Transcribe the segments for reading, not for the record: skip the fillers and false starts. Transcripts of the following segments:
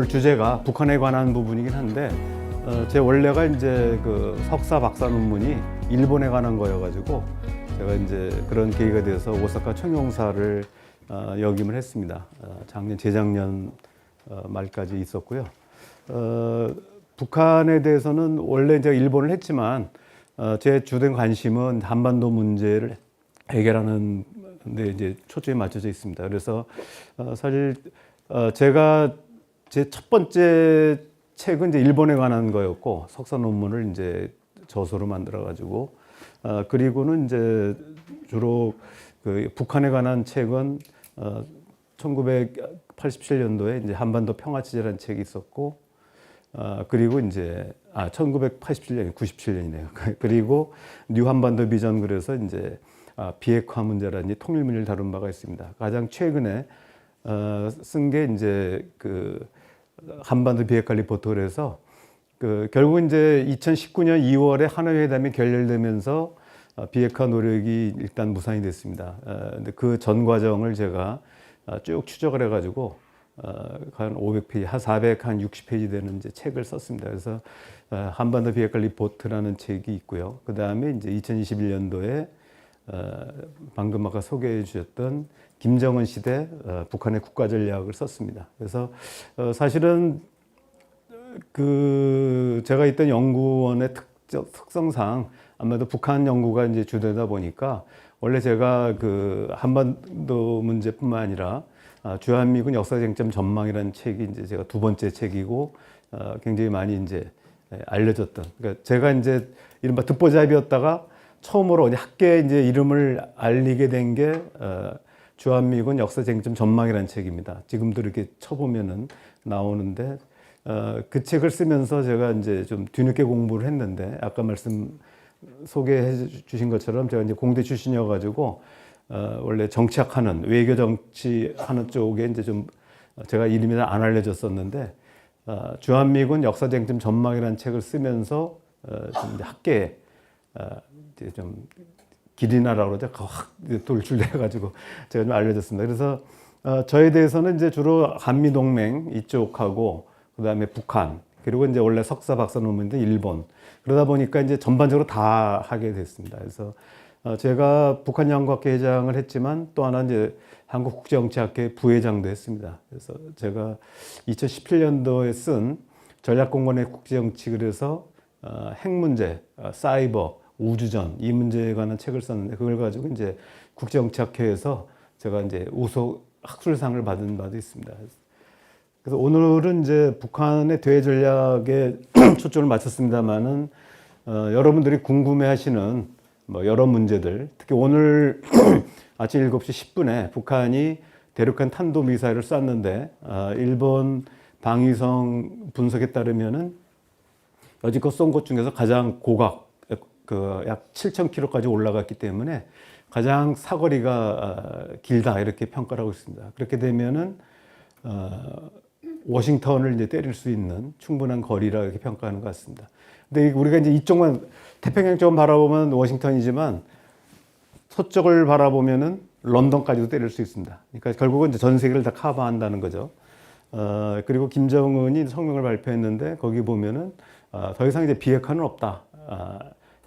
주제가 북한에 관한 부분이긴 한데 제 원래가 이제 그 석사 박사 논문이 일본에 관한 거여가지고 제가 이제 그런 계기가 돼서 오사카 총영사를 역임을 했습니다. 작년 재작년 말까지 있었고요. 북한에 대해서는 원래 이제 일본을 했지만 제 주된 관심은 한반도 문제를 해결하는 데 이제 초점이 맞춰져 있습니다. 그래서 사실 제가 제 첫 번째 책은 이제 일본에 관한 거였고 석사 논문을 이제 저서로 만들어 가지고 그리고는 이제 주로 그 북한에 관한 책은 1987년도에 이제 한반도 평화 체제라는 책이 있었고 그리고 이제 1987년 97년이네요. 그리고 뉴 한반도 비전 그래서 이제 비핵화 문제라든지 통일 문제를 다룬 바가 있습니다. 가장 최근에 쓴 게 이제 그 한반도 비핵화 리포트 그래서 결국 이제 2019년 2월에 하노이 회담이 결렬되면서 비핵화 노력이 일단 무산이 됐습니다. 근데 그 전 과정을 제가 쭉 추적을 해가지고 한 500페이지, 한 460페이지 되는 이제 책을 썼습니다. 그래서 한반도 비핵화 리포트라는 책이 있고요. 그 다음에 이제 2021년도에 방금 아까 소개해 주셨던 김정은 시대 북한의 국가 전략을 썼습니다. 그래서 사실은 그 제가 있던 연구원의 특성상 아무래도 북한 연구가 이제 주되다 보니까 원래 제가 그 한반도 문제뿐만 아니라 주한미군 역사쟁점 전망이라는 책이 이제 제가 두 번째 책이고 굉장히 많이 이제 알려졌던. 그러니까 제가 이제 이른바 듣보잡이었다가 처음으로 학계에 이제 이름을 알리게 된 게 주한미군 역사쟁점 전망이라는 책입니다. 지금도 이렇게 쳐보면은 나오는데 그 책을 쓰면서 제가 이제 좀 뒤늦게 공부를 했는데 아까 소개해 주신 것처럼 제가 이제 공대 출신이어가지고 원래 정치학하는 외교 정치하는 쪽에 이제 좀 제가 이름이 잘 안 알려졌었는데 주한미군 역사쟁점 전망이라는 책을 쓰면서 좀 이제 학계에 이제 좀 길이나라고 그러죠. 확 돌출돼가지고 제가 좀 알려졌습니다. 그래서 저에 대해서는 이제 주로 한미동맹 이쪽하고 그다음에 북한 그리고 이제 원래 석사 박사 논문인데 일본 그러다 보니까 이제 전반적으로 다 하게 됐습니다. 그래서 제가 북한연구학회 회장을 했지만 또 하나 이제 한국국제정치학회 부회장도 했습니다. 그래서 제가 2017년도에 쓴 전략공간의 국제정치 그래서 핵 문제, 사이버, 우주전 이 문제에 관한 책을 썼는데 그걸 가지고 이제 국제정치학회에서 제가 이제 우수 학술상을 받은 바도 있습니다. 그래서 오늘은 이제 북한의 대외 전략에 초점을 맞췄습니다만은 여러분들이 궁금해하시는 뭐 여러 문제들 특히 오늘 아침 7시 10분에 북한이 대륙간 탄도 미사일을 쐈는데 일본 방위성 분석에 따르면은 여지껏 쏜 것 중에서 가장 고각 약 7,000km까지 올라갔기 때문에 가장 사거리가 길다 이렇게 평가를 하고 있습니다. 그렇게 되면은 워싱턴을 이제 때릴 수 있는 충분한 거리라 이렇게 평가하는 것 같습니다. 근데 우리가 이제 이쪽만 태평양 쪽만 바라보면 워싱턴이지만 서쪽을 바라보면은 런던까지도 때릴 수 있습니다. 그러니까 결국은 이제 전 세계를 다 커버한다는 거죠. 그리고 김정은이 성명을 발표했는데 거기 보면은 더 이상 이제 비핵화는 없다.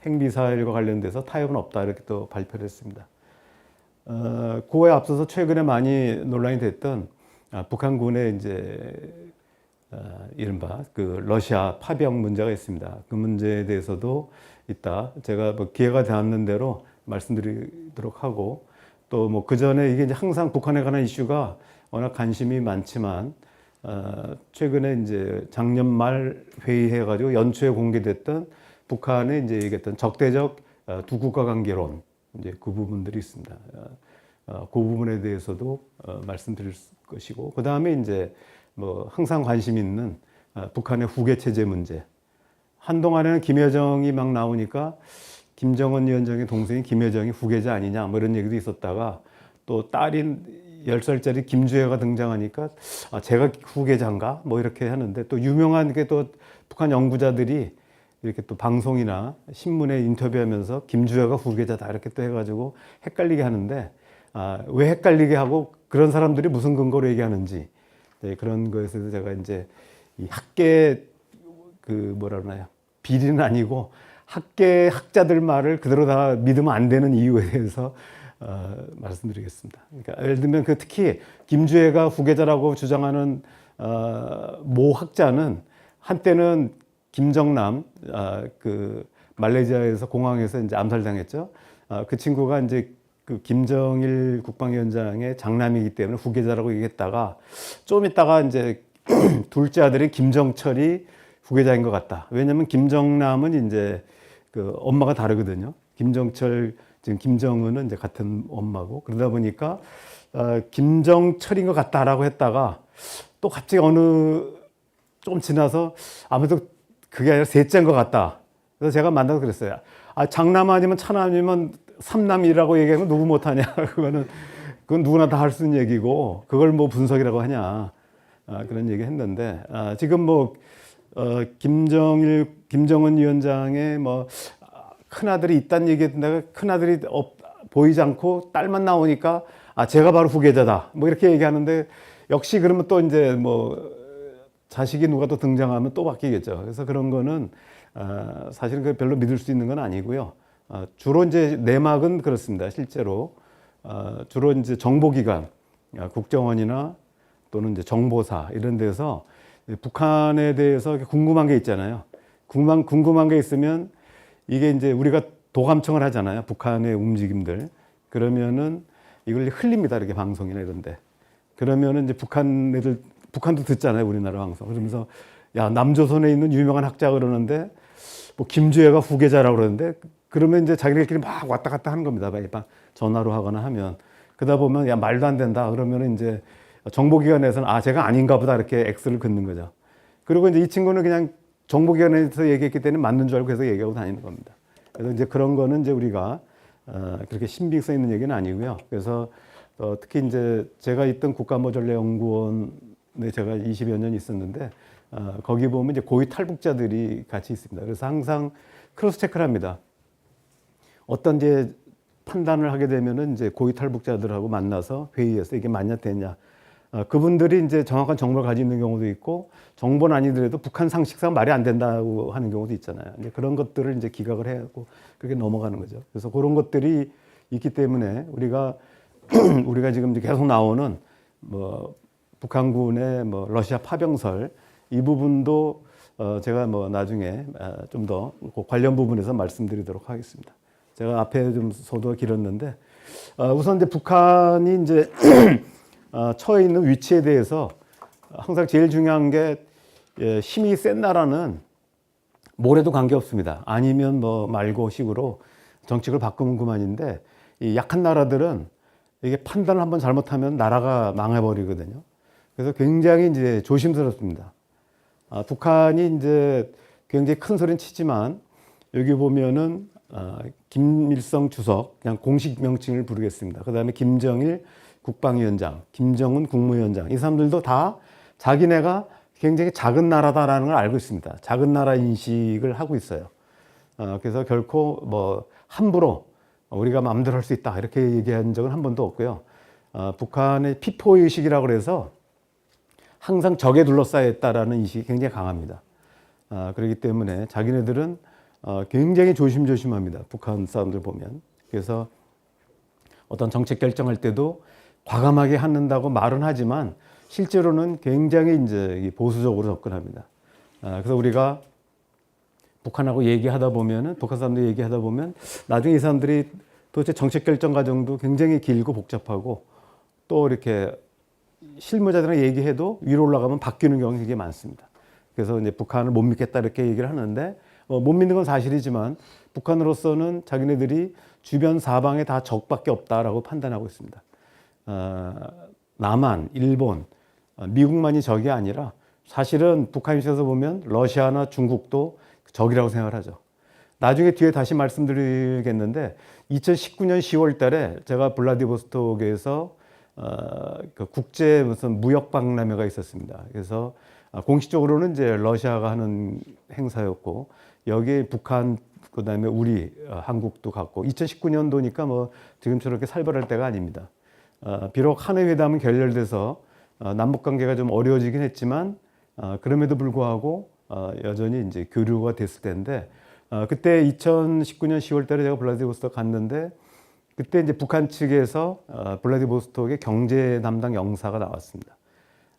핵미사일과 관련돼서 타협은 없다 이렇게 또 발표를 했습니다. 그거에 앞서서 최근에 많이 논란이 됐던 북한군의 이제 이른바 그 러시아 파병 문제가 있습니다. 그 문제에 대해서도 이따 제가 뭐 기회가 닿는 대로 말씀드리도록 하고 또 뭐 그 전에 이게 이제 항상 북한에 관한 이슈가 워낙 관심이 많지만 최근에 이제 작년 말 회의해가지고 연초에 공개됐던 북한의 이제 얘기했던 적대적 두 국가 관계론 이제 그 부분들이 있습니다. 그 부분에 대해서도 말씀드릴 것이고 그 다음에 이제 뭐 항상 관심 있는 북한의 후계 체제 문제. 한동안에는 김여정이 막 나오니까 김정은 위원장의 동생인 김여정이 후계자 아니냐 뭐 이런 얘기도 있었다가 또 딸인 10살짜리 김주혜가 등장하니까 제가 후계자인가 뭐 이렇게 하는데 또 유명한 게 또 북한 연구자들이 이렇게 또 방송이나 신문에 인터뷰하면서 김주혜가 후계자다 이렇게 또 해가지고 헷갈리게 하는데 왜 헷갈리게 하고 그런 사람들이 무슨 근거로 얘기하는지 네, 그런 거에서 제가 이제 이 학계 그 뭐라 그러나요? 비리는 아니고 학계 학자들 말을 그대로 다 믿으면 안 되는 이유에 대해서 말씀드리겠습니다. 그러니까 예를 들면 그 특히 김주애가 후계자라고 주장하는 모 학자는 한때는 김정남 그 말레이시아에서 공항에서 이제 암살당했죠. 그 친구가 이제 그 김정일 국방위원장의 장남이기 때문에 후계자라고 얘기했다가 좀 있다가 이제 둘째 아들인 김정철이 후계자인 것 같다. 왜냐하면 김정남은 이제 그 엄마가 다르거든요. 김정철 지금 김정은은 이제 같은 엄마고 그러다 보니까 김정철인 것 같다라고 했다가 또 갑자기 어느 좀 지나서 아무래도 그게 아니라 셋째인 것 같다. 그래서 제가 만나서 그랬어요. 장남 아니면 차남이면 삼남이라고 얘기하면 누구 못하냐. 그건 누구나 다 할 수 있는 얘기고 그걸 뭐 분석이라고 하냐. 그런 얘기 했는데 지금 뭐 김정은 위원장의 뭐 큰아들이 있다는 얘기 했는데 큰아들이 보이지 않고 딸만 나오니까 제가 바로 후계자다. 뭐 이렇게 얘기하는데 역시 그러면 또 이제 뭐 자식이 누가 또 등장하면 또 바뀌겠죠. 그래서 그런 거는 사실은 그 별로 믿을 수 있는 건 아니고요. 주로 이제 내막은 그렇습니다. 실제로 주로 이제 정보기관, 국정원이나 또는 이제 정보사 이런 데서 북한에 대해서 궁금한 게 있잖아요. 궁금한 게 있으면 이게 이제 우리가 도감청을 하잖아요. 북한의 움직임들. 그러면은 이걸 흘립니다. 이렇게 방송이나 이런데. 그러면은 이제 북한도 듣잖아요. 우리나라 방송. 그러면서 야, 남조선에 있는 유명한 학자 그러는데 뭐 김주애가 후계자라고 그러는데 그러면 이제 자기들끼리 막 왔다 갔다 하는 겁니다. 막 전화로 하거나 하면. 그러다 보면 야, 말도 안 된다. 그러면 이제 정보기관에서는 제가 아닌가 보다 이렇게 X를 긋는 거죠. 그리고 이제 이 친구는 그냥 정보기관에서 얘기했기 때문에 맞는 줄 알고 계속 얘기하고 다니는 겁니다. 그래서 이제 그런 거는 이제 우리가 그렇게 신빙성 있는 얘기는 아니고요. 그래서 특히 이제 제가 있던 국가안보전략연구원에 제가 20여 년 있었는데 거기 보면 이제 고위 탈북자들이 같이 있습니다. 그래서 항상 크로스 체크를 합니다. 어떤 이제 판단을 하게 되면은 이제 고위 탈북자들하고 만나서 회의에서 이게 맞냐 되냐. 그분들이 이제 정확한 정보를 가지고 있는 경우도 있고 정보는 아니더라도 북한 상식상 말이 안 된다고 하는 경우도 있잖아요. 이제 그런 것들을 이제 기각을 해고 그렇게 넘어가는 거죠. 그래서 그런 것들이 있기 때문에 우리가 지금 계속 나오는 뭐 북한군의 뭐 러시아 파병설 이 부분도 제가 뭐 나중에 좀 더 관련 부분에서 말씀드리도록 하겠습니다. 제가 앞에 좀 소도가 길었는데 우선 이제 북한이 이제 처해 있는 위치에 대해서 항상 제일 중요한 게 힘이 센 나라는 뭐래도 관계없습니다. 아니면 뭐 말고 식으로 정책을 바꾸면 그만인데 이 약한 나라들은 이게 판단을 한번 잘못하면 나라가 망해버리거든요. 그래서 굉장히 이제 조심스럽습니다. 북한이 이제 굉장히 큰 소리는 치지만 여기 보면은 김일성 주석 그냥 공식 명칭을 부르겠습니다. 그 다음에 김정일 국방위원장, 김정은 국무위원장 이 사람들도 다 자기네가 굉장히 작은 나라다라는 걸 알고 있습니다. 작은 나라 인식을 하고 있어요. 그래서 결코 뭐 함부로 우리가 마음대로 할 수 있다 이렇게 얘기한 적은 한 번도 없고요. 북한의 피포 의식이라고 그래서 항상 적에 둘러싸여 있다라는 인식이 굉장히 강합니다. 그렇기 때문에 자기네들은 굉장히 조심조심합니다. 북한 사람들 보면. 그래서 어떤 정책 결정할 때도 과감하게 한다고 말은 하지만 실제로는 굉장히 이제 보수적으로 접근합니다. 그래서 우리가 북한하고 얘기하다 보면은 북한 사람들 얘기하다 보면 나중에 이 사람들이 도대체 정책 결정 과정도 굉장히 길고 복잡하고 또 이렇게 실무자들이랑 얘기해도 위로 올라가면 바뀌는 경우가 굉장히 많습니다. 그래서 이제 북한을 못 믿겠다 이렇게 얘기를 하는데 못 믿는 건 사실이지만 북한으로서는 자기네들이 주변 사방에 다 적밖에 없다라고 판단하고 있습니다. 남한, 일본, 미국만이 적이 아니라 사실은 북한 입장에서 보면 러시아나 중국도 적이라고 생각을 하죠. 나중에 뒤에 다시 말씀드리겠는데 2019년 10월 달에 제가 블라디보스톡에서 그 국제 무슨 무역 박람회가 있었습니다. 그래서 공식적으로는 이제 러시아가 하는 행사였고 여기에 북한 그다음에 우리 한국도 갔고 2019년도니까 뭐 지금처럼 이렇게 살벌할 때가 아닙니다. 비록 한해 회담은 결렬돼서 남북 관계가 좀 어려워지긴 했지만 그럼에도 불구하고 여전히 이제 교류가 됐을 텐데 그때 2019년 10월 달에 제가 블라디보스토크 갔는데 그때 이제 북한 측에서 블라디보스톡의 경제 담당 영사가 나왔습니다.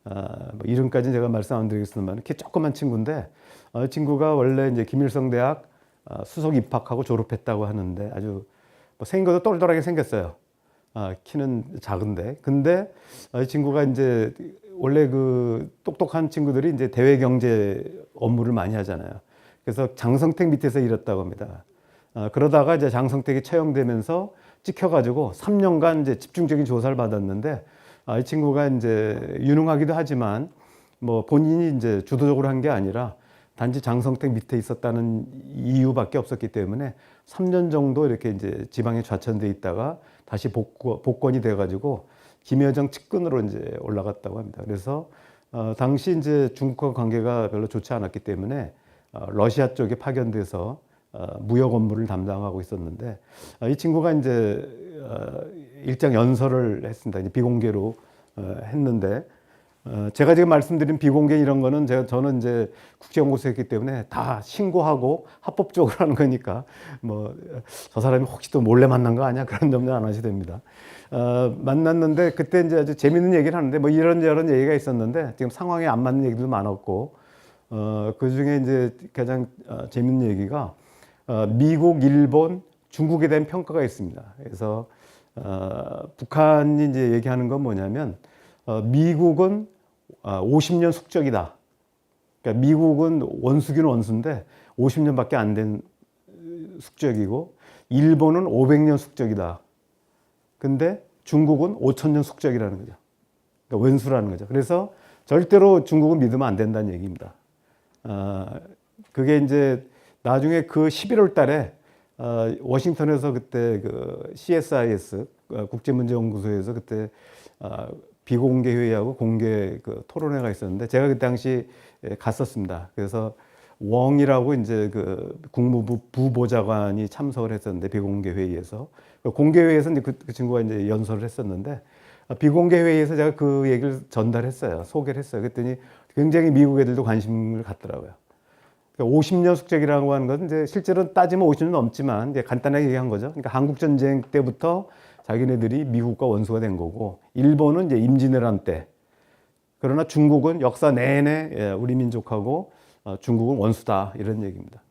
뭐 이름까지는 제가 말씀 안 드리겠습니다만 이렇게 조그만 친구인데 친구가 원래 이제 김일성 대학 수석 입학하고 졸업했다고 하는데 아주 뭐 생긴 것도 똘똘하게 생겼어요. 키는 작은데 근데 이 친구가 이제 원래 그 똑똑한 친구들이 이제 대외 경제 업무를 많이 하잖아요. 그래서 장성택 밑에서 일했다고 합니다. 그러다가 이제 장성택이 채용되면서 찍혀가지고 3년간 이제 집중적인 조사를 받았는데 이 친구가 이제 유능하기도 하지만 뭐 본인이 이제 주도적으로 한 게 아니라 단지 장성택 밑에 있었다는 이유밖에 없었기 때문에 3년 정도 이렇게 이제 지방에 좌천돼 있다가 다시 복권이 돼가지고 김여정 측근으로 이제 올라갔다고 합니다. 그래서 당시 이제 중국과 관계가 별로 좋지 않았기 때문에 러시아 쪽에 파견돼서 무역 업무를 담당하고 있었는데 이 친구가 이제 일장 연설을 했습니다. 이제 비공개로 했는데 제가 지금 말씀드린 비공개 이런 거는 저는 이제 국제연구소에 했기 때문에 다 신고하고 합법적으로 하는 거니까 뭐 저 사람이 혹시 또 몰래 만난 거 아니야 그런 점은 안 하셔도 됩니다. 만났는데 그때 이제 아주 재밌는 얘기를 하는데 뭐 이런저런 얘기가 있었는데 지금 상황에 안 맞는 얘기도 많았고 그 중에 이제 가장 재밌는 얘기가 미국, 일본, 중국에 대한 평가가 있습니다. 그래서 북한이 이제 얘기하는 건 뭐냐면 미국은 50년 숙적이다. 그러니까 미국은 원수기는 원수인데 50년밖에 안 된 숙적이고 일본은 500년 숙적이다. 근데 중국은 5000년 숙적이라는 거죠. 그러니까 원수라는 거죠. 그래서 절대로 중국은 믿으면 안 된다는 얘기입니다. 그게 이제 나중에 그 11월 달에 워싱턴에서 그때 그 CSIS 국제문제연구소에서 그때 비공개 회의하고 공개 그 토론회가 있었는데 제가 그 당시 갔었습니다. 그래서 웡이라고 이제 그 국무부 부보좌관이 참석을 했었는데 비공개 회의에서 공개 회의에서 이제 그 친구가 이제 연설을 했었는데 비공개 회의에서 제가 그 얘기를 전달했어요. 소개를 했어요. 그랬더니 굉장히 미국 애들도 관심을 갖더라고요. 50년 숙적이라고 하는 것은 이제 실제로 따지면 50년 넘지만 이제 간단하게 얘기한 거죠. 그러니까 한국 전쟁 때부터 자기네들이 미국과 원수가 된 거고, 일본은 이제 임진왜란 때. 그러나 중국은 역사 내내 우리 민족하고 중국은 원수다 이런 얘기입니다.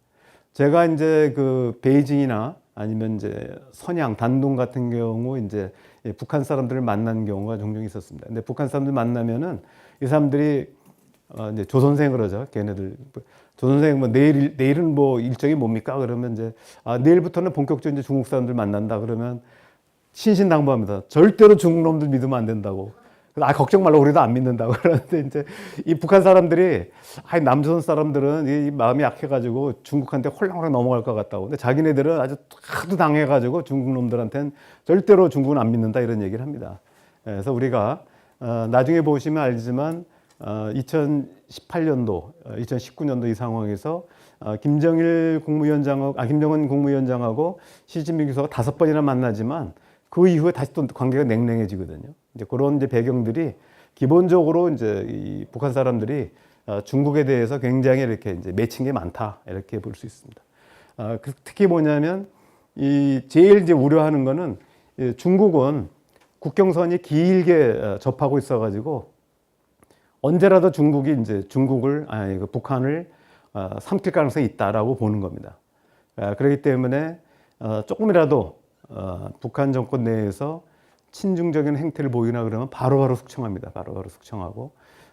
제가 이제 그 베이징이나 아니면 이제 선양, 단동 같은 경우 이제 북한 사람들을 만난 경우가 종종 있었습니다. 근데 북한 사람들 만나면은 이 사람들이 이제 조선생 그러죠. 걔네들 조선생 뭐 내일은 뭐 일정이 뭡니까? 그러면 이제 내일부터는 본격적으로 이제 중국 사람들 만난다 그러면 신신당부합니다. 절대로 중국 놈들 믿으면 안 된다고. 걱정 말라고 우리도 안 믿는다고. 그러는데 이제 이 북한 사람들이 남조선 사람들은 이 마음이 약해가지고 중국한테 홀랑홀랑 넘어갈 것 같다고. 근데 자기네들은 아주 하도 당해가지고 중국 놈들한테는 절대로 중국은 안 믿는다 이런 얘기를 합니다. 그래서 우리가 나중에 보시면 알지만 2018년도, 2019년도 이 상황에서 김정은 국무위원장하고 시진핑 교수가 5번이나 만나지만 그 이후에 다시 또 관계가 냉랭해지거든요. 이제 그런 이제 배경들이 기본적으로 이제 이 북한 사람들이 중국에 대해서 굉장히 이렇게 이제 맺힌 게 많다 이렇게 볼 수 있습니다. 특히 뭐냐면 이 제일 이제 우려하는 거는 중국은 국경선이 길게 접하고 있어가지고 언제라도 중국이 이제 북한을 삼킬 가능성이 있다라고 보는 겁니다. 그렇기 때문에 조금이라도 북한 정권 내에서 친중적인 행태를 보이나 그러면 바로바로 숙청합니다. 바로바로 숙청하고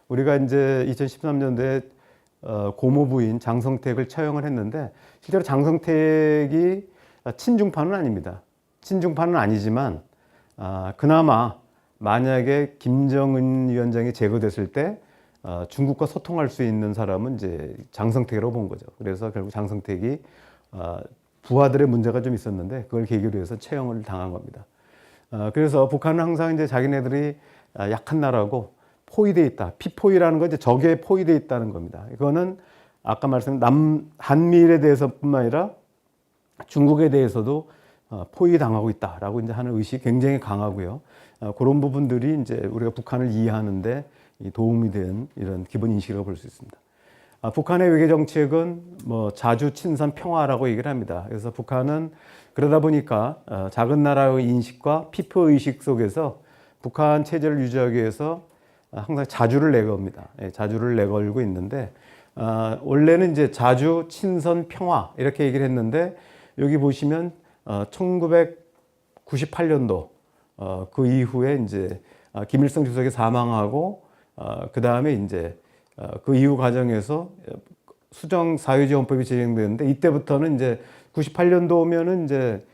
우리가 이제 2013년도에 고모부인 장성택을 처형을 했는데 실제로 장성택이 친중파는 아닙니다. 친중파는 아니지만 그나마 만약에 김정은 위원장이 제거됐을 때 중국과 소통할 수 있는 사람은 이제 장성택이라고 본 거죠. 그래서 결국 장성택이 부하들의 문제가 좀 있었는데 그걸 계기로 해서 처형을 당한 겁니다. 그래서 북한은 항상 이제 자기네들이 약한 나라고 포위되어 있다. 피포위라는 건 이제 적에 포위되어 있다는 겁니다. 이거는 아까 말씀드린 한미일에 대해서뿐만 아니라 중국에 대해서도 포위당하고 있다라고 이제 하는 의식이 굉장히 강하고요. 그런 부분들이 이제 우리가 북한을 이해하는데 이 도움이 된 이런 기본 인식이라고 볼 수 있습니다. 북한의 외교 정책은 뭐 자주 친선 평화라고 얘기를 합니다. 그래서 북한은 그러다 보니까 작은 나라의 인식과 피표 의식 속에서 북한 체제를 유지하기 위해서 항상 자주를 내겁니다. 예, 자주를 내걸고 있는데 원래는 이제 자주 친선 평화 이렇게 얘기를 했는데 여기 보시면 1998년도 그 이후에 이제 김일성 주석이 사망하고 그 다음에 이제 그 이후 과정에서 수정 사회주의헌법이 제정되는데 이때부터는 이제 98년도면은 이제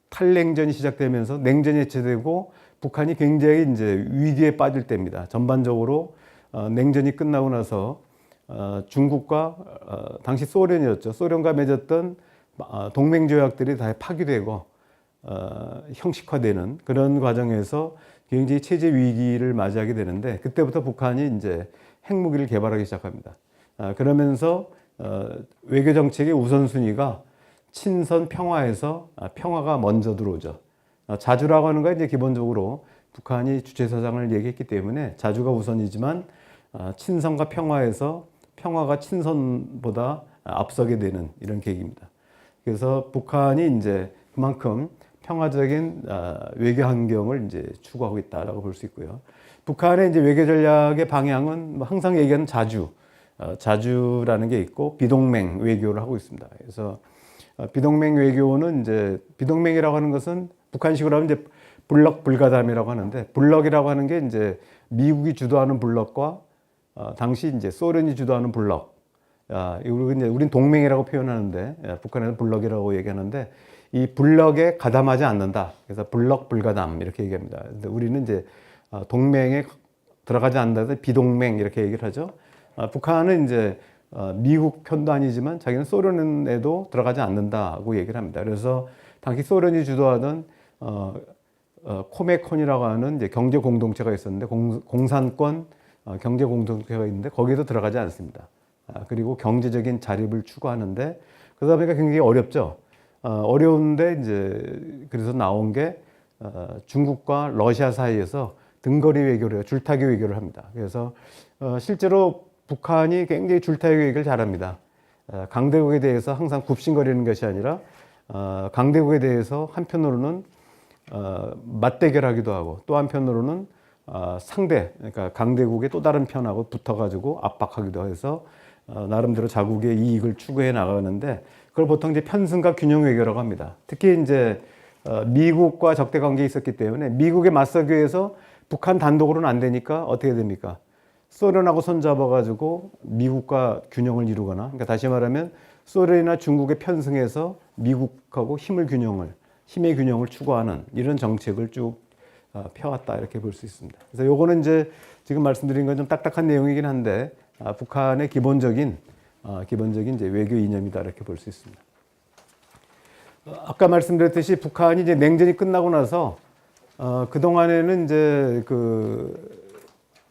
탈냉전이 시작되면서 냉전이 해체되고 북한이 굉장히 이제 위기에 빠질 때입니다. 전반적으로 냉전이 끝나고 나서 중국과 당시 소련이었죠. 소련과 맺었던 동맹 조약들이 다 파기되고 형식화되는 그런 과정에서 굉장히 체제 위기를 맞이하게 되는데 그때부터 북한이 이제 핵무기를 개발하기 시작합니다. 그러면서 외교 정책의 우선순위가 친선 평화에서 평화가 먼저 들어오죠. 자주라고 하는 건 이제 기본적으로 북한이 주체사상을 얘기했기 때문에 자주가 우선이지만 친선과 평화에서 평화가 친선보다 앞서게 되는 이런 계기입니다. 그래서 북한이 이제 그만큼 평화적인 외교 환경을 이제 추구하고 있다라고 볼 수 있고요. 북한의 이제 외교 전략의 방향은 뭐 항상 얘기하는 자주라는 게 있고 비동맹 외교를 하고 있습니다. 그래서 비동맹 외교는 이제 비동맹이라고 하는 것은 북한식으로 하면 이제 블럭 불가담이라고 하는데 블럭이라고 하는 게 이제 미국이 주도하는 블럭과 당시 이제 소련이 주도하는 블럭. 우린 동맹이라고 표현하는데 북한에는 블럭이라고 얘기하는데 이 블럭에 가담하지 않는다. 그래서 블럭 불가담 이렇게 얘기합니다. 근데 우리는 이제 동맹에 들어가지 않는다. 비동맹 이렇게 얘기를 하죠. 북한은 이제 미국 편도 아니지만 자기는 소련에도 들어가지 않는다고 얘기를 합니다. 그래서 당시 소련이 주도하던 코메콘이라고 하는 이제 경제 공동체가 있었는데 공산권 경제 공동체가 있는데 거기에도 들어가지 않습니다. 그리고 경제적인 자립을 추구하는데 그러다 보니까 굉장히 어렵죠. 어려운데 이제 그래서 나온 게 중국과 러시아 사이에서 등거리 외교를 해요. 줄타기 외교를 합니다. 그래서 실제로 북한이 굉장히 줄타기 외교를 잘합니다. 강대국에 대해서 항상 굽신거리는 것이 아니라 강대국에 대해서 한편으로는 맞대결하기도 하고 또 한편으로는 상대 그러니까 강대국의 또 다른 편하고 붙어가지고 압박하기도 해서 나름대로 자국의 이익을 추구해 나가는데 그걸 보통 이제 편승과 균형 외교라고 합니다. 특히 이제 미국과 적대 관계에 있었기 때문에 미국에 맞서기 위해서 북한 단독으로는 안 되니까 어떻게 됩니까? 소련하고 손잡아가지고 미국과 균형을 이루거나 그러니까 다시 말하면 소련이나 중국에 편승해서 미국하고 힘의 균형을 추구하는 이런 정책을 쭉 펴왔다 이렇게 볼 수 있습니다. 그래서 요거는 이제 지금 말씀드린 건 좀 딱딱한 내용이긴 한데 북한의 기본적인 이제 외교 이념이다 이렇게 볼 수 있습니다. 아까 말씀드렸듯이 북한이 이제 냉전이 끝나고 나서 그 동안에는 이제 그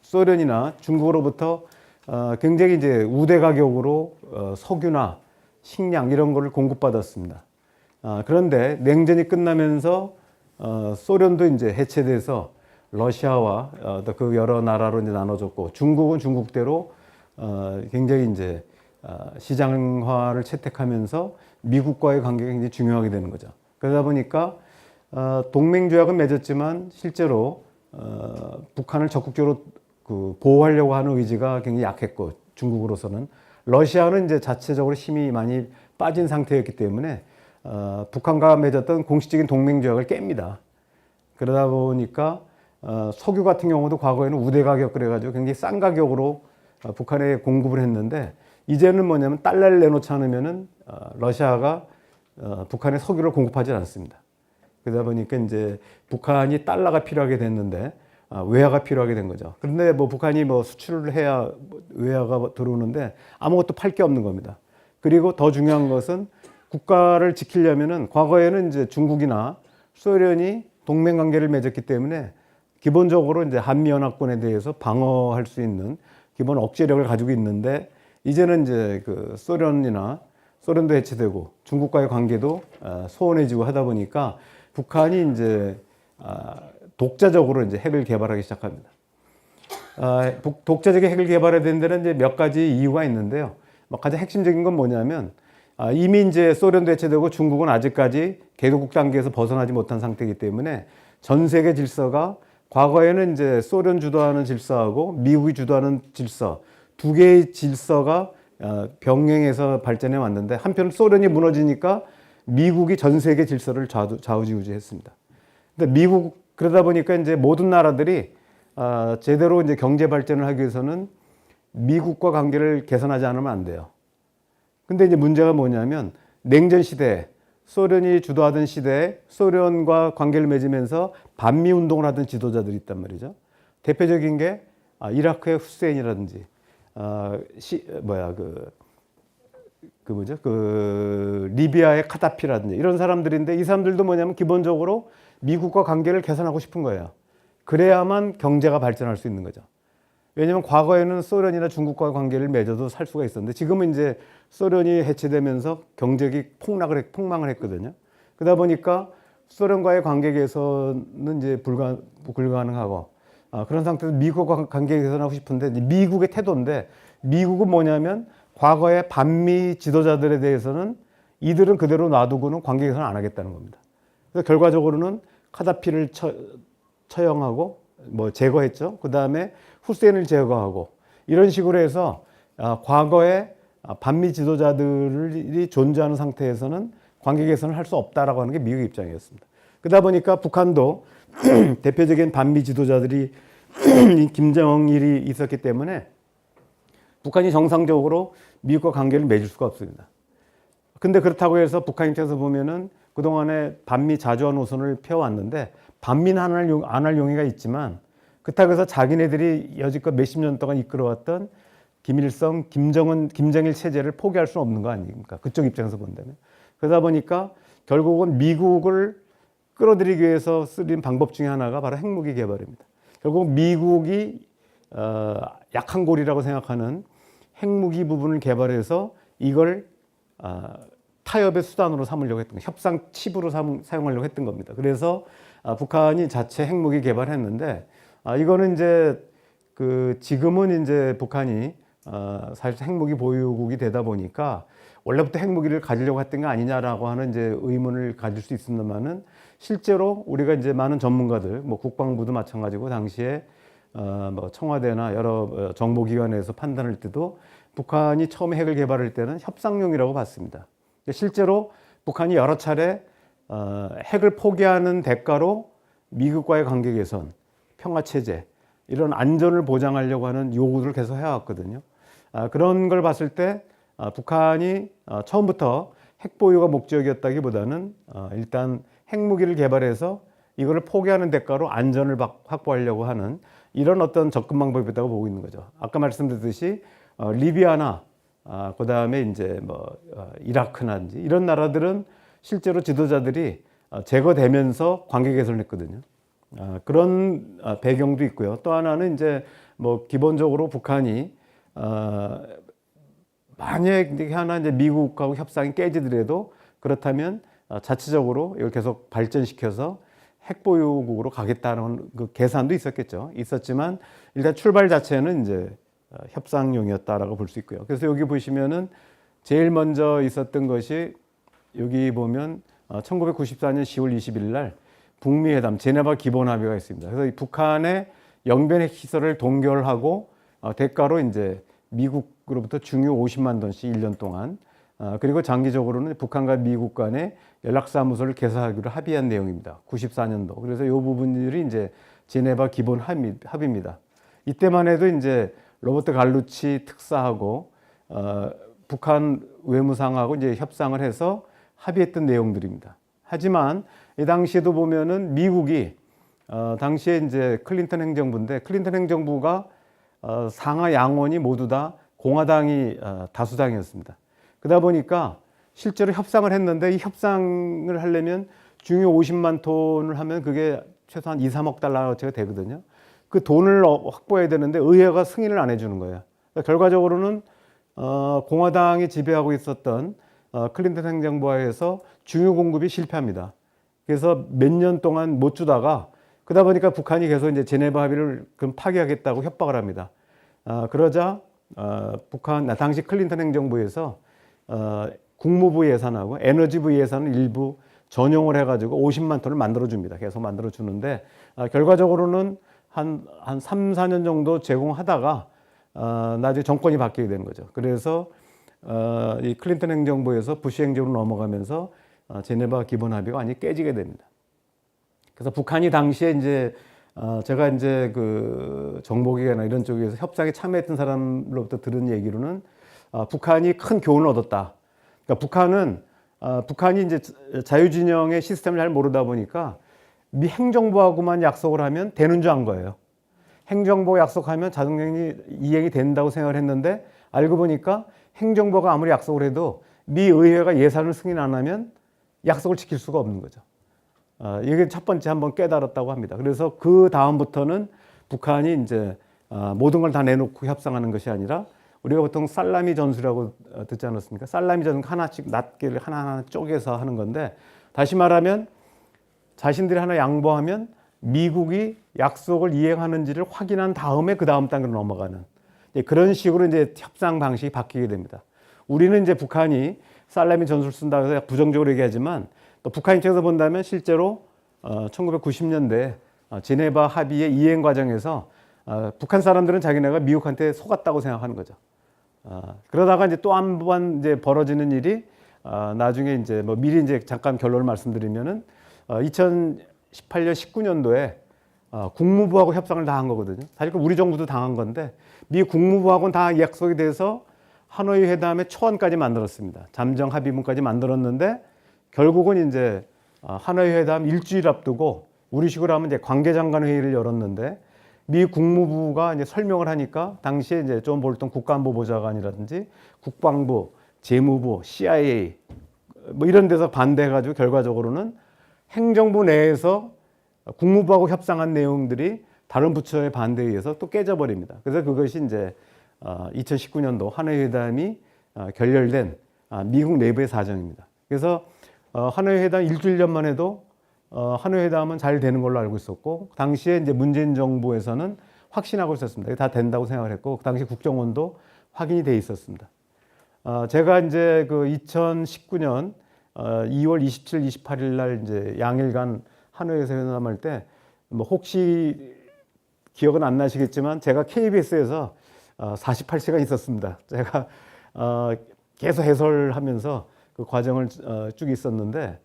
소련이나 중국으로부터 굉장히 이제 우대 가격으로 석유나 식량 이런 거를 공급받았습니다. 그런데 냉전이 끝나면서 소련도 이제 해체돼서 러시아와 그 여러 나라로 이제 나눠졌고 중국은 중국대로 굉장히 이제 시장화를 채택하면서 미국과의 관계가 굉장히 중요하게 되는 거죠. 그러다 보니까 동맹조약은 맺었지만 실제로 북한을 적극적으로 보호하려고 하는 의지가 굉장히 약했고 중국으로서는 러시아는 이제 자체적으로 힘이 많이 빠진 상태였기 때문에 북한과 맺었던 공식적인 동맹조약을 깹니다. 그러다 보니까 석유 같은 경우도 과거에는 우대 가격 그래가지고 굉장히 싼 가격으로 북한에 공급을 했는데 이제는 뭐냐면 달러를 내놓지 않으면은 러시아가 북한에 석유를 공급하지 않습니다. 그러다 보니까 이제 북한이 달러가 필요하게 됐는데 외화가 필요하게 된 거죠. 그런데 뭐 북한이 뭐 수출을 해야 외화가 들어오는데 아무것도 팔 게 없는 겁니다. 그리고 더 중요한 것은 국가를 지키려면은 과거에는 이제 중국이나 소련이 동맹 관계를 맺었기 때문에 기본적으로 이제 한미연합군에 대해서 방어할 수 있는 기본 억제력을 가지고 있는데 이제는 이제 그 소련도 해체되고 중국과의 관계도 소원해지고 하다 보니까 북한이 이제 독자적으로 이제 핵을 개발하기 시작합니다. 독자적인 핵을 개발해야 되는 데는 이제 몇 가지 이유가 있는데요. 가장 핵심적인 건 뭐냐면 이미 이제 소련도 해체되고 중국은 아직까지 개도국 단계에서 벗어나지 못한 상태이기 때문에 전 세계 질서가 과거에는 이제 소련 주도하는 질서하고 미국이 주도하는 질서 두 개의 질서가 병행해서 발전해 왔는데 한편 소련이 무너지니까 미국이 전 세계 질서를 좌우지우지했습니다. 근데 그러다 보니까 이제 모든 나라들이 제대로 이제 경제 발전을 하기 위해서는 미국과 관계를 개선하지 않으면 안 돼요. 근데 이제 문제가 뭐냐면 냉전 시대, 소련이 주도하던 시대에 소련과 관계를 맺으면서 반미 운동을 하던 지도자들이 있단 말이죠. 대표적인 게 이라크의 후세인이라든지 리비아의 카다피라든지 이런 사람들인데 이 사람들도 뭐냐면 기본적으로 미국과 관계를 개선하고 싶은 거예요. 그래야만 경제가 발전할 수 있는 거죠. 왜냐하면 과거에는 소련이나 중국과 관계를 맺어도 살 수가 있었는데 지금은 이제 소련이 해체되면서 경제가 폭망을 했거든요. 그러다 보니까 소련과의 관계 개선은 이제 불가능하고 그런 상태에서 미국과 관계 개선하고 싶은데 미국의 태도인데 미국은 뭐냐면 과거의 반미 지도자들에 대해서는 이들은 그대로 놔두고는 관계 개선 안 하겠다는 겁니다. 그래서 결과적으로는 카다피를 처형하고 제거했죠. 그 다음에 후세인을 제거하고 이런 식으로 해서 과거에 반미 지도자들이 존재하는 상태에서는 관계 개선을 할 수 없다라고 하는 게 미국의 입장이었습니다. 그러다 보니까 북한도 대표적인 반미 지도자들이 김정일이 있었기 때문에 북한이 정상적으로 미국과 관계를 맺을 수가 없습니다. 근데 그렇다고 해서 북한 입장에서 보면은 그동안에 반미 자주화 노선을 펴왔는데 반미는 안 할 용의가 있지만 그렇다고 해서 자기네들이 여지껏 몇십 년 동안 이끌어왔던 김일성, 김정일 체제를 포기할 수는 없는 거 아닙니까? 그쪽 입장에서 본다면. 그러다 보니까 결국은 미국을 끌어들이기 위해서 쓰는 방법 중에 하나가 바로 핵무기 개발입니다. 결국 미국이 약한 고리라고 생각하는 핵무기 부분을 개발해서 이걸 타협의 수단으로 삼으려고 했던 거예요. 협상 칩으로 사용하려고 했던 겁니다. 그래서 북한이 자체 핵무기 개발했는데 이거는 이제 지금은 이제 북한이 사실 핵무기 보유국이 되다 보니까 원래부터 핵무기를 가지려고 했던 게 아니냐라고 하는 이제 의문을 가질 수 있습니다만은 실제로 우리가 이제 많은 전문가들, 국방부도 마찬가지고 당시에 청와대나 여러 정보기관에서 판단할 때도 북한이 처음에 핵을 개발할 때는 협상용이라고 봤습니다. 실제로 북한이 여러 차례 핵을 포기하는 대가로 미국과의 관계 개선, 평화체제 이런 안전을 보장하려고 하는 요구들을 계속 해왔거든요. 그런 걸 봤을 때 북한이 처음부터 핵 보유가 목적이었다기보다는 일단 핵무기를 개발해서 이거를 포기하는 대가로 안전을 확보하려고 하는 이런 어떤 접근 방법이었다고 보고 있는 거죠. 아까 말씀드렸듯이 리비아나 그다음에 이제 이라크나든지 이런 나라들은 실제로 지도자들이 제거되면서 관계 개선을 했거든요. 그런 배경도 있고요. 또 하나는 이제 기본적으로 북한이 만약에 하나 이제 미국하고 협상이 깨지더라도 그렇다면 자체적으로 이걸 계속 발전시켜서 핵보유국으로 가겠다는 그 계산도 있었지만 일단 출발 자체는 이제 협상용이었다라고 볼 수 있고요. 그래서 여기 보시면은 제일 먼저 있었던 것이 여기 보면 1994년 10월 20일 날 북미 회담 제네바 기본 합의가 있습니다. 그래서 이 북한의 영변 핵시설을 동결하고 대가로 이제 미국으로부터 중유 50만 톤씩 1년 동안 그리고 장기적으로는 북한과 미국 간의 연락사무소를 개설하기로 합의한 내용입니다. 94년도. 그래서 이 부분들이 이제 제네바 기본 합의입니다. 이때만 해도 이제 로버트 갈루치 특사하고 북한 외무상하고 이제 협상을 해서 합의했던 내용들입니다. 하지만 이 당시에도 보면은 미국이 당시에 이제 클린턴 행정부인데 클린턴 행정부가 상하 양원이 모두 다 공화당이 다수당이었습니다. 그러다 보니까 실제로 협상을 했는데 이 협상을 하려면 중유 50만 톤을 하면 그게 최소한 2, 3억 달러어치가 되거든요. 그 돈을 확보해야 되는데 의회가 승인을 안 해주는 거예요. 그러니까 결과적으로는 공화당이 지배하고 있었던 클린턴 행정부하에서 중유 공급이 실패합니다. 그래서 몇 년 동안 못 주다가 그러다 보니까 북한이 계속 이제 제네바 합의를 그럼 파기하겠다고 협박을 합니다. 그러자 북한 당시 클린턴 행정부에서 국무부 예산하고 에너지부 예산을 일부 전용을 해가지고 50만 톤을 만들어줍니다. 계속 만들어주는데 결과적으로는 한 3, 4년 정도 제공하다가 나중에 정권이 바뀌게 되는 거죠. 그래서 이 클린턴 행정부에서 부시 행정으로 넘어가면서 제네바 기본 합의가 완전히 깨지게 됩니다. 그래서 북한이 당시에 이제 제가 이제 그 정보기관이나 이런 쪽에서 협상에 참여했던 사람으로부터 들은 얘기로는 북한이 큰 교훈을 얻었다. 그러니까 북한이 이제 자유진영의 시스템을 잘 모르다 보니까 미 행정부하고만 약속을 하면 되는 줄 안 거예요. 행정부가 약속하면 자동적으로 이행이 된다고 생각을 했는데 알고 보니까 행정부가 아무리 약속을 해도 미 의회가 예산을 승인 안 하면 약속을 지킬 수가 없는 거죠. 이게 첫 번째 한번 깨달았다고 합니다. 그래서 그 다음부터는 북한이 이제 모든 걸 다 내놓고 협상하는 것이 아니라 우리가 보통 살라미 전술이라고 듣지 않았습니까? 살라미 전술 하나씩 낱개를 하나하나 쪼개서 하는 건데 다시 말하면 자신들이 하나 양보하면 미국이 약속을 이행하는지를 확인한 다음에 그 다음 단계로 넘어가는 그런 식으로 이제 협상 방식이 바뀌게 됩니다. 우리는 이제 북한이 살라미 전술 쓴다고 해서 부정적으로 얘기하지만 또 북한 입장에서 본다면 실제로 1990년대 제네바 합의의 이행 과정에서 북한 사람들은 자기네가 미국한테 속았다고 생각하는 거죠. 그러다가 이제 또 한 번 이제 벌어지는 일이 나중에 이제 뭐 미리 이제 잠깐 결론을 말씀드리면은 2018년 19년도에 국무부하고 협상을 다 한 거거든요. 사실 우리 정부도 당한 건데 미 국무부하고는 다 약속이 돼서 하노이 회담의 초안까지 만들었습니다. 잠정 합의문까지 만들었는데 결국은 이제 하노이 회담 일주일 앞두고 우리 식으로 하면 이제 관계장관 회의를 열었는데 미 국무부가 이제 설명을 하니까 당시에 이제 존 볼턴 국가안보보좌관이라든지 국방부, 재무부, CIA 뭐 이런 데서 반대해가지고 결과적으로는 행정부 내에서 국무부하고 협상한 내용들이 다른 부처의 반대에 의해서 또 깨져버립니다. 그래서 그것이 이제 2019년도 하노이 회담이 결렬된 미국 내부의 사정입니다. 그래서 하노이 회담 일주일 전만 해도 하노이 회담은 잘 되는 걸로 알고 있었고 당시에 이제 문재인 정부에서는 확신하고 있었습니다. 다 된다고 생각을 했고 그 당시 국정원도 확인이 돼 있었습니다. 제가 이제 그 2019년 2월 27, 28일 날 이제 양일간 하노이에서 회담할 때 뭐 혹시 기억은 안 나시겠지만 제가 KBS에서 48시간 있었습니다. 제가 계속 해설하면서 그 과정을 쭉 있었는데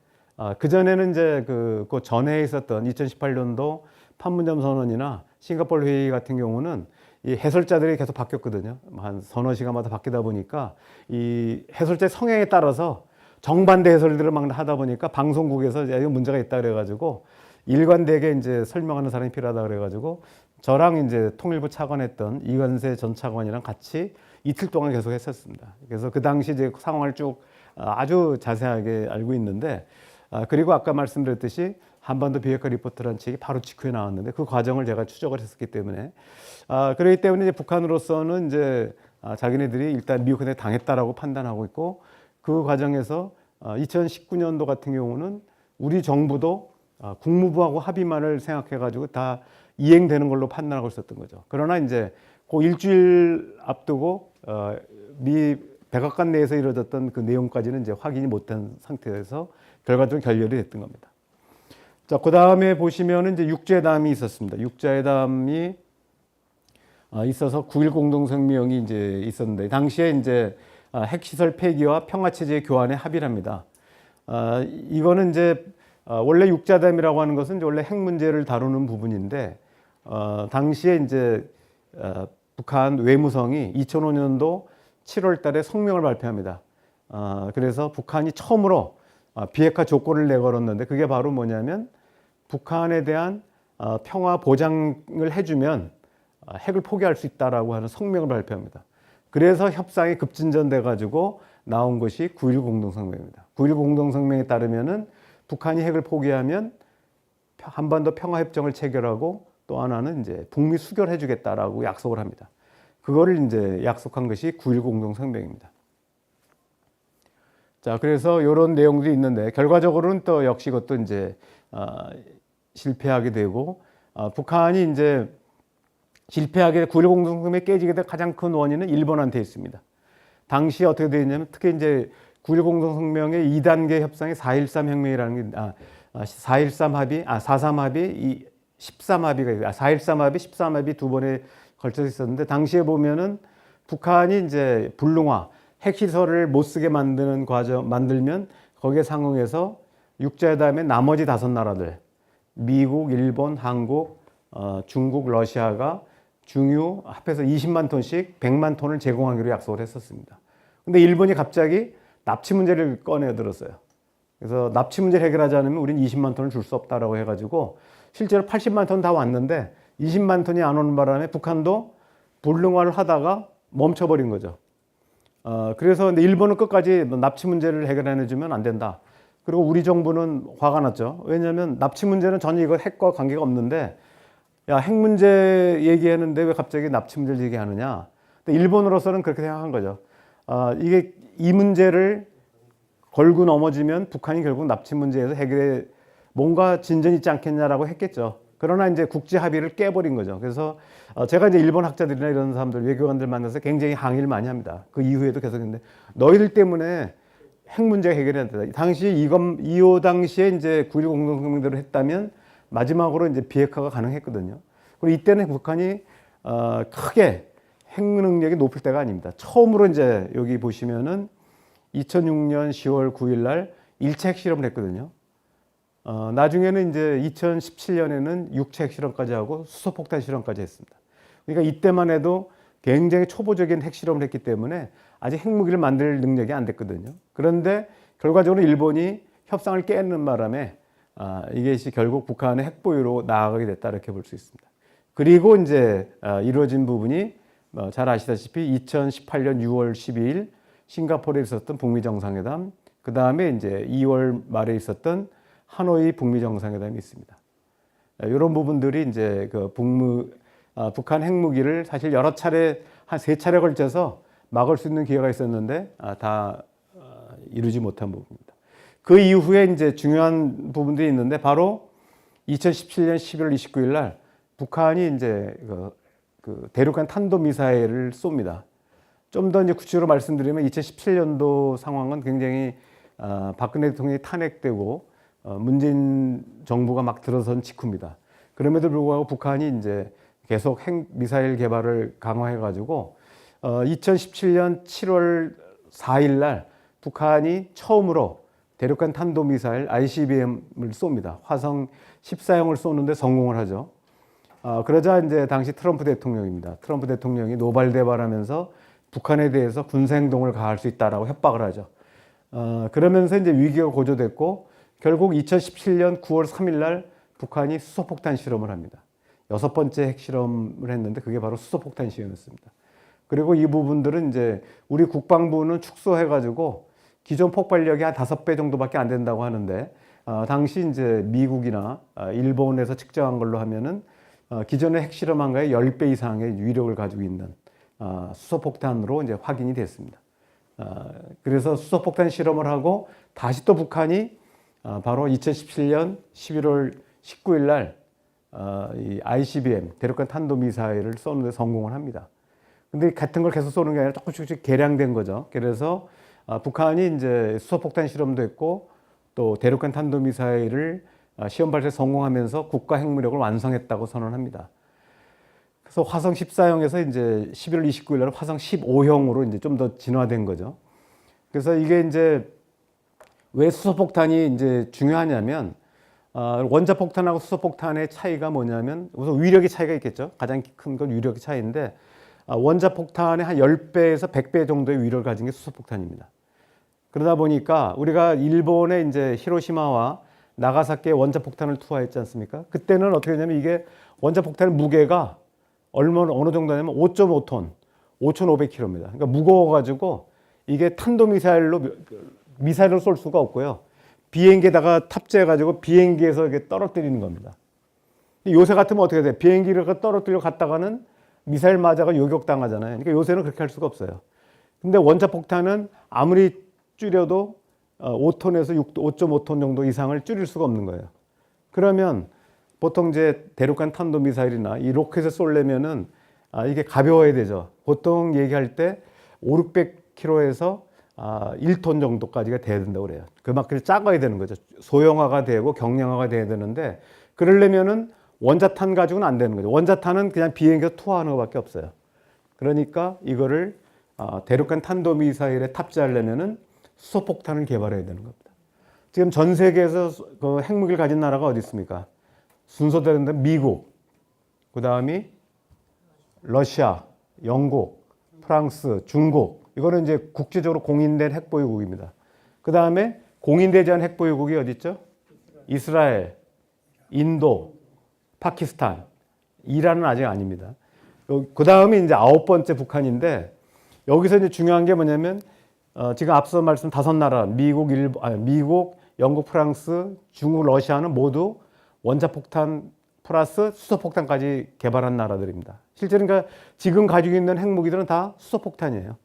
그 전에는 이제 그 전에 있었던 2018년도 판문점 선언이나 싱가포르 회의 같은 경우는 이 해설자들이 계속 바뀌었거든요. 한 서너 시간마다 바뀌다 보니까 이 해설자의 성향에 따라서 정반대 해설들을 막 하다 보니까 방송국에서 이거 문제가 있다 그래가지고 일관되게 이제 설명하는 사람이 필요하다 그래가지고 저랑 이제 통일부 차관했던 이관세 전 차관이랑 같이 이틀 동안 계속 했었습니다. 그래서 그 당시 이제 상황을 쭉 아주 자세하게 알고 있는데 그리고 아까 말씀드렸듯이 한반도 비핵화 리포트라는 책이 바로 직후에 나왔는데 그 과정을 제가 추적을 했었기 때문에 그렇기 때문에 이제 북한으로서는 이제 자기네들이 일단 미국한테 당했다라고 판단하고 있고 그 과정에서 2019년도 같은 경우는 우리 정부도 국무부하고 합의만을 생각해가지고 다 이행되는 걸로 판단하고 있었던 거죠. 그러나 이제 그 일주일 앞두고 미 백악관 내에서 이루어졌던 그 내용까지는 이제 확인이 못한 상태에서 결과적으로 결렬이 됐던 겁니다. 자, 그 다음에 보시면은 이제 육자회담이 있었습니다. 육자회담이 있어서 9.1 공동성명이 이제 있었는데 당시에 이제 핵시설 폐기와 평화체제 교환에 합의를 합니다. 이거는 이제 원래 육자회담이라고 하는 것은 이제 원래 핵 문제를 다루는 부분인데 당시에 이제 북한 외무성이 2005년도 7월 달에 성명을 발표합니다. 그래서 북한이 처음으로 비핵화 조건을 내걸었는데 그게 바로 뭐냐면 북한에 대한 평화 보장을 해주면 핵을 포기할 수 있다라고 하는 성명을 발표합니다. 그래서 협상이 급진전돼 가지고 나온 것이 9.1 공동성명입니다. 9.1 공동성명에 따르면은 북한이 핵을 포기하면 한반도 평화협정을 체결하고 또 하나는 이제 북미 수결해주겠다라고 약속을 합니다. 그거를 이제 약속한 것이 9.1 공동성명입니다. 자, 그래서 이런 내용들이 있는데 결과적으로는 또 역시 그것도 이제 실패하게 되고 북한이 이제 실패하게 9.11 공동성명이 깨지게 된 가장 큰 원인은 일본한테 있습니다. 당시 어떻게 되었냐면 특히 이제 9.11 공동성명의 2단계 협상이 4.13 혁명이라는 게 4.13 합의, 4.3 합의, 13 합의가 4.13 합의, 13 합의 두 번에 걸쳐서 있었는데 당시에 보면은 북한이 이제 불능화 핵시설을 못 쓰게 만드는 과정 만들면 거기에 상응해서 육자회담의 나머지 5나라들 미국, 일본, 한국, 중국, 러시아가 중유 합해서 20만 톤씩 100만 톤을 제공하기로 약속을 했었습니다. 근데 일본이 갑자기 납치 문제를 꺼내 들었어요. 그래서 납치 문제를 해결하지 않으면 우린 20만 톤을 줄 수 없다라고 해가지고 실제로 80만 톤 다 왔는데 20만 톤이 안 오는 바람에 북한도 불능화를 하다가 멈춰버린 거죠. 그래서 근데 일본은 끝까지 납치 문제를 해결해주면 안 된다. 그리고 우리 정부는 화가 났죠. 왜냐하면 납치 문제는 전혀 이거 핵과 관계가 없는데 야, 핵 문제 얘기하는데 왜 갑자기 납치 문제를 얘기하느냐. 근데 일본으로서는 그렇게 생각한 거죠. 이게 이 문제를 걸고 넘어지면 북한이 결국 납치 문제에서 해결에 뭔가 진전이 있지 않겠냐라고 했겠죠. 그러나 이제 국제 합의를 깨버린 거죠. 그래서 제가 이제 일본 학자들이나 이런 사람들, 외교관들 만나서 굉장히 항의를 많이 합니다. 그 이후에도 계속 했는데 너희들 때문에 핵 문제가 해결이 안 된다. 당시 이호 당시에 이제 9.11 공동성명대로 했다면 마지막으로 이제 비핵화가 가능했거든요. 그리고 이때는 북한이 크게 핵 능력이 높을 때가 아닙니다. 처음으로 이제 여기 보시면은 2006년 10월 9일 날 1차 핵실험을 했거든요. 나중에는 이제 2017년에는 6차 핵실험까지 하고 수소폭탄 실험까지 했습니다. 그러니까 이때만 해도 굉장히 초보적인 핵실험을 했기 때문에 아직 핵무기를 만들 능력이 안 됐거든요. 그런데 결과적으로 일본이 협상을 깨는 바람에 이것이 결국 북한의 핵보유로 나아가게 됐다 이렇게 볼 수 있습니다. 그리고 이제 이루어진 부분이 잘 아시다시피 2018년 6월 12일 싱가포르에 있었던 북미 정상회담, 그 다음에 이제 2월 말에 있었던 하노이 북미 정상회담이 있습니다. 이런 부분들이 이제 그 북한 핵무기를 사실 여러 차례 한 3차례 걸쳐서 막을 수 있는 기회가 있었는데 다 이루지 못한 부분입니다. 그 이후에 이제 중요한 부분들이 있는데 바로 2017년 11월 29일 날 북한이 이제 그 대륙간 탄도미사일을 쏩니다. 좀 더 이제 구체적으로 말씀드리면 2017년도 상황은 굉장히 박근혜 대통령이 탄핵되고 문재인 정부가 막 들어선 직후입니다. 그럼에도 불구하고 북한이 이제 계속 핵 미사일 개발을 강화해가지고 2017년 7월 4일 날 북한이 처음으로 대륙간 탄도미사일 ICBM을 쏩니다. 화성 14형을 쏘는데 성공을 하죠. 그러자 이제 당시 트럼프 대통령입니다. 트럼프 대통령이 노발대발하면서 북한에 대해서 군사행동을 가할 수 있다라고 협박을 하죠. 그러면서 이제 위기가 고조됐고 결국 2017년 9월 3일 날 북한이 수소폭탄 실험을 합니다. 6번째 핵실험을 했는데 그게 바로 수소폭탄 시험이었습니다. 그리고 이 부분들은 이제 우리 국방부는 축소해가지고 기존 폭발력이 한 5배 정도밖에 안 된다고 하는데 당시 이제 미국이나 일본에서 측정한 걸로 하면은 기존의 핵실험한 거에 10배 이상의 위력을 가지고 있는 수소폭탄으로 이제 확인이 됐습니다. 그래서 수소폭탄 실험을 하고 다시 또 북한이 바로 2017년 11월 19일 날 이 ICBM 대륙간 탄도미사일을 쏘는데 성공을 합니다. 근데 같은 걸 계속 쏘는 게 아니라 조금씩 개량된 거죠. 그래서 북한이 이제 수소폭탄 실험도 했고 또 대륙간 탄도미사일을 시험 발사에 성공하면서 국가 핵무력을 완성했다고 선언합니다. 그래서 화성 14형에서 이제 11월 29일 날 화성 15형으로 이제 좀 더 진화된 거죠. 그래서 이게 이제 왜 수소폭탄이 이제 중요하냐면 원자폭탄하고 수소폭탄의 차이가 뭐냐면 우선 위력의 차이가 있겠죠. 가장 큰 건 위력의 차이인데 원자폭탄의 한 10배에서 100배 정도의 위력을 가진 게 수소폭탄입니다. 그러다 보니까 우리가 일본의 이제 히로시마와 나가사키에 원자폭탄을 투하했지 않습니까? 그때는 어떻게 되냐면 이게 원자폭탄의 무게가 어느 정도냐면 5.5톤, 5,500kg입니다. 그러니까 무거워가지고 이게 미사일로 쏠 수가 없고요. 비행기에다가 탑재해가지고 비행기에서 이렇게 떨어뜨리는 겁니다. 요새 같으면 어떻게 돼요? 비행기를 떨어뜨려 갔다가는 미사일 맞아가 요격당하잖아요. 그러니까 요새는 그렇게 할 수가 없어요. 근데 원자폭탄은 아무리 줄여도 5톤에서 5.5톤 정도 이상을 줄일 수가 없는 거예요. 그러면 보통 이제 대륙간 탄도미사일이나 이 로켓을 쏠려면은 이게 가벼워야 되죠. 보통 얘기할 때 5, 600kg에서 1톤 정도까지가 돼야 된다고 그래요. 그만큼 작아야 되는 거죠. 소형화가 되고 경량화가 돼야 되는데 그러려면은 원자탄 가지고는 안 되는 거죠. 원자탄은 그냥 비행기에서 투하하는 것밖에 없어요. 그러니까 이거를 대륙간 탄도미사일에 탑재하려면은 수소폭탄을 개발해야 되는 겁니다. 지금 전 세계에서 그 핵무기를 가진 나라가 어디 있습니까? 순서대로 미국, 그 다음이 러시아, 영국, 프랑스, 중국. 이거는 이제 국제적으로 공인된 핵보유국입니다. 그 다음에 공인되지 않은 핵보유국이 어디 있죠? 이스라엘, 인도, 파키스탄, 이란은 아직 아닙니다. 그 다음이 이제 9번째 북한인데 여기서 이제 중요한 게 뭐냐면 지금 앞서 말씀 5나라 미국, 영국, 프랑스, 중국, 러시아는 모두 원자폭탄 플러스 수소폭탄까지 개발한 나라들입니다. 실제로 그러니까 지금 가지고 있는 핵무기들은 다 수소폭탄이에요.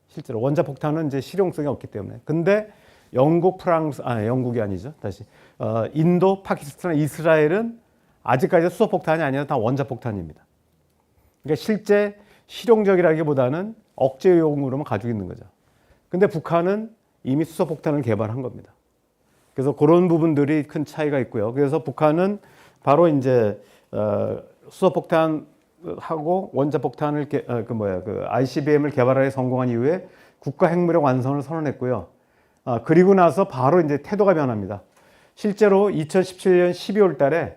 실제로 원자폭탄은 이제 실용성이 없기 때문에. 근데 영국이 아니죠. 인도, 파키스탄, 이스라엘은 아직까지 수소폭탄이 아니라 다 원자폭탄입니다. 그러니까 실제 실용적이라기보다는 억제용으로만 가지고 있는 거죠. 근데 북한은 이미 수소폭탄을 개발한 겁니다. 그래서 그런 부분들이 큰 차이가 있고요. 그래서 북한은 바로 이제 수소폭탄하고 원자폭탄을 ICBM을 개발하에 성공한 이후에 국가 핵무력 완성을 선언했고요. 그리고 나서 바로 이제 태도가 변합니다. 실제로 2017년 12월 달에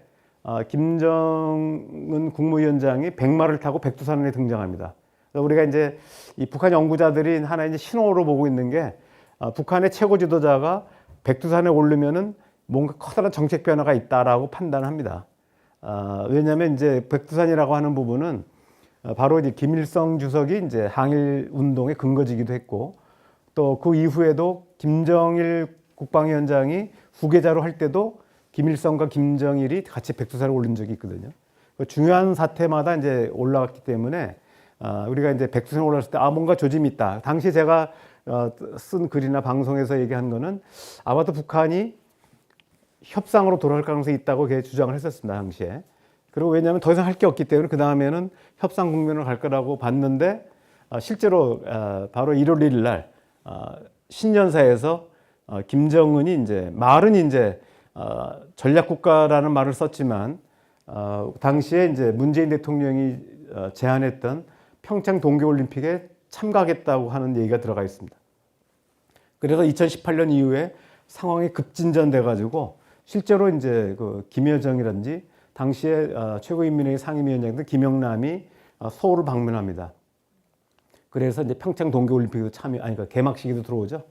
김정은 국무위원장이 백마를 타고 백두산에 등장합니다. 그래서 우리가 이제 이 북한 연구자들이 하나의 이제 신호로 보고 있는 게 북한의 최고 지도자가 백두산에 오르면은 뭔가 커다란 정책 변화가 있다라고 판단합니다. 왜냐하면 이제 백두산이라고 하는 부분은 바로 이제 김일성 주석이 이제 항일 운동의 근거지기도 했고 또 그 이후에도 김정일 국방위원장이 후계자로 할 때도 김일성과 김정일이 같이 백두산을 올린 적이 있거든요. 중요한 사태마다 이제 올라갔기 때문에 우리가 이제 백두산에 올랐을 때 뭔가 조짐이 있다. 당시 제가 쓴 글이나 방송에서 얘기한 거는 아마도 북한이 협상으로 돌아갈 가능성이 있다고 주장을 했었습니다. 당시에. 그리고 왜냐하면 더 이상 할 게 없기 때문에 그 다음에는 협상 국면으로 갈 거라고 봤는데 실제로 바로 1월 1일 날 신년사에서 김정은이 이제 말은 이제 전략국가라는 말을 썼지만 당시에 이제 문재인 대통령이 제안했던 평창 동계올림픽에 참가하겠다고 하는 얘기가 들어가 있습니다. 그래서 2018년 이후에 상황이 급진전돼 가지고 실제로 이제 그 김여정이라든지 당시에 최고인민회의 상임위원장이었던 김영남이 서울을 방문합니다. 그래서 이제 평창 동계올림픽에도 그러니까 개막식에도 들어오죠.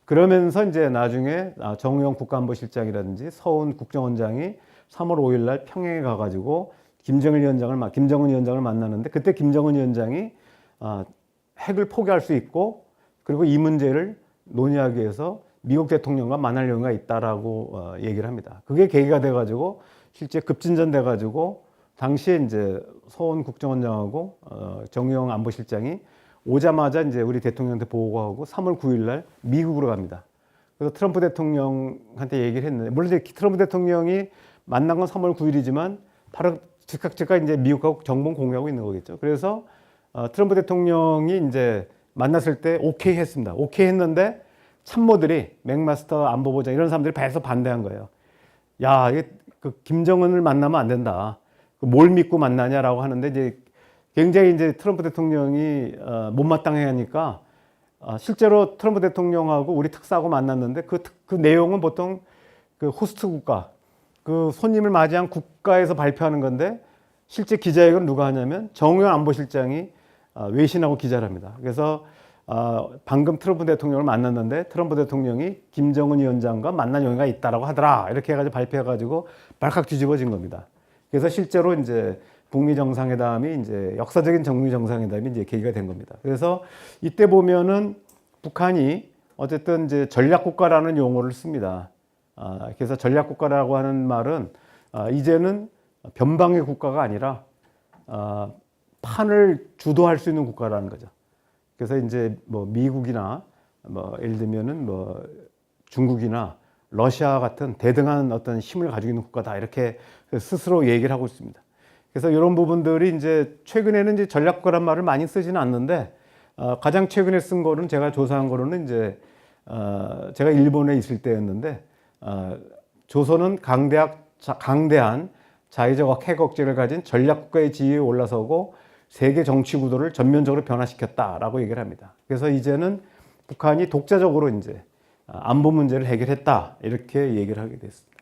그러면서 이제 나중에 정우영 국가안보실장이라든지 서훈 국정원장이 3월 5일 날 평양에 가가지고 김정은 위원장을 만나는데 그때 김정은 위원장이 핵을 포기할 수 있고 그리고 이 문제를 논의하기 위해서 미국 대통령과 만날 용의가 있다라고 얘기를 합니다. 그게 계기가 돼가지고 실제 급진전 돼가지고 당시에 이제 서훈 국정원장하고 정우영 안보실장이 오자마자 이제 우리 대통령한테 보고하고 3월 9일 날 미국으로 갑니다. 그래서 트럼프 대통령한테 얘기를 했는데 물론 이제 트럼프 대통령이 만난 건 3월 9일이지만 바로 즉각 이제 미국하고 정보 공유하고 있는 거겠죠. 그래서 트럼프 대통령이 이제 만났을 때 오케이 했습니다. 오케이 했는데 참모들이 맥마스터 안보보장 이런 사람들이 배에서 반대한 거예요. 야, 이게 그 김정은을 만나면 안 된다. 뭘 믿고 만나냐라고 하는데 이제 굉장히 이제 트럼프 대통령이 못마땅해 하니까 실제로 트럼프 대통령하고 우리 특사하고 만났는데 그 내용은 보통 그 호스트 국가, 그 손님을 맞이한 국가에서 발표하는 건데 실제 기자회견은 누가 하냐면 정우영 안보실장이 외신하고 기자를 합니다. 그래서 방금 트럼프 대통령을 만났는데 트럼프 대통령이 김정은 위원장과 만난 용의가 있다라고 하더라. 이렇게 해가지고 발표해가지고 발칵 뒤집어진 겁니다. 그래서 실제로 이제 북미 정상회담이 이제 역사적인 정미 정상회담이 이제 계기가 된 겁니다. 그래서 이때 보면은 북한이 어쨌든 이제 전략국가라는 용어를 씁니다. 그래서 전략국가라고 하는 말은 이제는 변방의 국가가 아니라 판을 주도할 수 있는 국가라는 거죠. 그래서 이제 뭐 미국이나 뭐 예를 들면은 뭐 중국이나 러시아 같은 대등한 어떤 힘을 가지고 있는 국가다 이렇게 스스로 얘기를 하고 있습니다. 그래서 이런 부분들이 이제 최근에는 이제 전략국가란 말을 많이 쓰지는 않는데 가장 최근에 쓴 거는 제가 조사한 거로는 이제 제가 일본에 있을 때였는데 조선은 강대한 자의적 핵 억제를 가진 전략국가의 지위에 올라서고 세계 정치 구도를 전면적으로 변화시켰다라고 얘기를 합니다. 그래서 이제는 북한이 독자적으로 이제 안보 문제를 해결했다 이렇게 얘기를 하게 됐습니다.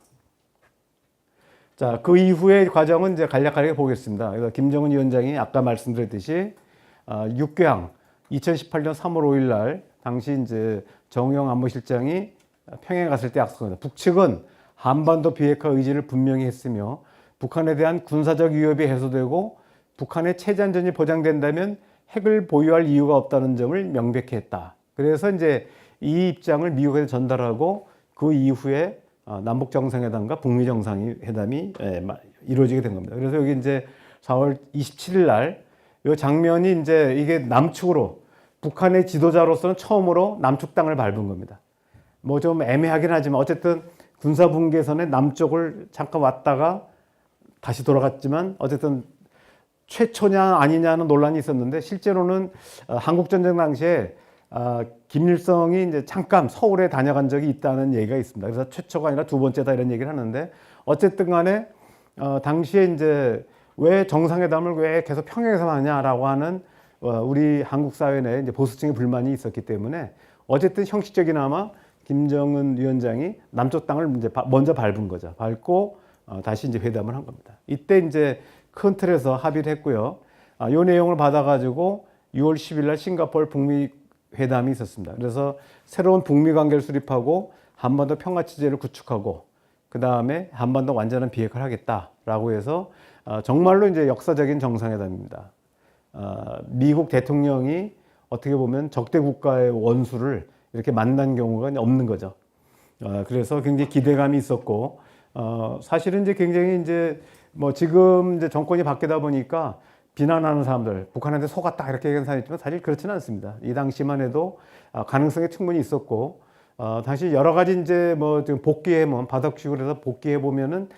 자, 그 이후의 과정은 이제 간략하게 보겠습니다. 그래서 김정은 위원장이 아까 말씀드렸듯이 육개항 2018년 3월 5일 날 당시 이제 정의용 안보실장이 평양에 갔을 때 약속합니다. 북측은 한반도 비핵화 의지를 분명히 했으며 북한에 대한 군사적 위협이 해소되고 북한의 체제 안전이 보장된다면 핵을 보유할 이유가 없다는 점을 명백히 했다. 그래서 이제 이 입장을 미국에 전달하고 그 이후에 남북 정상회담과 북미 정상회담이 이루어지게 된 겁니다. 그래서 여기 이제 4월 27일 날 이 장면이 이제 이게 남측으로 북한의 지도자로서는 처음으로 남측 땅을 밟은 겁니다. 뭐 좀 애매하긴 하지만 어쨌든 군사 분계선의 남쪽을 잠깐 왔다가 다시 돌아갔지만 어쨌든 최초냐 아니냐는 논란이 있었는데 실제로는 한국전쟁 당시에 김일성이 이제 잠깐 서울에 다녀간 적이 있다는 얘기가 있습니다. 그래서 최초가 아니라 두 번째다 이런 얘기를 하는데 어쨌든 간에 당시에 이제 왜 정상회담을 왜 계속 평양에서 하냐라고 하는 우리 한국 사회 내에 이제 보수층의 불만이 있었기 때문에 어쨌든 형식적이나마 김정은 위원장이 남쪽 땅을 이제 먼저 밟은 거죠. 밟고 다시 이제 회담을 한 겁니다. 이때 이제 큰 틀에서 합의를 했고요. 이 내용을 받아가지고 6월 10일 날 싱가포르 북미 회담이 있었습니다. 그래서 새로운 북미 관계를 수립하고 한반도 평화 체제를 구축하고 그 다음에 한반도 완전한 비핵화를 하겠다라고 해서 정말로 이제 역사적인 정상회담입니다. 미국 대통령이 어떻게 보면 적대 국가의 원수를 이렇게 만난 경우가 없는 거죠. 그래서 굉장히 기대감이 있었고 사실은 이제 굉장히 이제 뭐 지금 이제 정권이 바뀌다 보니까 비난하는 사람들, 북한한테 속았다 이렇게 얘기하는 사람이 있지만 사실 그렇지는 않습니다. 이 당시만 해도 가능성이 충분히 있었고, 당시 여러 가지 이제 뭐 지금 복귀해보면 바닥식으로 해서 복귀해보면은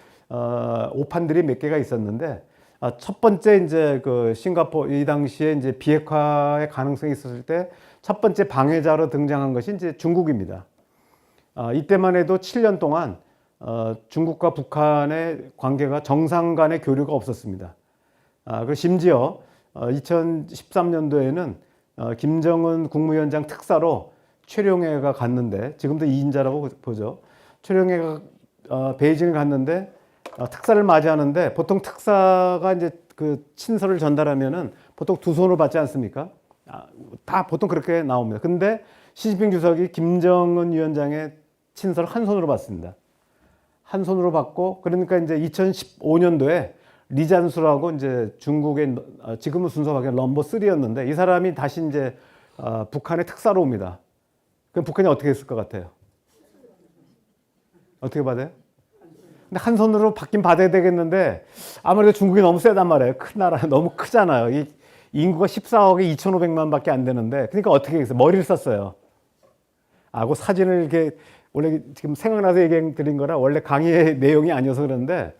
오판들이 몇 개가 있었는데, 첫 번째 이제 그 싱가포르 이 당시에 이제 비핵화의 가능성이 있었을 때 첫 번째 방해자로 등장한 것이 이제 중국입니다. 이때만 해도 7년 동안 중국과 북한의 관계가 정상 간의 교류가 없었습니다. 그 심지어 2013년도에는 김정은 국무위원장 특사로 최룡해가 갔는데 지금도 2인자라고 보죠. 최룡해가 베이징을 갔는데 특사를 맞이하는데 보통 특사가 이제 그 친서를 전달하면은 보통 두 손으로 받지 않습니까? 다 보통 그렇게 나옵니다. 근데 시진핑 주석이 김정은 위원장의 친서를 한 손으로 받습니다. 한 손으로 받고 그러니까 이제 2015년도에 리잔수라고 이제 중국의 지금은 순서가 넘버 3였는데 이 사람이 다시 이제 북한의 특사로 옵니다. 그럼 북한이 어떻게 했을 것 같아요? 어떻게 받아요? 근데 한 손으로 받긴 받아야 되겠는데 아무래도 중국이 너무 세단 말이에요. 큰 나라 너무 크잖아요. 이 인구가 14억에 2,500만 밖에 안 되는데 그러니까 어떻게 했어요? 머리를 썼어요. 그 사진을 이렇게 원래 지금 생각나서 얘기 드린 거라 원래 강의의 내용이 아니어서 그런데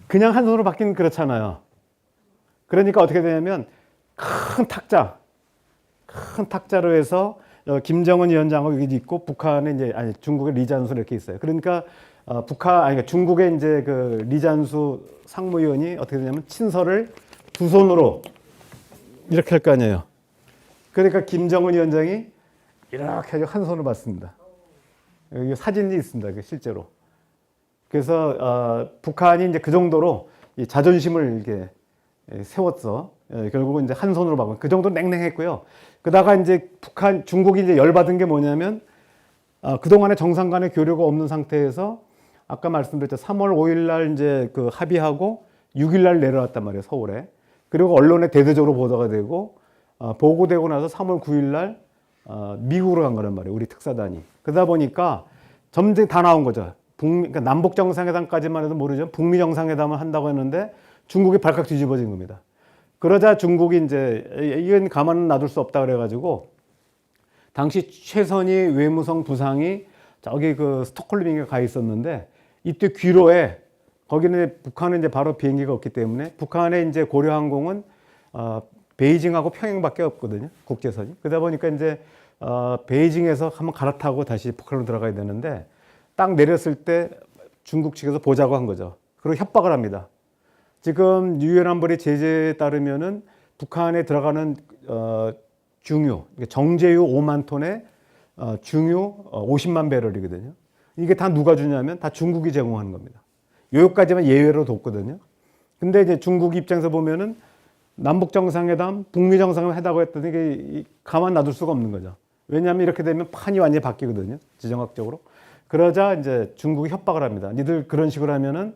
그냥 한 손으로 받긴 그렇잖아요. 그러니까 어떻게 되냐면 큰 탁자로 해서 김정은 위원장하고 여기 있고 북한에 이제 중국의 리잔수 이렇게 있어요. 그러니까 중국의 이제 그 리잔수 상무위원이 어떻게 되냐면 친서를 두 손으로 이렇게 할 거 아니에요. 그러니까 김정은 위원장이 이렇게 한 손으로 받습니다. 여기 사진이 있습니다. 실제로. 그래서 북한이 이제 그 정도로 이 자존심을 이렇게 세웠어. 결국은 이제 한 손으로 받고 그 정도로 냉랭했고요. 그다가 이제 중국이 이제 열받은 게 뭐냐면 그 동안에 정상 간의 교류가 없는 상태에서 아까 말씀드렸죠. 3월 5일 날 이제 그 합의하고 6일 날 내려왔단 말이에요. 서울에. 그리고 언론에 대대적으로 보도가 되고 보고되고 나서 3월 9일 날 미국으로 간 거란 말이에요. 우리 특사단이. 그러다 보니까 점점 다 나온 거죠. 그러니까 남북 정상회담까지만 해도 모르죠. 북미 정상회담을 한다고 했는데 중국이 발칵 뒤집어진 겁니다. 그러자 중국이 이제 이건 가만 놔둘 수 없다 그래가지고 당시 최선희 외무성 부상이 저기 그 스톡홀름에 가 있었는데 이때 귀로에 거기는 북한은 이제 바로 비행기가 없기 때문에 북한의 이제 고려항공은 베이징하고 평양밖에 없거든요. 국제선이. 그러다 보니까 이제 베이징에서 한번 갈아타고 다시 북한으로 들어가야 되는데 딱 내렸을 때 중국 측에서 보자고 한 거죠. 그리고 협박을 합니다. 지금 유엔 안보리 제재에 따르면은 북한에 들어가는 중유, 정제유 5만 톤에 중유 50만 배럴이거든요. 이게 다 누가 주냐면 다 중국이 제공하는 겁니다. 여기까지만 예외로 뒀거든요. 근데 이제 중국 입장에서 보면은 남북 정상회담, 북미 정상회담 하다고 했더니 이게 가만 놔둘 수가 없는 거죠. 왜냐하면 이렇게 되면 판이 완전히 바뀌거든요. 지정학적으로. 그러자 이제 중국이 협박을 합니다. 니들 그런 식으로 하면은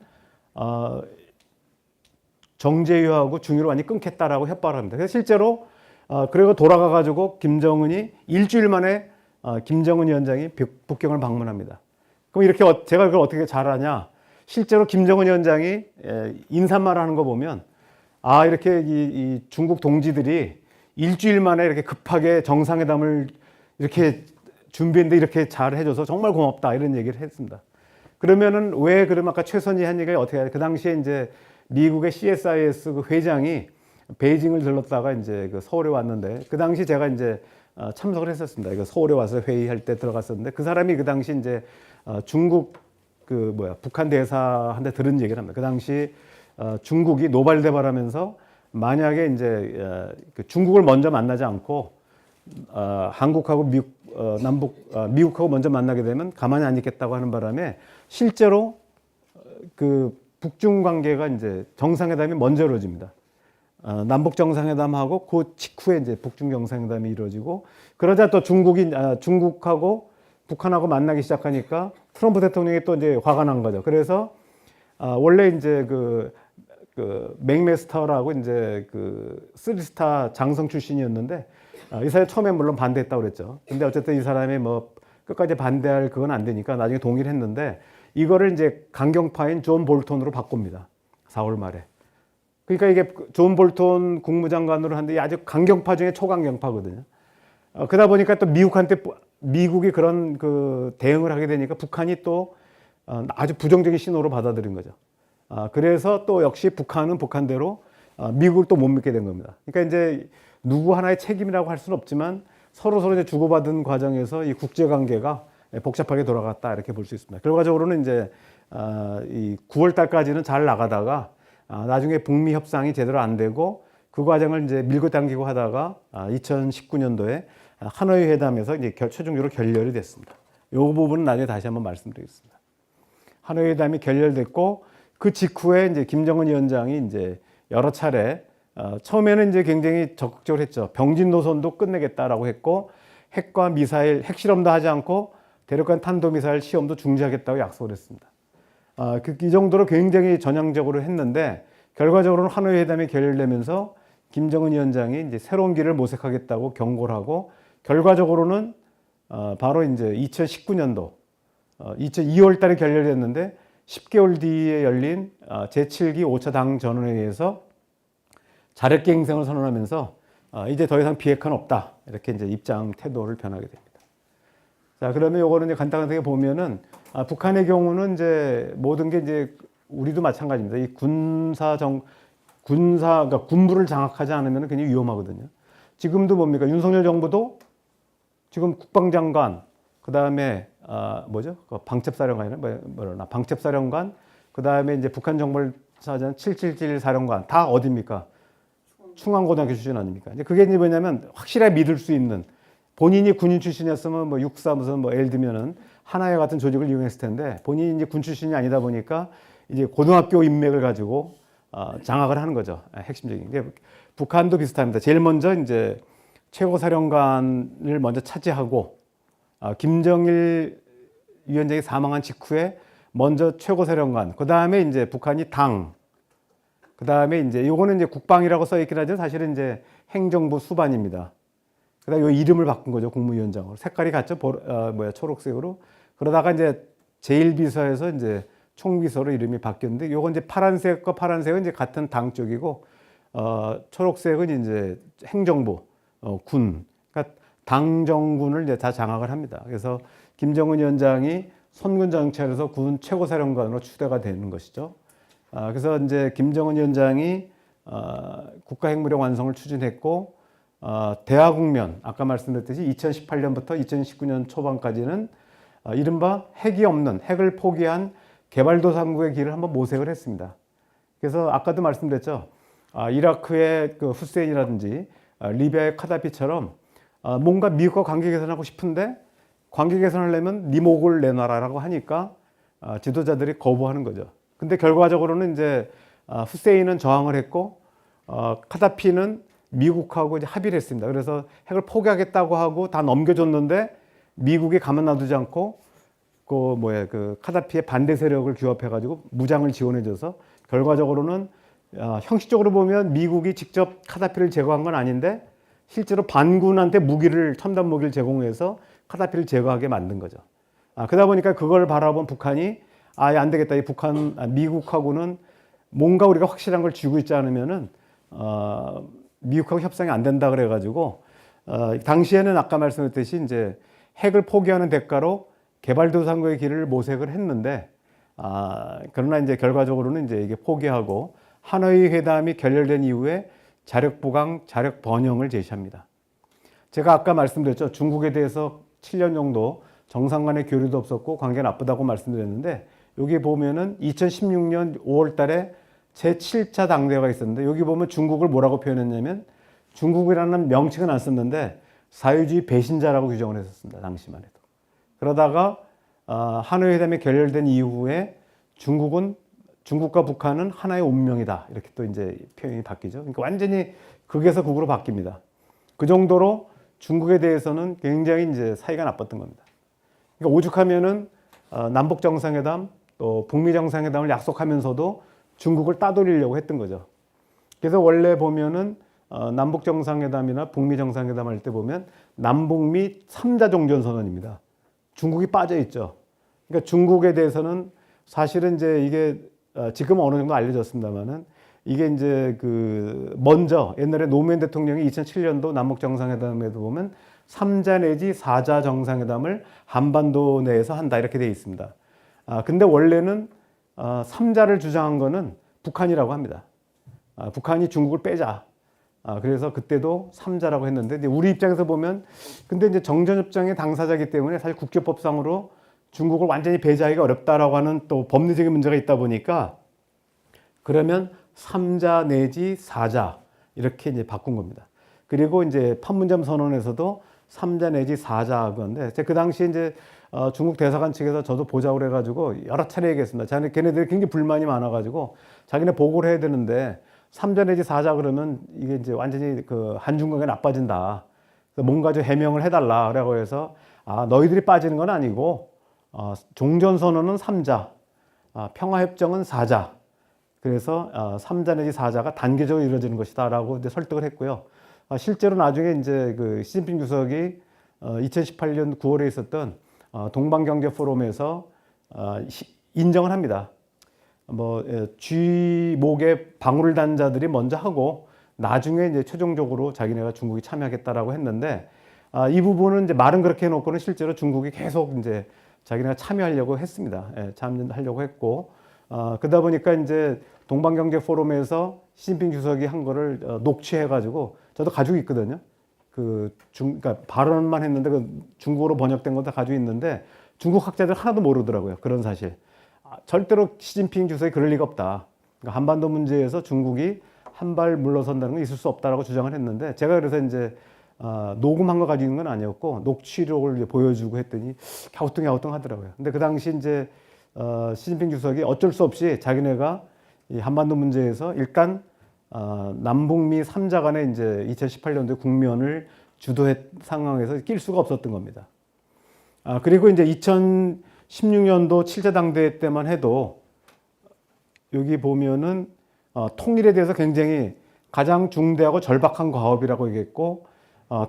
정제유하고 중유를 완전히 끊겠다라고 협박을 합니다. 그래서 실제로 그리고 돌아가 가지고 김정은이 일주일 만에 김정은 위원장이 북경을 방문합니다. 그럼 이렇게 제가 그걸 어떻게 잘하냐? 실제로 김정은 위원장이 인사말 하는 거 보면 이렇게 이 중국 동지들이 일주일 만에 이렇게 급하게 정상회담을 이렇게 준비했는데 이렇게 잘 해줘서 정말 고맙다 이런 얘기를 했습니다. 그러면은 왜 그러면 아까 최선희 한 얘기가 어떻게 하냐? 그 당시에 이제 미국의 CSIS 그 회장이 베이징을 들렀다가 이제 그 서울에 왔는데 그 당시 제가 이제 참석을 했었습니다. 이거 서울에 와서 회의할 때 들어갔었는데 그 사람이 그 당시 이제 중국 북한 대사한테 들은 얘기를 합니다. 그 당시 중국이 노발대발하면서 만약에 이제 그 중국을 먼저 만나지 않고 한국하고 미국하고 먼저 만나게 되면 가만히 안 있겠다고 하는 바람에 실제로 그 북중 관계가 이제 정상회담이 먼저 이루어집니다. 남북 정상회담하고 그 직후에 이제 북중 정상회담이 이루어지고 그러자 또 중국하고 북한하고 만나기 시작하니까 트럼프 대통령이 또 이제 화가 난 거죠. 그래서 원래 이제 그 맥메스터라고 이제 그 3스타 장성 출신이었는데 이 사람이 처음에 물론 반대했다고 그랬죠. 근데 어쨌든 이 사람이 뭐 끝까지 반대할 그건 안 되니까 나중에 동의를 했는데 이거를 이제 강경파인 존 볼턴으로 바꿉니다. 4월 말에. 그러니까 이게 존 볼턴 국무장관으로 하는데 아주 강경파 중에 초강경파거든요. 그러다 보니까 또 미국이 그런 그 대응을 하게 되니까 북한이 또 아주 부정적인 신호로 받아들인 거죠. 그래서 또 역시 북한은 북한대로 미국을 또 못 믿게 된 겁니다. 그러니까 이제 누구 하나의 책임이라고 할 수는 없지만 서로 이제 주고받은 과정에서 이 국제 관계가 복잡하게 돌아갔다 이렇게 볼 수 있습니다. 결과적으로는 이제 이 9월 달까지는 잘 나가다가 나중에 북미 협상이 제대로 안 되고 그 과정을 이제 밀고 당기고 하다가 2019년도에 하노이 회담에서 이제 최종적으로 결렬이 됐습니다. 이 부분은 나중에 다시 한번 말씀드리겠습니다. 하노이 회담이 결렬됐고 그 직후에 이제 김정은 위원장이 이제 여러 차례 처음에는 이제 굉장히 적극적으로 했죠. 병진 노선도 끝내겠다라고 했고 핵과 미사일 핵실험도 하지 않고 대륙간 탄도미사일 시험도 중지하겠다고 약속을 했습니다. 이 정도로 굉장히 전향적으로 했는데 결과적으로는 하노이 회담이 결렬되면서 김정은 위원장이 이제 새로운 길을 모색하겠다고 경고를 하고 결과적으로는 바로 이제 2019년도 2월 달에 결렬됐는데 10개월 뒤에 열린 제7기 5차 당 전원회의에서 자력계 행성을 선언하면서 이제 더 이상 비핵화는 없다 이렇게 이제 입장 태도를 변하게 됩니다. 자, 그러면 요거는 이제 간단하게 보면은 북한의 경우는 이제 모든 게 이제 우리도 마찬가지입니다. 이 그러니까 군부를 장악하지 않으면 굉장히 위험하거든요. 지금도 뭡니까? 윤석열 정부도 지금 국방장관, 그 다음에 방첩사령관, 그 다음에 이제 북한 정보사전 777 사령관 다 어디입니까? 충안고등학교 출신 아닙니까? 이제 그게 이제 뭐냐면 확실하게 믿을 수 있는 본인이 군인 출신이었으면 뭐 육사 무슨 예를 들면은 하나회 같은 조직을 이용했을 텐데 본인이 이제 군 출신이 아니다 보니까 이제 고등학교 인맥을 가지고 장악을 하는 거죠. 핵심적인. 근데 북한도 비슷합니다. 제일 먼저 이제 최고사령관을 먼저 차지하고 김정일 위원장이 사망한 직후에 먼저 최고사령관, 그 다음에 이제 북한이 당, 그 다음에 이제 요거는 이제 국방이라고 써 있긴 하지만 사실은 이제 행정부 수반입니다. 그 다음에 요 이름을 바꾼 거죠. 국무위원장으로. 색깔이 같죠. 초록색으로. 그러다가 이제 제1비서에서 이제 총비서로 이름이 바뀌었는데 요건 이제 파란색과 파란색은 이제 같은 당 쪽이고 초록색은 이제 행정부, 군. 그러니까 당정군을 이제 다 장악을 합니다. 그래서 김정은 위원장이 선군정찰에서 군 최고사령관으로 추대가 되는 것이죠. 그래서 이제 김정은 위원장이 국가핵무력 완성을 추진했고, 대화 국면, 아까 말씀드렸듯이 2018년부터 2019년 초반까지는 이른바 핵이 없는, 핵을 포기한 개발도상국의 길을 한번 모색을 했습니다. 그래서 아까도 말씀드렸죠. 이라크의 그 후세인이라든지 리비아의 카다피처럼 뭔가 미국과 관계 개선하고 싶은데 관계 개선하려면 네 목을 내놔라라고 하니까 지도자들이 거부하는 거죠. 근데 결과적으로는 이제 후세인은 저항을 했고 카다피는 미국하고 이제 합의를 했습니다. 그래서 핵을 포기하겠다고 하고 다 넘겨줬는데 미국이 가만 놔두지 않고 그 카다피의 반대 세력을 규합해가지고 무장을 지원해줘서 결과적으로는 형식적으로 보면 미국이 직접 카다피를 제거한 건 아닌데 실제로 반군한테 첨단 무기를 제공해서 카다피를 제거하게 만든 거죠. 그러다 보니까 그걸 바라본 북한이 안 되겠다. 미국하고는 뭔가 우리가 확실한 걸 쥐고 있지 않으면은 미국하고 협상이 안 된다 그래가지고 당시에는 아까 말씀드렸듯이 이제 핵을 포기하는 대가로 개발도상국의 길을 모색을 했는데 그러나 이제 결과적으로는 이제 이게 포기하고 하노이 회담이 결렬된 이후에 자력 보강, 자력 번영을 제시합니다. 제가 아까 말씀드렸죠. 중국에 대해서 7년 정도 정상 간의 교류도 없었고 관계가 나쁘다고 말씀드렸는데 여기 보면은 2016년 5월 달에 제7차 당대회가 있었는데 여기 보면 중국을 뭐라고 표현했냐면 중국이라는 명칭은 안 썼는데 사회주의 배신자라고 규정을 했었습니다. 당시만 해도. 그러다가 하노이 회담이 결렬된 이후에 중국과 북한은 하나의 운명이다. 이렇게 또 이제 표현이 바뀌죠. 그러니까 완전히 극에서 극으로 바뀝니다. 그 정도로 중국에 대해서는 굉장히 이제 사이가 나빴던 겁니다. 그러니까 오죽하면은 남북 정상회담 또 북미 정상회담을 약속하면서도 중국을 따돌리려고 했던 거죠. 그래서 원래 보면은 남북 정상회담이나 북미 정상회담 할 때 보면 남북미 3자 종전선언입니다. 중국이 빠져 있죠. 그러니까 중국에 대해서는 사실은 이제 이게 지금 어느 정도 알려졌습니다만은 이게 이제 먼저 옛날에 노무현 대통령이 2007년도 남북 정상회담에도 보면 3자 내지 4자 정상회담을 한반도 내에서 한다 이렇게 되어 있습니다. 근데 원래는 3자를 주장한 거는 북한이라고 합니다. 북한이 중국을 빼자. 그래서 그때도 3자라고 했는데 이제 우리 입장에서 보면 근데 이제 정전협정의 당사자이기 때문에 사실 국제법상으로 중국을 완전히 배제하기가 어렵다라고 하는 또 법리적인 문제가 있다 보니까 그러면 3자 내지 4자 이렇게 이제 바꾼 겁니다. 그리고 이제 판문점 선언에서도 3자 내지 4자 건데 그 당시에 이제 중국 대사관 측에서 저도 보자고 그래가지고 여러 차례 얘기했습니다. 걔네들이 굉장히 불만이 많아가지고 자기네 보고를 해야 되는데 3자 내지 4자 그러면 이게 이제 완전히 한중 관계가 나빠진다. 그래서 뭔가 좀 해명을 해달라. 그래고 해서 너희들이 빠지는 건 아니고 종전선언은 3자, 평화협정은 4자. 그래서 3자 내지 4자가 단계적으로 이루어지는 것이다라고 이제 설득을 했고요. 실제로 나중에 이제 시진핑 주석이 2018년 9월에 있었던 동방경제 포럼에서 인정을 합니다. 쥐목에 방울을 단 자들이 먼저 하고 나중에 이제 최종적으로 자기네가 중국이 참여하겠다라고 했는데 이 부분은 이제 말은 그렇게 해놓고는 실제로 중국이 계속 이제 자기네가 참여하려고 했습니다. 참여하려고 했고 그러다 보니까 이제 동방경제 포럼에서 시진핑 주석이 한 거를 녹취해가지고 저도 가지고 있거든요. 그러니까 발언만 했는데 중국어로 번역된 건 다 가지고 있는데 중국 학자들 하나도 모르더라고요. 그런 사실. 절대로 시진핑 주석이 그럴 리가 없다. 그러니까 한반도 문제에서 중국이 한 발 물러선다는 건 있을 수 없다라고 주장을 했는데 제가 그래서 이제 녹음한 거 가지고 있는 건 아니었고 녹취록을 이제 보여주고 했더니 갸우뚱 하더라고요. 근데 그 당시 이제 시진핑 주석이 어쩔 수 없이 자기네가 이 한반도 문제에서 일단 남북미 3자 간의 이제 2018년도 국면을 주도했 상황에서 낄 수가 없었던 겁니다. 그리고 이제 2016년도 7자 당대회 때만 해도 여기 보면은 통일에 대해서 굉장히 가장 중대하고 절박한 과업이라고 얘기했고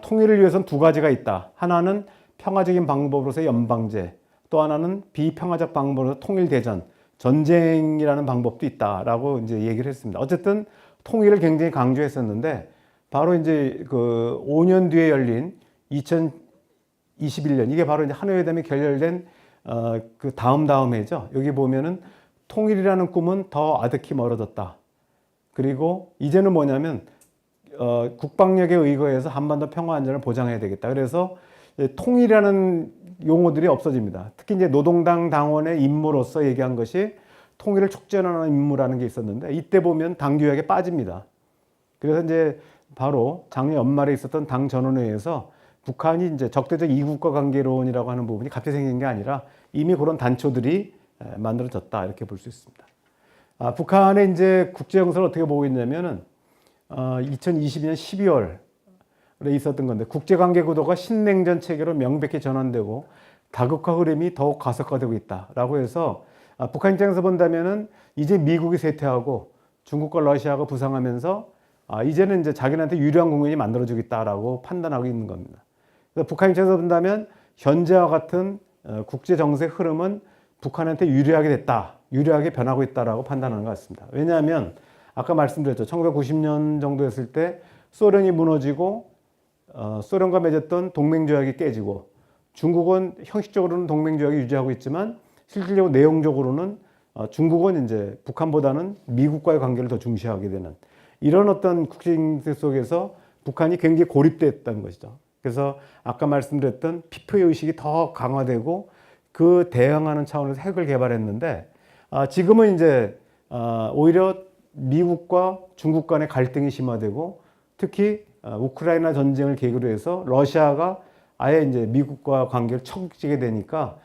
통일을 위해서는 두 가지가 있다. 하나는 평화적인 방법으로서의 연방제, 또 하나는 비평화적 방법으로 통일대전, 전쟁이라는 방법도 있다라고 이제 얘기를 했습니다. 어쨌든 통일을 굉장히 강조했었는데 바로 이제 5년 뒤에 열린 2020 2021년 이게 바로 이제 하노이회담이 결렬된 그 다음 해죠. 여기 보면은 통일이라는 꿈은 더 아득히 멀어졌다. 그리고 이제는 뭐냐면 국방력에 의거해서 한반도 평화 안전을 보장해야 되겠다. 그래서 통일이라는 용어들이 없어집니다. 특히 이제 노동당 당원의 임무로서 얘기한 것이 통일을 촉진하는 임무라는 게 있었는데 이때 보면 당 규약에 빠집니다. 그래서 이제 바로 작년 연말에 있었던 당 전원회의에서 북한이 이제 적대적 이국가 관계론이라고 하는 부분이 갑자기 생긴 게 아니라 이미 그런 단초들이 만들어졌다 이렇게 볼 수 있습니다. 북한의 이제 국제 정세를 어떻게 보고 있냐면은 2022년 12월에 있었던 건데 국제관계 구도가 신냉전 체계로 명백히 전환되고 다극화 흐름이 더욱 가속화되고 있다라고 해서 북한 입장에서 본다면은 이제 미국이 쇠퇴하고 중국과 러시아가 부상하면서 이제는 이제 자기네한테 유리한 국면이 만들어지겠다라고 판단하고 있는 겁니다. 그래서 북한 입장에서 본다면 현재와 같은 국제 정세 흐름은 북한한테 유리하게 됐다, 유리하게 변하고 있다라고 판단하는 것 같습니다. 왜냐하면 아까 말씀드렸죠. 1990년 정도 했을 때 소련이 무너지고 소련과 맺었던 동맹조약이 깨지고 중국은 형식적으로는 동맹조약이 유지하고 있지만 실질적으로 내용적으로는 중국은 이제 북한보다는 미국과의 관계를 더 중시하게 되는 이런 어떤 국제 정세 속에서 북한이 굉장히 고립됐다는 것이죠. 그래서 아까 말씀드렸던 피폐 의식이 더 강화되고 그 대응하는 차원에서 핵을 개발했는데 지금은 이제 오히려 미국과 중국 간의 갈등이 심화되고 특히 우크라이나 전쟁을 계기로 해서 러시아가 아예 이제 미국과 관계를 척지게 되니까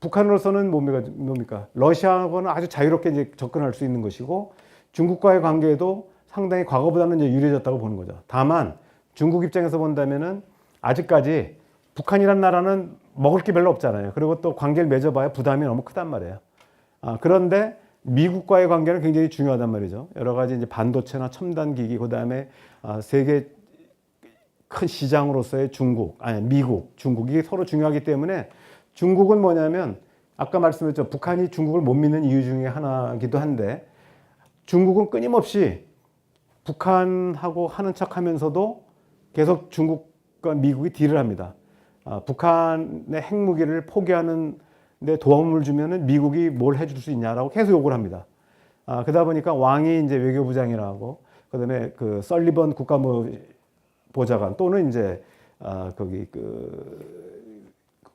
북한으로서는 뭡니까? 러시아하고는 아주 자유롭게 이제 접근할 수 있는 것이고 중국과의 관계도 상당히 과거보다는 이제 유리해졌다고 보는 거죠. 다만 중국 입장에서 본다면은 아직까지 북한이란 나라는 먹을 게 별로 없잖아요. 그리고 또 관계를 맺어봐야 부담이 너무 크단 말이에요. 그런데 미국과의 관계는 굉장히 중요하단 말이죠. 여러 가지 이제 반도체나 첨단 기기, 그 다음에 세계 큰 시장으로서의 미국, 중국이 서로 중요하기 때문에 중국은 뭐냐면 아까 말씀드렸죠. 북한이 중국을 못 믿는 이유 중에 하나이기도 한데 중국은 끊임없이 북한하고 하는 척 하면서도 계속 중국과 미국이 딜을 합니다. 북한의 핵무기를 포기하는 데 도움을 주면은 미국이 뭘 해줄 수 있냐라고 계속 요구를 합니다. 그러다 보니까 왕이 이제 외교부장이라고, 그 다음에 그 썰리번 국가보좌관 또는 이제 거기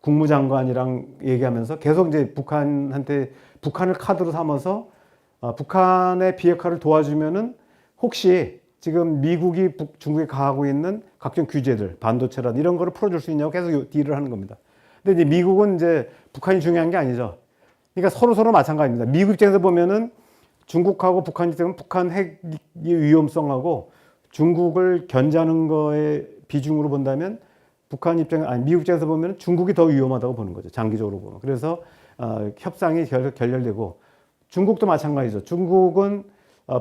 국무장관이랑 얘기하면서 계속 이제 북한을 카드로 삼아서 북한의 비핵화를 도와주면은 혹시 지금 미국이 중국에 가하고 있는 각종 규제들, 반도체란 이런 거를 풀어줄 수 있냐고 계속 딜을 하는 겁니다. 근데 이제 미국은 이제 북한이 중요한 게 아니죠. 그러니까 서로 마찬가지입니다. 미국 입장에서 보면은 중국하고 북한 입장은 북한 핵의 위험성하고 중국을 견제하는 거에 비중으로 본다면 미국 입장에서 보면 중국이 더 위험하다고 보는 거죠. 장기적으로 보면. 그래서 협상이 결렬되고 중국도 마찬가지죠. 중국은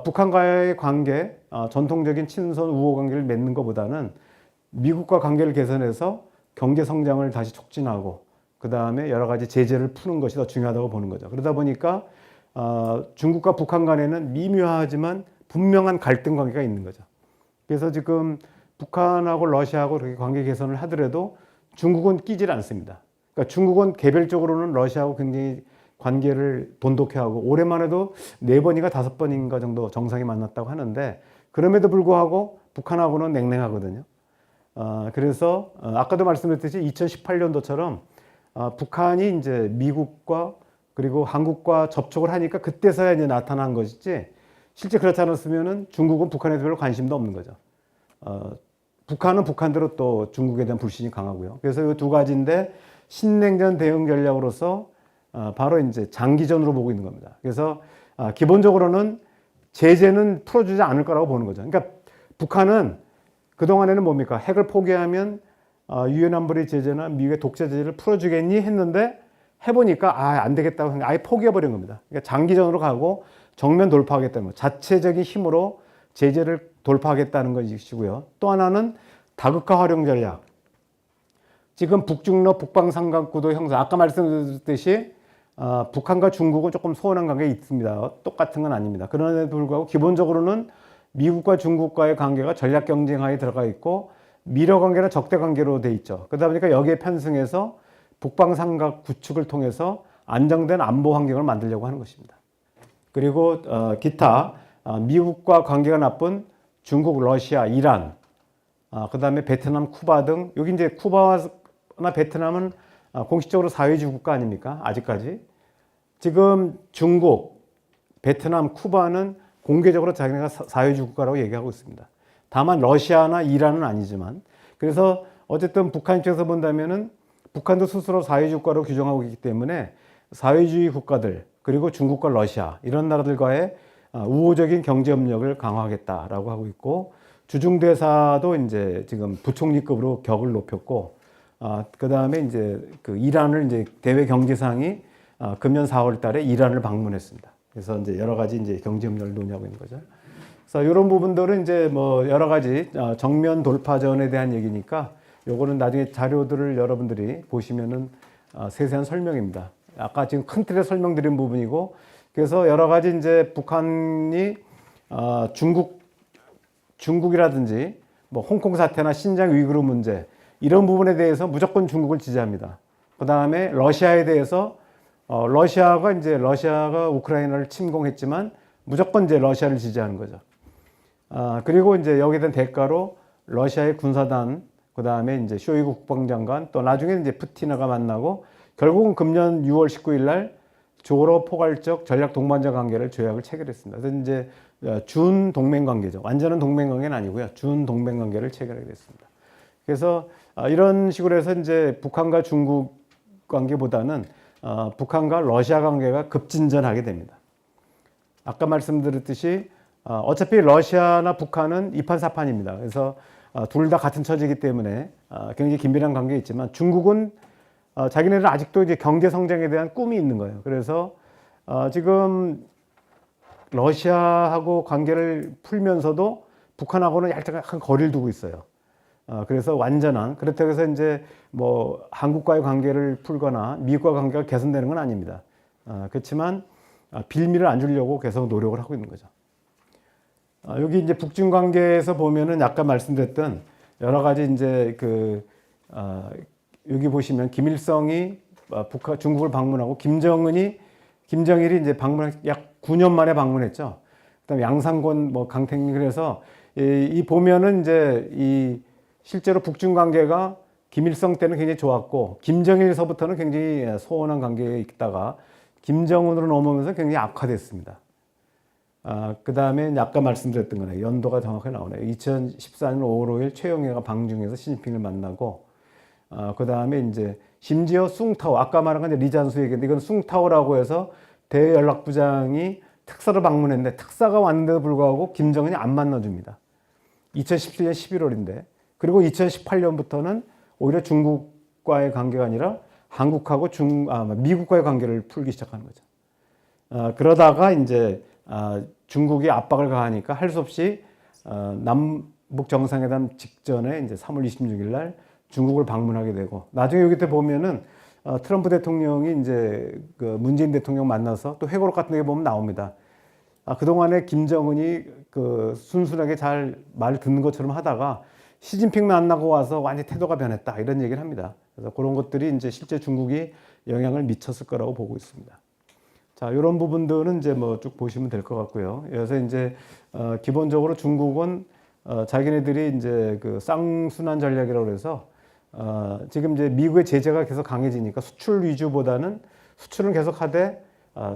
북한과의 관계, 전통적인 친선 우호 관계를 맺는 것보다는 미국과 관계를 개선해서 경제 성장을 다시 촉진하고 그 다음에 여러 가지 제재를 푸는 것이 더 중요하다고 보는 거죠. 그러다 보니까 중국과 북한 간에는 미묘하지만 분명한 갈등 관계가 있는 거죠. 그래서 지금 북한하고 러시아하고 그렇게 관계 개선을 하더라도 중국은 끼질 않습니다. 그러니까 중국은 개별적으로는 러시아하고 굉장히 관계를 돈독해 하고 올해만 해도 4번인가 5번인가 정도 정상이 만났다고 하는데 그럼에도 불구하고 북한하고는 냉랭하거든요. 그래서 아까도 말씀드렸듯이 2018년도처럼 북한이 이제 미국과 그리고 한국과 접촉을 하니까 그때서야 이제 나타난 것이지 실제 그렇지 않았으면은 중국은 북한에 별로 관심도 없는 거죠. 북한은 북한대로 또 중국에 대한 불신이 강하고요. 그래서 이 두 가지인데 신냉전 대응 전략으로서 바로 이제 장기전으로 보고 있는 겁니다. 그래서 기본적으로는 제재는 풀어주지 않을 거라고 보는 거죠. 그러니까 북한은 그동안에는 뭡니까? 핵을 포기하면 유엔 안보리 제재나 미국의 독재 제재를 풀어주겠니 했는데 해보니까 안 되겠다고 생각 아예 포기해버린 겁니다. 그러니까 장기전으로 가고 정면 돌파하겠다는 거. 자체적인 힘으로 제재를 돌파하겠다는 것이고요. 또 하나는 다극화 활용 전략. 지금 북중러 북방삼각구도 형성. 아까 말씀드렸듯이 북한과 중국은 조금 소원한 관계가 있습니다. 똑같은 건 아닙니다. 그런데도 불구하고 기본적으로는 미국과 중국과의 관계가 전략 경쟁하에 들어가 있고 미러 관계나 적대 관계로 돼 있죠. 그러다 보니까 여기에 편승해서 북방삼각 구축을 통해서 안정된 안보 환경을 만들려고 하는 것입니다. 그리고 기타 미국과 관계가 나쁜 중국, 러시아, 이란, 그다음에 베트남, 쿠바 등 여기 이제 쿠바나 베트남은 공식적으로 사회주의 국가 아닙니까? 아직까지. 지금 중국, 베트남, 쿠바는 공개적으로 자기네가 사회주의 국가라고 얘기하고 있습니다. 다만 러시아나 이란은 아니지만 그래서 어쨌든 북한 입장에서 본다면은 북한도 스스로 사회주의 국가로 규정하고 있기 때문에 사회주의 국가들 그리고 중국과 러시아 이런 나라들과의 우호적인 경제 협력을 강화하겠다라고 하고 있고 주중대사도 이제 지금 부총리급으로 격을 높였고 그 다음에 이제 그 이란을 이제 대외 경제상이 금년 4월달에 이란을 방문했습니다. 그래서 이제 여러 가지 이제 경제 협력을 논의하고 있는 거죠. 그래서 이런 부분들은 이제 뭐 여러 가지 정면 돌파전에 대한 얘기니까 요거는 나중에 자료들을 여러분들이 보시면은 세세한 설명입니다. 아까 지금 큰 틀에 설명드린 부분이고 그래서 여러 가지 이제 북한이 중국이라든지 뭐 홍콩 사태나 신장 위구르 문제 이런 부분에 대해서 무조건 중국을 지지합니다. 그 다음에 러시아에 대해서 러시아가 우크라이나를 침공했지만 무조건 이제 러시아를 지지하는 거죠. 그리고 이제 여기에 대한 대가로 러시아의 군사단, 그 다음에 이제 쇼이구 국방장관, 또 나중에 이제 푸틴과 만나고 결국은 금년 6월 19일 날 조로 포괄적 전략 동반자 관계를 조약을 체결했습니다. 그래서 이제 준 동맹 관계죠. 완전한 동맹 관계는 아니고요. 준 동맹 관계를 체결하게 됐습니다. 그래서 이런 식으로 해서 이제 북한과 중국 관계보다는 북한과 러시아 관계가 급진전하게 됩니다. 아까 말씀드렸듯이 어차피 러시아나 북한은 이판사판입니다. 그래서 둘 다 같은 처지이기 때문에 굉장히 긴밀한 관계가 있지만 중국은 자기네들은 아직도 이제 경제 성장에 대한 꿈이 있는 거예요. 그래서 지금 러시아하고 관계를 풀면서도 북한하고는 약간 거리를 두고 있어요. 그래서 그렇다고 해서 이제 뭐 한국과의 관계를 풀거나 미국과 관계가 개선되는 건 아닙니다. 그렇지만 빌미를 안 주려고 계속 노력을 하고 있는 거죠. 여기 이제 북중 관계에서 보면은 아까 말씀드렸던 여러 가지 이제 여기 보시면 김일성이 중국을 방문하고 김정일이 이제 약 9년 만에 방문했죠. 그다음에 양상곤, 뭐 강택민 그래서 이 보면은 이제 실제로 북중 관계가 김일성 때는 굉장히 좋았고 김정일서부터는 굉장히 소원한 관계에 있다가 김정은으로 넘어오면서 굉장히 악화됐습니다. 그 다음에 아까 말씀드렸던 거네요. 연도가 정확하게 나오네요. 2014년 5월 5일 최영애가 방중에서 시진핑을 만나고 그 다음에 이제 심지어 숭타오 아까 말한 건 리잔수 얘기인데 이건 숭타오라고 해서 대연락부장이 특사를 방문했는데 특사가 왔는데도 불구하고 김정은이 안 만나줍니다. 2017년 11월인데 그리고 2018년부터는 오히려 중국과의 관계가 아니라 한국하고 미국과의 관계를 풀기 시작하는 거죠. 그러다가 이제 중국이 압박을 가하니까 할 수 없이 남북 정상회담 직전에 이제 3월 26일 날 중국을 방문하게 되고 나중에 여기 때 보면은 트럼프 대통령이 이제 그 문재인 대통령 만나서 또 회고록 같은 게 보면 나옵니다. 그동안에 김정은이 순순하게 잘 말 듣는 것처럼 하다가 시진핑 만나고 와서 완전히 태도가 변했다 이런 얘기를 합니다. 그래서 그런 것들이 이제 실제 중국이 영향을 미쳤을 거라고 보고 있습니다. 자, 이런 부분들은 이제 뭐 쭉 보시면 될 것 같고요. 그래서 이제 기본적으로 중국은 자기네들이 이제 그 쌍순환 전략이라고 해서 지금 이제 미국의 제재가 계속 강해지니까 수출 위주보다는 수출은 계속하되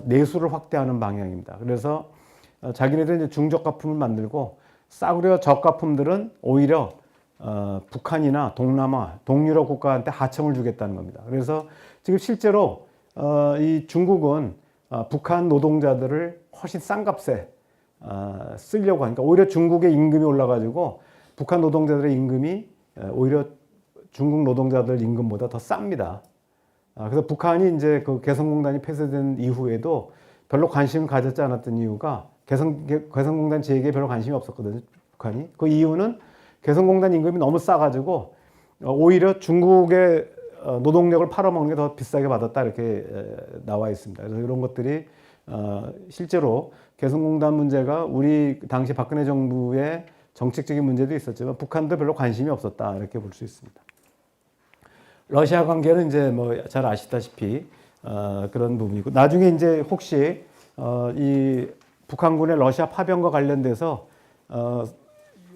내수를 확대하는 방향입니다. 그래서 자기네들은 이제 중저가품을 만들고 싸구려 저가품들은 오히려 북한이나 동남아, 동유럽 국가한테 하청을 주겠다는 겁니다. 그래서 지금 실제로 이 중국은 북한 노동자들을 훨씬 싼 값에 쓰려고 하니까 오히려 중국의 임금이 올라가지고 북한 노동자들의 임금이 오히려 중국 노동자들 임금보다 더 쌉니다. 그래서 북한이 이제 그 개성공단이 폐쇄된 이후에도 별로 관심을 가졌지 않았던 이유가 개성공단 재개에 별로 관심이 없었거든요. 북한이. 그 이유는 개성공단 임금이 너무 싸가지고 오히려 중국의 노동력을 팔아먹는 게 더 비싸게 받았다 이렇게 나와 있습니다. 그래서 이런 것들이 실제로 개성공단 문제가 우리 당시 박근혜 정부의 정책적인 문제도 있었지만 북한도 별로 관심이 없었다 이렇게 볼 수 있습니다. 러시아 관계는 이제 뭐 잘 아시다시피 그런 부분이고 나중에 이제 혹시 이 북한군의 러시아 파병과 관련돼서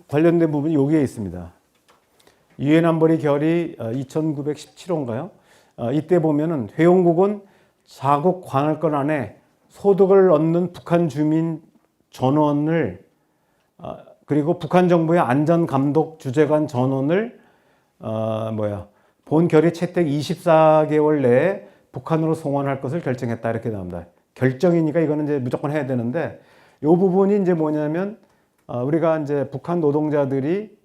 관련된 부분이 여기에 있습니다. 유엔 안보리 결의 2917호인가요? 이때 보면은 회원국은 자국 관할권 안에 소득을 얻는 북한 주민 전원을 그리고 북한 정부의 안전 감독 주재관 전원을 본 결의 채택 24개월 내에 북한으로 송환할 것을 결정했다 이렇게 나옵니다. 결정이니까 이거는 이제 무조건 해야 되는데 이 부분이 이제 뭐냐면 우리가 이제 북한 노동자들이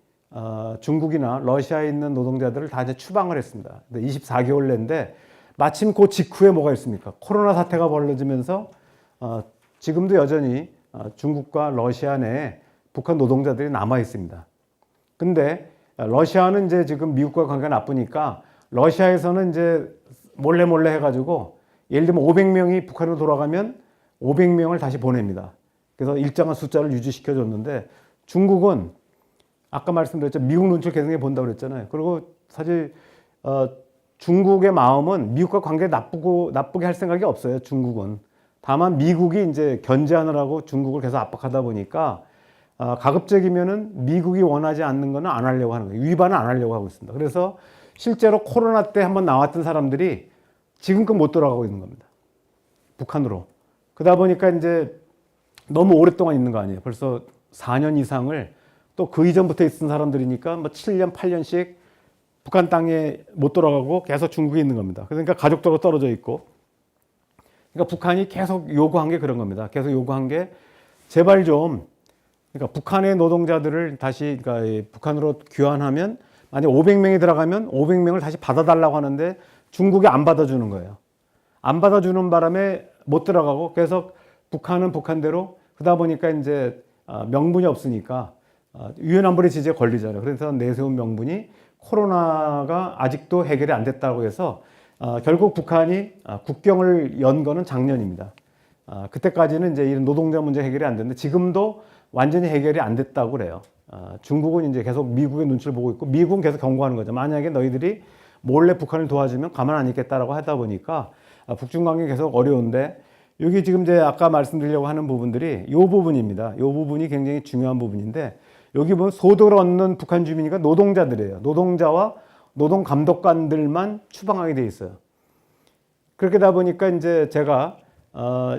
중국이나 러시아에 있는 노동자들을 다 이제 추방을 했습니다. 24개월 내인데 마침 그 직후에 뭐가 있습니까? 코로나 사태가 벌어지면서 지금도 여전히 중국과 러시아 내에 북한 노동자들이 남아 있습니다. 근데 러시아는 이제 지금 미국과 관계가 나쁘니까 러시아에서는 이제 몰래 해가지고 예를 들면 500명이 북한으로 돌아가면 500명을 다시 보냅니다. 그래서 일정한 숫자를 유지시켜 줬는데 중국은 아까 말씀드렸죠. 미국 눈치를 계속 본다고 그랬잖아요. 그리고 사실 중국의 마음은 미국과 관계 나쁘게 할 생각이 없어요. 중국은. 다만 미국이 이제 견제하느라고 중국을 계속 압박하다 보니까 가급적이면은 미국이 원하지 않는 거는 안 하려고 하는 거예요. 위반은 안 하려고 하고 있습니다. 그래서 실제로 코로나 때 한번 나왔던 사람들이 지금껏 못 돌아가고 있는 겁니다. 북한으로. 그러다 보니까 이제 너무 오랫동안 있는 거 아니에요. 벌써 4년 이상을 또 그 이전부터 있던 사람들이니까 뭐 7년, 8년씩 북한 땅에 못 돌아가고 계속 중국에 있는 겁니다. 그러니까 가족들하고 떨어져 있고. 그러니까 북한이 계속 요구한 게 그런 겁니다. 계속 요구한 게 제발 좀 그러니까 북한의 노동자들을 다시 그러니까 북한으로 귀환하면 만약 500명이 들어가면 500명을 다시 받아달라고 하는데 중국이 안 받아주는 거예요. 안 받아주는 바람에 못 들어가고 그래서 북한은 북한대로 그러다 보니까 이제 명분이 없으니까 유엔 안보리 지지에 걸리잖아요. 그래서 내세운 명분이 코로나가 아직도 해결이 안 됐다고 해서 결국 북한이 국경을 연 거는 작년입니다. 그때까지는 이제 이런 노동자 문제 해결이 안 됐는데 지금도 완전히 해결이 안 됐다고 그래요. 중국은 이제 계속 미국의 눈치를 보고 있고 미국은 계속 경고하는 거죠. 만약에 너희들이 몰래 북한을 도와주면 가만 안 있겠다라고 하다 보니까 북중 관계 계속 어려운데 여기 지금 이제 아까 말씀드리려고 하는 부분들이 이 부분입니다. 이 부분이 굉장히 중요한 부분인데 여기 보면 소득을 얻는 북한 주민이니까 노동자들이에요. 노동자와 노동 감독관들만 추방하게 돼 있어요. 그렇게 다 보니까 이제 제가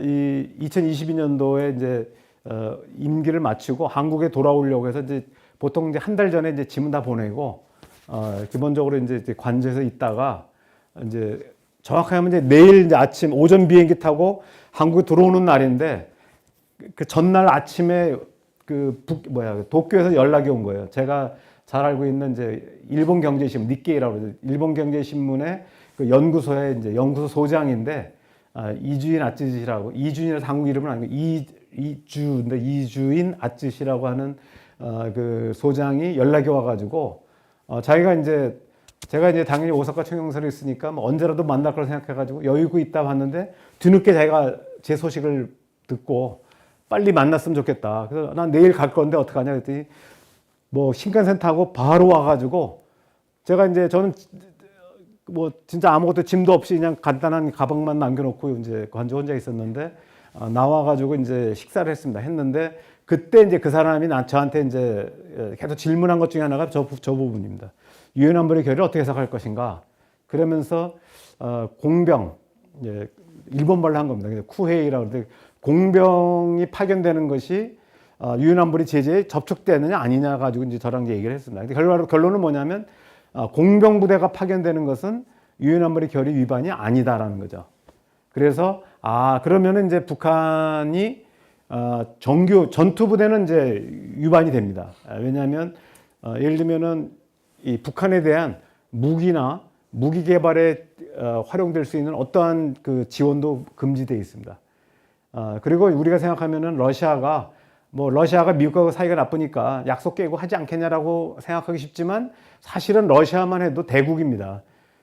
이 2022년도에 이제 임기를 마치고 한국에 돌아오려고 해서 이제 보통 이제 한 달 전에 이제 짐은 다 보내고 기본적으로 이제 관저에서 있다가 이제 정확하게 하면 이제 내일 이제 아침 오전 비행기 타고 한국에 들어오는 날인데 그 전날 아침에 도쿄에서 연락이 온 거예요. 제가 잘 알고 있는 이제 일본 경제신문 니케이라고 그러죠. 일본 경제신문의 그 연구소의 이제 연구소 소장인데 이주인 아쯔시라고 이주인이라서 한국 이름은 아니고 이주인 아쯔시라고 하는 그 소장이 연락이 와가지고 자기가 이제 제가 이제 당연히 오사카 총영사를 있으니까 뭐 언제라도 만날 걸 생각해가지고 여유고 있다 봤는데 뒤늦게 자기가 제 소식을 듣고 빨리 만났으면 좋겠다. 그래서 난 내일 갈 건데 어떡하냐 그랬더니 뭐 신칸센 타고 바로 와가지고 제가 이제 저는 뭐 진짜 아무것도 짐도 없이 그냥 간단한 가방만 남겨놓고 이제 관저 혼자 있었는데 나와가지고 이제 식사를 했습니다. 했는데 그때 이제 그 사람이 저한테 이제 계속 질문한 것 중에 하나가 저 부분입니다. 유엔 안보리 결의를 어떻게 해석할 것인가? 그러면서 공병 일본말로 한 겁니다. 쿠헤이라고 그러는데 공병이 파견되는 것이 유엔 안보리 제재에 접촉되느냐 아니냐 가지고 이제 저랑 이제 얘기를 했습니다. 근데 결론은 뭐냐면 공병 부대가 파견되는 것은 유엔 안보리 결의 위반이 아니다라는 거죠. 그래서 그러면은 이제 북한이 정규 전투 부대는 이제 위반이 됩니다. 왜냐하면 예를 들면은 이 북한에 대한 무기나 무기 개발에 활용될 수 있는 어떠한 그 지원도 금지되어 있습니다. 그리고 우리가 생각하면은 러시아가 미국하고 사이가 나쁘니까 약속 깨고 하지 않겠냐라고 생각하기 쉽지만 사실은 러시아만 해도 대국입니다.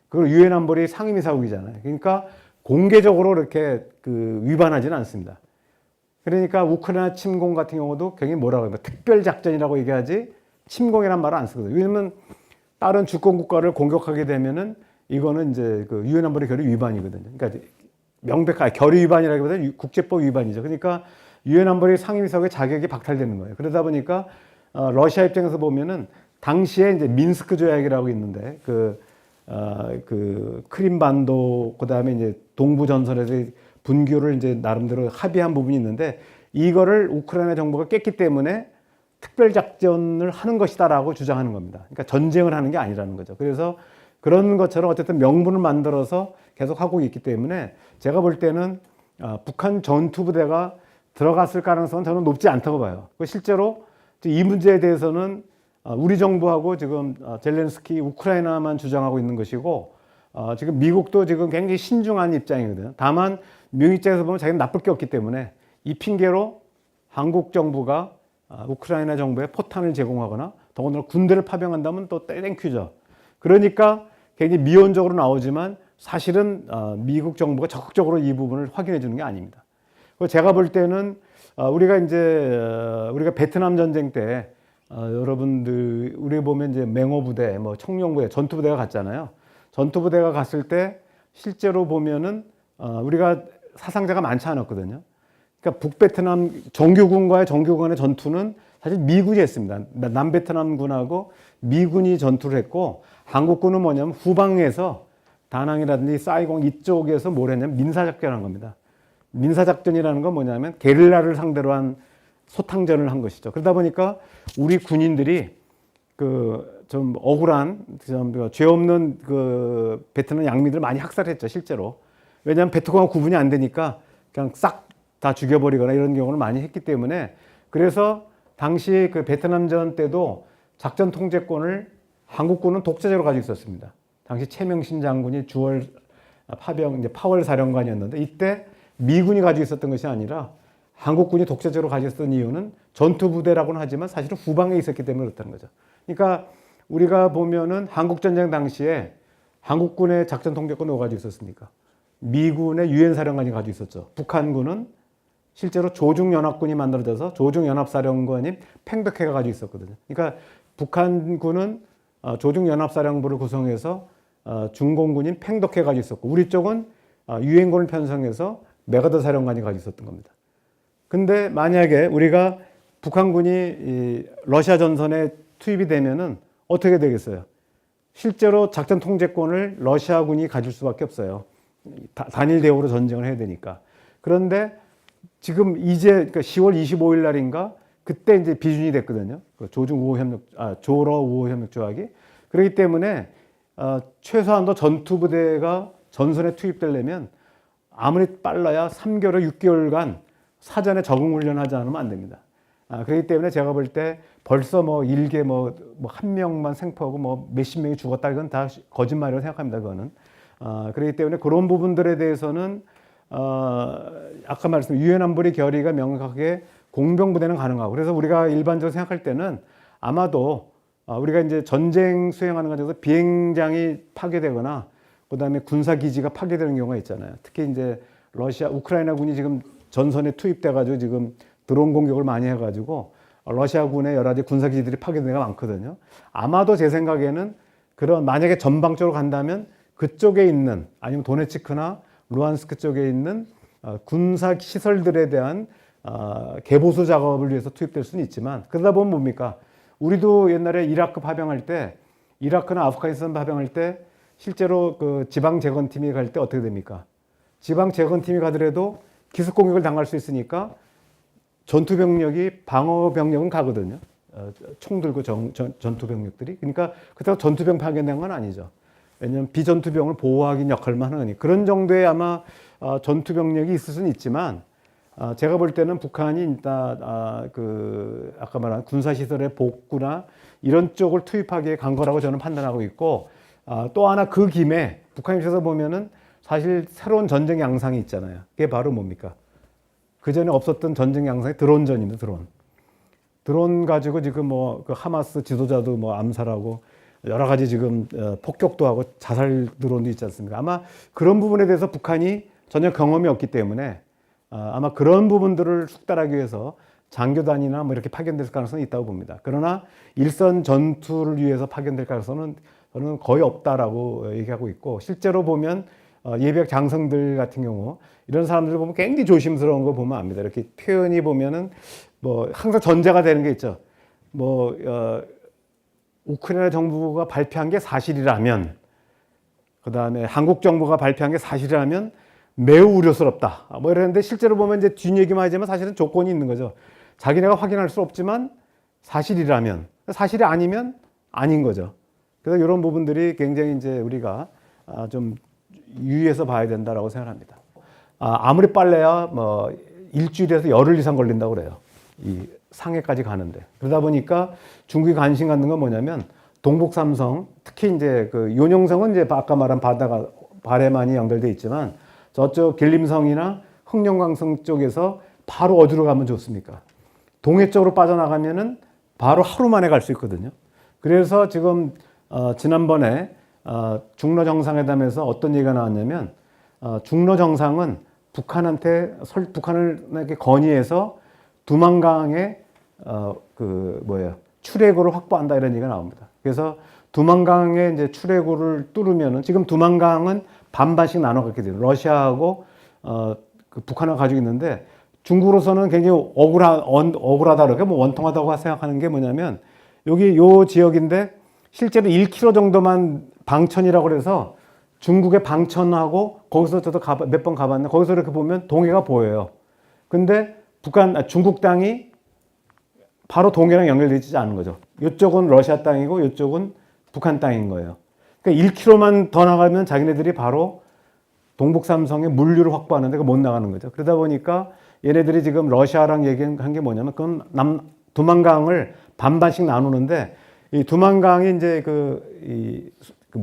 그리고 유엔 안보리 상임이사국이잖아요. 그러니까 공개적으로 이렇게 그 위반하지는 않습니다. 그러니까 우크라이나 침공 같은 경우도 굉장히 뭐라고 하면 특별 작전이라고 얘기하지 침공이란 말을 안 쓰거든요. 왜냐면 다른 주권 국가를 공격하게 되면은 이거는 이제 그 유엔 안보리 결의 위반이거든요. 그러니까 명백하게 결의 위반이라기보다는 국제법 위반이죠. 그러니까 유엔 안보리 상임위석의 자격이 박탈되는 거예요. 그러다 보니까 러시아 입장에서 보면은 당시에 이제 민스크 조약이라고 있는데 그 크림반도 그다음에 이제 동부 전선에서 분교를 이제 나름대로 합의한 부분이 있는데 이거를 우크라이나 정부가 깼기 때문에 특별 작전을 하는 것이다라고 주장하는 겁니다. 그러니까 전쟁을 하는 게 아니라는 거죠. 그래서 그런 것처럼 어쨌든 명분을 만들어서 계속 하고 있기 때문에 제가 볼 때는 북한 전투부대가 들어갔을 가능성은 저는 높지 않다고 봐요. 실제로 이 문제에 대해서는 우리 정부하고 지금 젤렌스키 우크라이나만 주장하고 있는 것이고 지금 미국도 지금 굉장히 신중한 입장이거든요. 다만 미국 입장에서 보면 자기는 나쁠 게 없기 때문에 이 핑계로 한국 정부가 우크라이나 정부에 포탄을 제공하거나 더군다나 군대를 파병한다면 또 땡큐죠. 그러니까 굉장히 미온적으로 나오지만 사실은 미국 정부가 적극적으로 이 부분을 확인해 주는 게 아닙니다. 제가 볼 때는 우리가 베트남 전쟁 때 여러분들 우리 보면 이제 맹호부대, 뭐 청룡부대, 전투부대가 갔잖아요. 전투부대가 갔을 때 실제로 보면은 우리가 사상자가 많지 않았거든요. 그러니까 북베트남 정규군과의 정규군의 전투는 사실 미군이 했습니다. 남베트남군하고 미군이 전투를 했고 한국군은 뭐냐면 후방에서 다낭이라든지 사이공 이쪽에서 뭘 했냐면 민사작전을 한 겁니다. 민사작전이라는 건 뭐냐면 게릴라를 상대로 한 소탕전을 한 것이죠. 그러다 보니까 우리 군인들이 그 좀 억울한 좀 죄 없는 그 베트남 양민들 많이 학살했죠, 실제로. 왜냐하면 베트콩하고 구분이 안 되니까 그냥 싹 다 죽여버리거나 이런 경우를 많이 했기 때문에 그래서 당시 그 베트남전 때도 작전 통제권을 한국군은 독자적으로 가지고 있었습니다. 당시 최명신 장군이 주월 파병 이제 파월 사령관이었는데 이때 미군이 가지고 있었던 것이 아니라 한국군이 독자적으로 가지고 있었던 이유는 전투부대라고는 하지만 사실은 후방에 있었기 때문에 그렇다는 거죠. 그러니까 우리가 보면은 한국전쟁 당시에 한국군의 작전 통제권 누가 가지고 있었습니까? 미군의 유엔 사령관이 가지고 있었죠. 북한군은 실제로 조중연합군이 만들어져서 조중연합사령관인 팽백회가 가지고 있었거든요. 그러니까 북한군은 조중연합사령부를 구성해서 중공군인 팽덕회가 가지고 있었고 우리 쪽은 유엔군을 편성해서 메가더 사령관이 가지고 있었던 겁니다. 근데 만약에 우리가 북한군이 러시아 전선에 투입이 되면은 어떻게 되겠어요? 실제로 작전 통제권을 러시아군이 가질 수밖에 없어요. 단일 대우로 전쟁을 해야 되니까. 그런데 지금 이제 그러니까 10월 25일 날인가 그때 이제 비준이 됐거든요. 그 조러 우호 협력 조약이. 그렇기 때문에 최소한도 전투부대가 전선에 투입되려면 아무리 빨라야 3개월, 6개월간 사전에 적응 훈련하지 않으면 안 됩니다. 그렇기 때문에 제가 볼 때 벌써 뭐 일개 한 명만 생포하고 뭐 몇십 명이 죽었다 이건 다 거짓말이라고 생각합니다. 그거는. 그렇기 때문에 그런 부분들에 대해서는 아까 말씀드린 유엔 안보리 결의가 명확하게 공병부대는 가능하고 그래서 우리가 일반적으로 생각할 때는 아마도 우리가 이제 전쟁 수행하는 과정에서 비행장이 파괴되거나 그다음에 군사기지가 파괴되는 경우가 있잖아요. 특히 이제 우크라이나군이 지금 전선에 투입돼가지고 지금 드론 공격을 많이 해가지고 러시아군의 여러 가지 군사기지들이 파괴된 데가 많거든요. 아마도 제 생각에는 그런 만약에 전방적으로 간다면 그쪽에 있는 아니면 도네츠크나 루안스크 쪽에 있는 군사 시설들에 대한 개보수 작업을 위해서 투입될 수는 있지만 그러다 보면 뭡니까? 우리도 옛날에 이라크 파병할 때 이라크나 아프가니스탄 파병할 때 실제로 그 지방 재건팀이 갈 때 어떻게 됩니까? 지방 재건팀이 가더라도 기습 공격을 당할 수 있으니까 전투 병력이 방어 병력은 가거든요. 총 들고 전투 병력들이. 그러니까 그렇다고 전투병 파견된 건 아니죠. 왜냐하면 비전투병을 보호하기 역할만 하니 그런 정도의 아마 전투 병력이 있을 수는 있지만 제가 볼 때는 북한이 일단 아까 말한 군사 시설의 복구나 이런 쪽을 투입하기에 간 거라고 저는 판단하고 있고 또 하나 그 김에 북한 입장에서 보면은 사실 새로운 전쟁 양상이 있잖아요. 그게 바로 뭡니까? 그 전에 없었던 전쟁 양상이 드론전입니다. 드론 가지고 지금 뭐 그 하마스 지도자도 뭐 암살하고 여러 가지 지금 폭격도 하고 자살 드론도 있지 않습니까? 아마 그런 부분에 대해서 북한이 전혀 경험이 없기 때문에 아마 그런 부분들을 숙달하기 위해서 장교단이나 뭐 이렇게 파견될 가능성이 있다고 봅니다. 그러나 일선 전투를 위해서 파견될 가능성은 저는 거의 없다라고 얘기하고 있고, 실제로 보면 예비역 장성들 같은 경우 이런 사람들 보면 굉장히 조심스러운 거 보면 압니다. 이렇게 표현이 보면은 뭐 항상 전제가 되는 게 있죠. 뭐 우크라이나 정부가 발표한 게 사실이라면, 그 다음에 한국 정부가 발표한 게 사실이라면 매우 우려스럽다. 뭐 이러는데 실제로 보면 이제 뒷얘기만 하지만 사실은 조건이 있는 거죠. 자기네가 확인할 수 없지만 사실이라면, 사실이 아니면 아닌 거죠. 그래서 이런 부분들이 굉장히 이제 우리가 좀 유의해서 봐야 된다라고 생각합니다. 아무리 빨래야 뭐 일주일에서 열흘 이상 걸린다고 그래요. 이 상해까지 가는데. 그러다 보니까 중국이 관심 갖는 건 뭐냐면 동북삼성, 특히 이제 그 요녕성은 이제 아까 말한 바다가 발에 많이 연결돼 있지만 저쪽 길림성이나 흑룡강성 쪽에서 바로 어디로 가면 좋습니까? 동해 쪽으로 빠져나가면은 바로 하루 만에 갈 수 있거든요. 그래서 지금 지난번에 중러 정상회담에서 어떤 얘기가 나왔냐면 중러 정상은 북한한테 북한을 이렇게 건의해서 두만강의 출해구를 확보한다 이런 얘기가 나옵니다. 그래서 두만강의 이제 출해구를 뚫으면은 지금 두만강은 반반씩 나눠 갖게 돼요. 러시아하고 그 북한을 가지고 있는데 중국으로서는 굉장히 억울하다 그렇게 뭐 원통하다고 생각하는 게 뭐냐면 여기 요 지역인데 실제로 1km 정도만 방천이라고 그래서 중국의 방천하고 거기서 저도 몇 번 가봤는데 거기서 이렇게 보면 동해가 보여요. 근데 중국 땅이 바로 동해랑 연결되지 않은 거죠. 이쪽은 러시아 땅이고 이쪽은 북한 땅인 거예요. 그러니까 1km만 더 나가면 자기네들이 바로 동북삼성의 물류를 확보하는데 못 나가는 거죠. 그러다 보니까 얘네들이 지금 러시아랑 얘기한 게 뭐냐면 그건 두만강을 반반씩 나누는데 이 두만강이 이제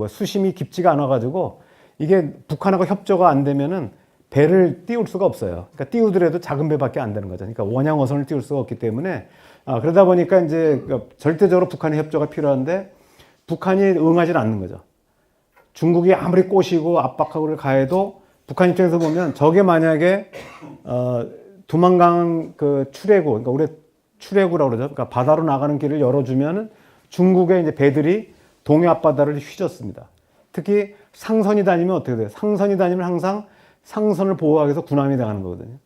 수심이 깊지가 않아가지고 이게 북한하고 협조가 안 되면은 배를 띄울 수가 없어요. 그러니까 띄우더라도 작은 배밖에 안 되는 거죠. 그러니까 원양 어선을 띄울 수가 없기 때문에 그러다 보니까 이제 절대적으로 북한의 협조가 필요한데 북한이 응하지 않는 거죠. 중국이 아무리 꼬시고 압박하고 가해도 북한 입장에서 보면 저게 만약에 두만강 그 출해구, 그러니까 우리 출해구라고 그러죠. 그러니까 바다로 나가는 길을 열어주면은 중국의 이제 배들이 동해 앞바다를 휘젓습니다. 특히 상선이 다니면 어떻게 돼요? 상선이 다니면 항상 상선을 보호하기 위해서 군함이 당하는 거거든요.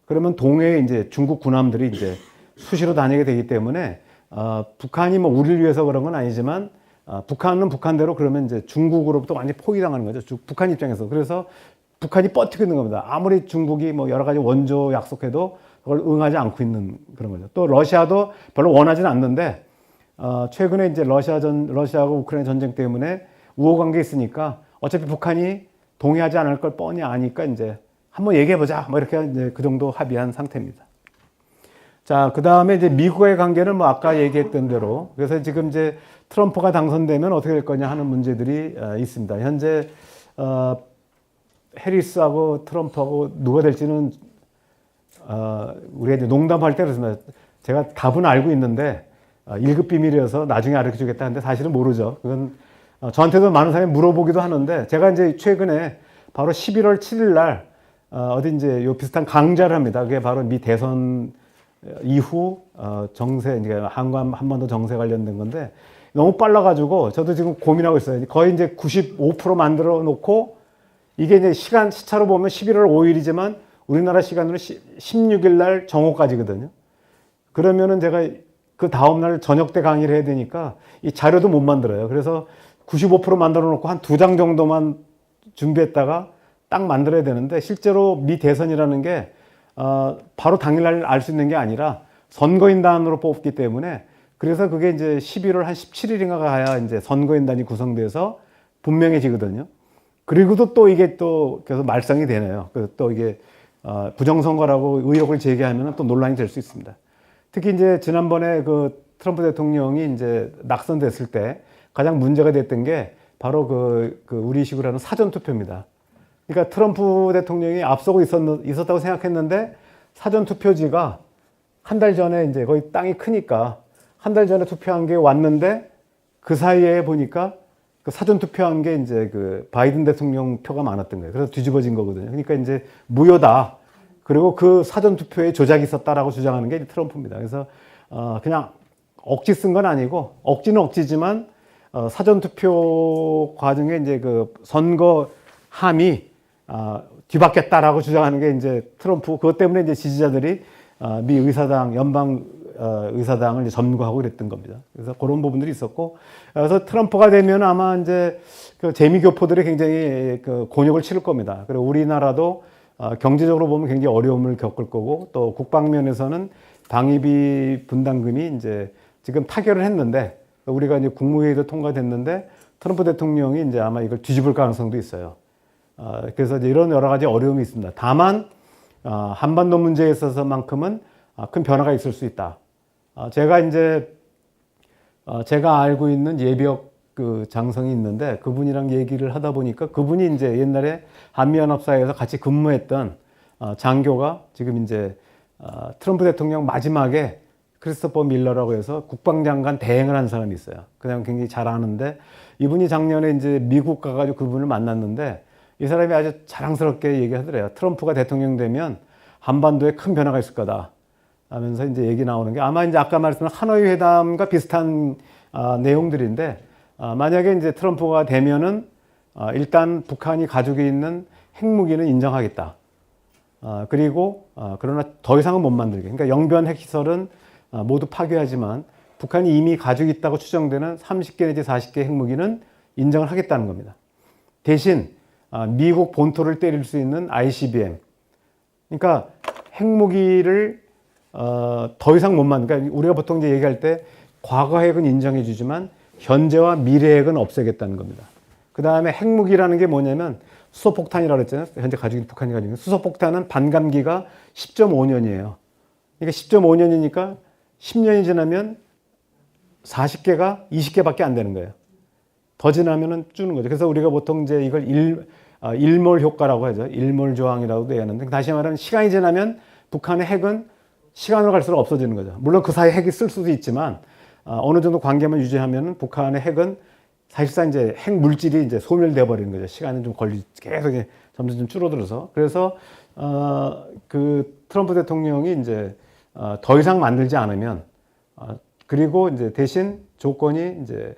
그러면 동해에 이제 중국 군함들이 이제 수시로 다니게 되기 때문에 북한이 뭐 우리를 위해서 그런 건 아니지만 북한은 북한대로 그러면 이제 중국으로부터 완전히 포위당하는 거죠. 북한 입장에서. 그래서 북한이 버티고 있는 겁니다. 아무리 중국이 뭐 여러 가지 원조 약속해도 그걸 응하지 않고 있는 그런 거죠. 또 러시아도 별로 원하지는 않는데 최근에 이제 러시아하고 우크라이나 전쟁 때문에 우호 관계 있으니까 어차피 북한이 동의하지 않을 걸 뻔히 아니까 이제 한번 얘기해보자. 뭐 이렇게 이제 그 정도 합의한 상태입니다. 자, 그 다음에 이제 미국과의 관계는 뭐 아까 얘기했던 대로 그래서 지금 이제 트럼프가 당선되면 어떻게 될 거냐 하는 문제들이 있습니다. 현재 해리스하고 트럼프하고 누가 될지는 우리가 이제 농담할 때 그렇습니다. 제가 답은 알고 있는데 1급 비밀이어서 나중에 알려 주겠다 하는데 사실은 모르죠. 그건 저한테도 많은 사람이 물어보기도 하는데 제가 이제 최근에 바로 11월 7일 날 어디 이제 요 비슷한 강좌를 합니다. 그게 바로 미 대선 이후 정세, 이제 한반도 정세 관련된 건데 너무 빨라가지고 저도 지금 고민하고 있어요. 거의 이제 95% 만들어 놓고 이게 이제 시차로 보면 11월 5일이지만 우리나라 시간으로 16일 날 정오까지거든요. 그러면은 제가 그 다음날 저녁 때 강의를 해야 되니까 이 자료도 못 만들어요. 그래서 95% 만들어 놓고 한 2장 정도만 준비했다가 딱 만들어야 되는데 실제로 미 대선이라는 게 바로 당일날 알 수 있는 게 아니라 선거인단으로 뽑기 때문에 그래서 그게 이제 11월 한 17일인가 가야 이제 선거인단이 구성돼서 분명해지거든요. 그리고도 또 이게 또 계속 말썽이 되네요. 그래서 또 이게 부정선거라고 의혹을 제기하면 또 논란이 될 수 있습니다. 특히 이제 지난번에 그 트럼프 대통령이 이제 낙선됐을 때 가장 문제가 됐던 게 바로 그 우리식으로 하는 사전투표입니다. 그러니까 트럼프 대통령이 앞서고 있었다고 생각했는데 사전투표지가 한 달 전에 이제 거의 땅이 크니까 한 달 전에 투표한 게 왔는데 그 사이에 보니까 그 사전투표한 게 이제 그 바이든 대통령 표가 많았던 거예요. 그래서 뒤집어진 거거든요. 그러니까 이제 무효다. 그리고 그 사전투표에 조작이 있었다라고 주장하는 게 트럼프입니다. 그래서 그냥 억지 쓴 건 아니고, 억지는 억지지만 사전투표 과정에 이제 그 선거 함이 뒤바뀌었다라고 주장하는 게 이제 트럼프. 그것 때문에 이제 지지자들이 미 의사당, 연방 의사당을 이제 점거하고 그랬던 겁니다. 그래서 그런 부분들이 있었고, 그래서 트럼프가 되면 아마 이제 그 재미교포들이 굉장히 그 곤욕을 치를 겁니다. 그리고 우리나라도 경제적으로 보면 굉장히 어려움을 겪을 거고, 또 국방면에서는 방위비 분담금이 이제 지금 타결을 했는데, 우리가 이제 국무회의도 통과됐는데 트럼프 대통령이 이제 아마 이걸 뒤집을 가능성도 있어요. 그래서 이제 이런 여러 가지 어려움이 있습니다. 다만 한반도 문제에 있어서만큼은 큰 변화가 있을 수 있다. 제가 이제 제가 알고 있는 예비역 그 장성이 있는데, 그분이랑 얘기를 하다 보니까 그분이 이제 옛날에 한미연합사에서 같이 근무했던 장교가 지금 이제 트럼프 대통령 마지막에 크리스토퍼 밀러라고 해서 국방장관 대행을 한 사람이 있어요. 그냥 굉장히 잘 아는데, 이분이 작년에 이제 미국 가가지고 그분을 만났는데, 이 사람이 아주 자랑스럽게 얘기하더래요. 트럼프가 대통령 되면 한반도에 큰 변화가 있을 거다 하면서 이제 얘기 나오는 게, 아마 이제 아까 말씀한 하노이 회담과 비슷한 내용들인데, 만약에 이제 트럼프가 되면은 일단 북한이 가지고 있는 핵무기는 인정하겠다. 그리고 그러나 더 이상은 못 만들게. 그러니까 영변 핵시설은 모두 파괴하지만 북한이 이미 가지고 있다고 추정되는 30개 내지 40개 핵무기는 인정을 하겠다는 겁니다. 대신 미국 본토를 때릴 수 있는 ICBM, 그러니까 핵무기를 더 이상 못 만들. 그러니까 우리가 보통 이제 얘기할 때 과거 핵은 인정해 주지만 현재와 미래 핵은 없애겠다는 겁니다. 그 다음에 핵무기라는 게 뭐냐면 수소폭탄이라고 했잖아요. 현재 가지고 있는, 북한이 가지고 있는 수소폭탄은 반감기가 10.5년이에요. 그러니까 10.5년이니까 10년이 지나면 40개가 20개밖에 안 되는 거예요. 더 지나면은 주는 거죠. 그래서 우리가 보통 이제 이걸 일몰 효과라고 하죠. 일몰 조항이라고도 얘기하는데, 다시 말하면 시간이 지나면 북한의 핵은 시간으로 갈수록 없어지는 거죠. 물론 그 사이에 핵이 쓸 수도 있지만 어느 정도 관계만 유지하면은 북한의 핵은 사실상 이제 핵 물질이 이제 소멸돼 버리는 거죠. 시간은 좀 계속 점점 좀 줄어들어서. 그래서 그 트럼프 대통령이 이제 더 이상 만들지 않으면, 그리고 이제 대신 조건이 이제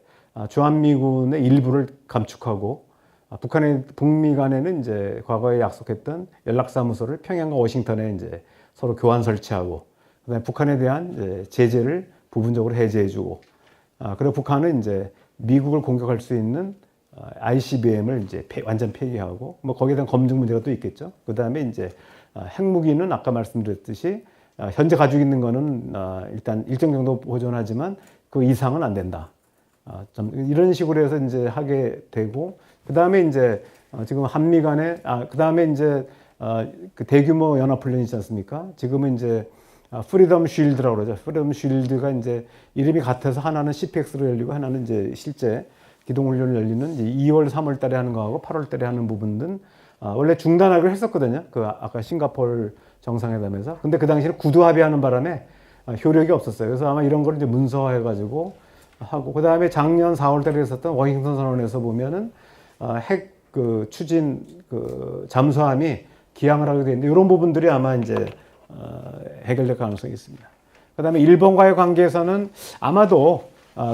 주한미군의 일부를 감축하고, 북미 간에는 이제 과거에 약속했던 연락사무소를 평양과 워싱턴에 이제 서로 교환 설치하고, 그다음에 북한에 대한 이제 제재를 부분적으로 해제해주고, 그리고 북한은 이제 미국을 공격할 수 있는 ICBM을 이제 완전 폐기하고, 뭐 거기에 대한 검증 문제가 또 있겠죠. 그다음에 이제 핵무기는 아까 말씀드렸듯이 현재 가지고 있는 거는 일단 일정 정도 보존하지만 그 이상은 안 된다. 좀 이런 식으로 해서 이제 하게 되고, 그다음에 이제 지금 한미 간에 그다음에 이제 그 대규모 연합훈련이 있지 않습니까? 지금은 이제 프리덤 쉴드라고 그러죠. 프리덤 쉴드가 이제 이름이 같아서 하나는 CPX로 열리고 하나는 이제 실제 기동훈련을 열리는 이제 2월, 3월 달에 하는 거하고 8월 달에 하는 부분들은 원래 중단하기로 했었거든요. 그 아까 싱가포르 정상회담에서. 근데 그 당시에 구두 합의하는 바람에 효력이 없었어요. 그래서 아마 이런 걸 이제 문서화해가지고 하고, 그 다음에 작년 4월 달에 있었던 워싱턴 선언에서 보면은 핵 그 추진 그 잠수함이 기항을 하게 되는데, 이런 부분들이 아마 이제 해결될 가능성이 있습니다. 그 다음에 일본과의 관계에서는 아마도